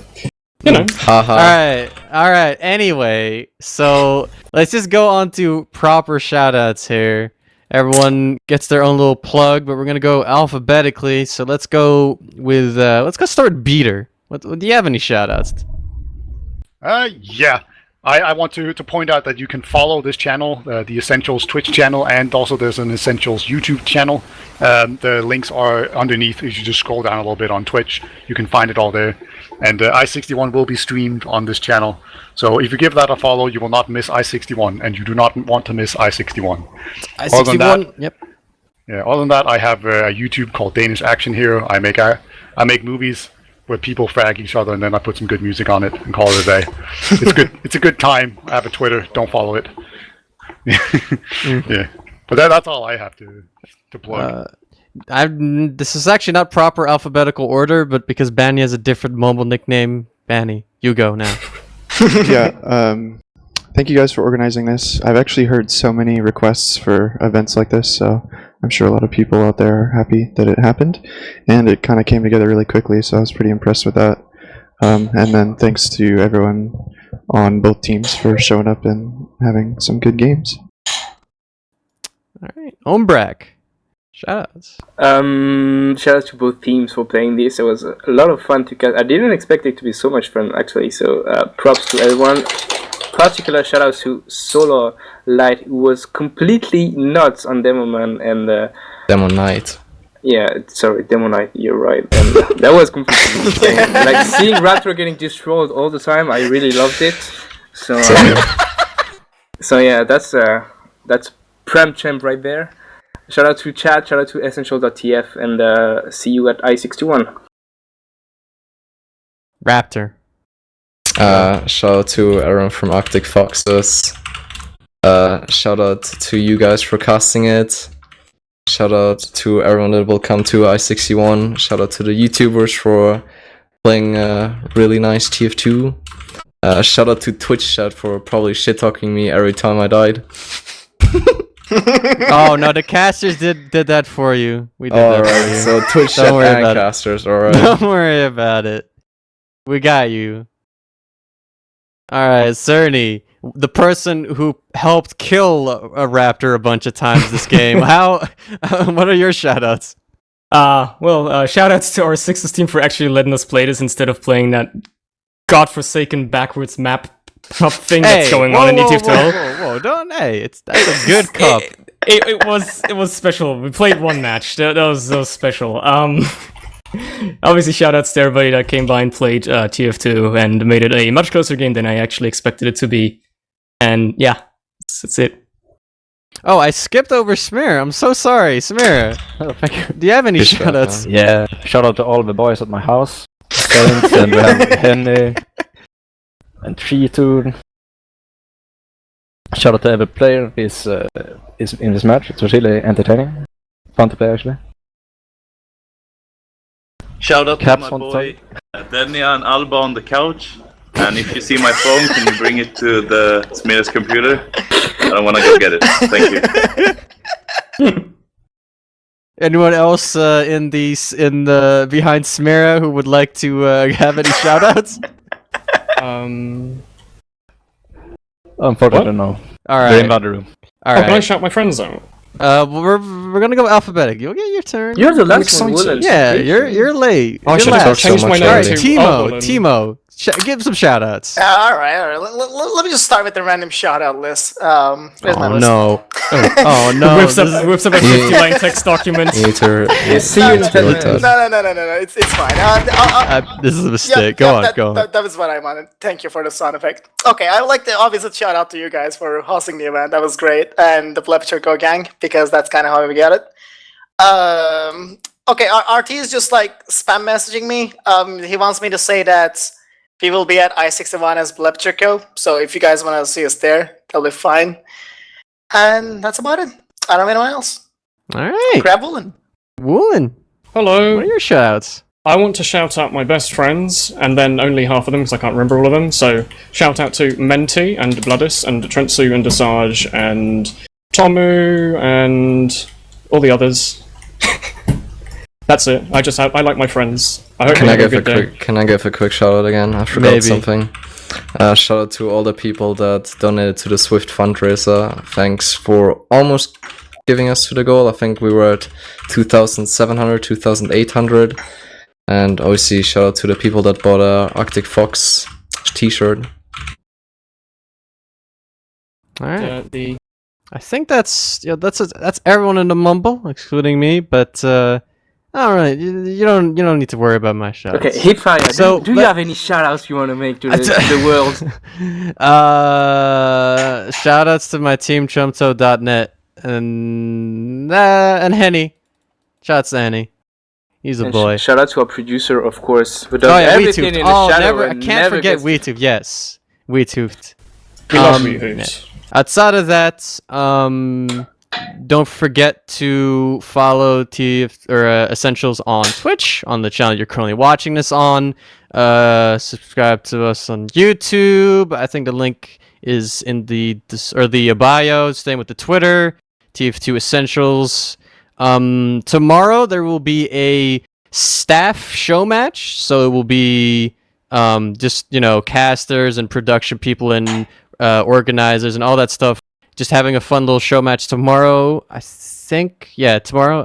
Alright. Anyway, so let's just go on to proper shoutouts here. Everyone gets their own little plug, but we're gonna go alphabetically. So let's go with let's go start with Beater. Do you have any shoutouts? Yeah. I want to point out that you can follow this channel, the Essentials Twitch channel, and also there's an Essentials YouTube channel. The links are underneath. If you just scroll down a little bit on Twitch, you can find it all there. And I-61 will be streamed on this channel. So if you give that a follow, you will not miss I-61, and you do not want to miss I-61. I-61, yep. Yeah, other than that, I have a YouTube called Danish Action Hero. I make movies where people frag each other, and then I put some good music on it and call it a day. It's good. It's a good time. I have a Twitter. Don't follow it. Yeah, but that's all I have to plug. This is actually not proper alphabetical order, but because Banny has a different mobile nickname, Banny, you go now. Yeah. Thank you guys for organizing this. I've actually heard so many requests for events like this, so I'm sure a lot of people out there are happy that it happened, and it kind of came together really quickly, so I was pretty impressed with that. And then thanks to everyone on both teams for showing up and having some good games. Alright, Ombrack, shoutouts. Shoutouts to both teams for playing this. It was a lot of fun to catch. I didn't expect it to be so much fun, actually, so props to everyone. Particular shout out to Solar Light, who was completely nuts on Demo Man and Demo Night. Yeah, sorry, Demo Night, you're right. And that was completely insane. Like seeing Raptor getting destroyed all the time, I really loved it. So yeah, that's Prem Champ right there. Shout out to chat, shout out to Essential.tf, and see you at I-61. Raptor. Shout out to everyone from Arctic Foxes. Shout out to you guys for casting it. Shout out to everyone that will come to I-61. Shout out to the YouTubers for playing really nice TF2. Shout out to Twitch chat for probably shit-talking me every time I died. Oh no, the casters did that for you. We did that for you. So Twitch chat and casters, alright. Don't worry about it. We got you. Alright, Cerny, the person who helped kill a raptor a bunch of times this game. What are your shoutouts? Shoutouts to our Sixes team for actually letting us play this instead of playing that godforsaken backwards map thing that's going on in TF2. Whoa, don't, that's a good cup. It was special. We played one match. That was special. Obviously, shoutouts to everybody that came by and played TF2 and made it a much closer game than I actually expected it to be. And yeah, that's it. Oh, I skipped over Smear. I'm so sorry, Smear. Oh, thank you. Do you have any Good shout shoutouts? Yeah, shout out to all the boys at my house. Saints, and we have Henny and Treetoon. Shout out to every player is in this match. It was really entertaining. Fun to play actually. Shout out Caps to my one boy Denia and Alba on the couch. And if you see my phone, can you bring it to the Smear's computer? I don't want to go get it. Thank you. Anyone else in the behind Smera who would like to have any shoutouts? Unfortunately, no. All They're in right. the other room. All Oh, can I right. shout my friends out? We're gonna go alphabetic. You'll get your turn. You're the I'm last one, excited. Woolen. Yeah, you're late. Oh, I You're should have last. so changed my much name Alright, to Timo. Oberlin. Timo, give some shoutouts. Alright. Let me just start with the random shout-out list. Where's my Oh list? no. Oh no. Whips this is- up a 50-line text document. You need to. See you in 10 Really minutes. tough. No. It's fine. this is a mistake. Go on. That was what I wanted. Thank you for the sound effect. Okay, I would like to obviously shout out to you guys for hosting the event. That was great. And the Blepicher Go gang, because that's kind of how we got it. Okay, RT is just like spam messaging me. He wants me to say that we will be at I-61 as Blepicher Co. So if you guys want to see us there, that'll be fine. And that's about it. I don't have anyone else. All right. Grab Woolen. Woolen, Hello. what are your shoutouts? I want to shout out my best friends, and then only half of them because I can't remember all of them. So, shout out to Menti and Bloodus and Trentsu and Desage and Tomu and all the others. That's it. I like my friends. I hope Can you I have a give a good day. quick? Can I give a quick shout out again? I forgot Maybe. something. Shout out to all the people that donated to the Swift fundraiser. Thanks for almost giving us to the goal. I think we were at 2,700, 2,800. And obviously, shout out to the people that bought a Arctic Fox t-shirt. All right. The I think that's everyone in the mumble, excluding me. But all right, you don't need to worry about my shoutouts. Okay, Hiipfire, So, do you have any shoutouts you want to make to the world? Shoutouts to my team chumto.net and Henny. Shouts to Henny. He's a And boy. shout out to our producer, of course, who does Oh yeah, everything Wiethoofd. in the Oh, shadow I and can't never forget gets... Wiethoofd. Yes, Wiethoofd. we love Um, Wiethoofd. Outside of that, don't forget to follow Essentials on Twitch, on the channel you're currently watching this on. Subscribe to us on YouTube. I think the link is in the bio. Same with the Twitter, TF2 Essentials. Tomorrow there will be a staff show match, so it will be just casters and production people and organizers and all that stuff. Just having a fun little show match tomorrow. I think, yeah, tomorrow.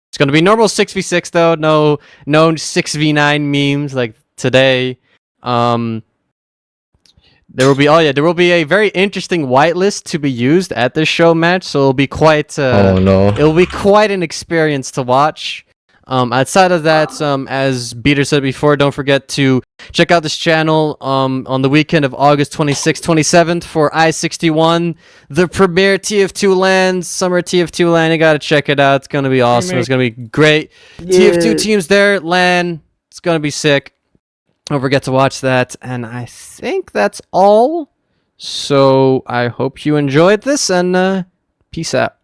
It's gonna be normal 6v6 though. No 6v9 memes like today. There will be a very interesting whitelist to be used at this show match, so it'll be quite Oh no. it'll be quite an experience to watch. Outside of that, as Beater said before, don't forget to check out this channel on the weekend of August 26th, 27th for I-61, the premier TF2 LAN, summer TF2 LAN. You gotta check it out. It's gonna be awesome. It's gonna be great. TF2 teams there, LAN. It's gonna be sick. Don't forget to watch that. And I think that's all. So I hope you enjoyed this, and peace out.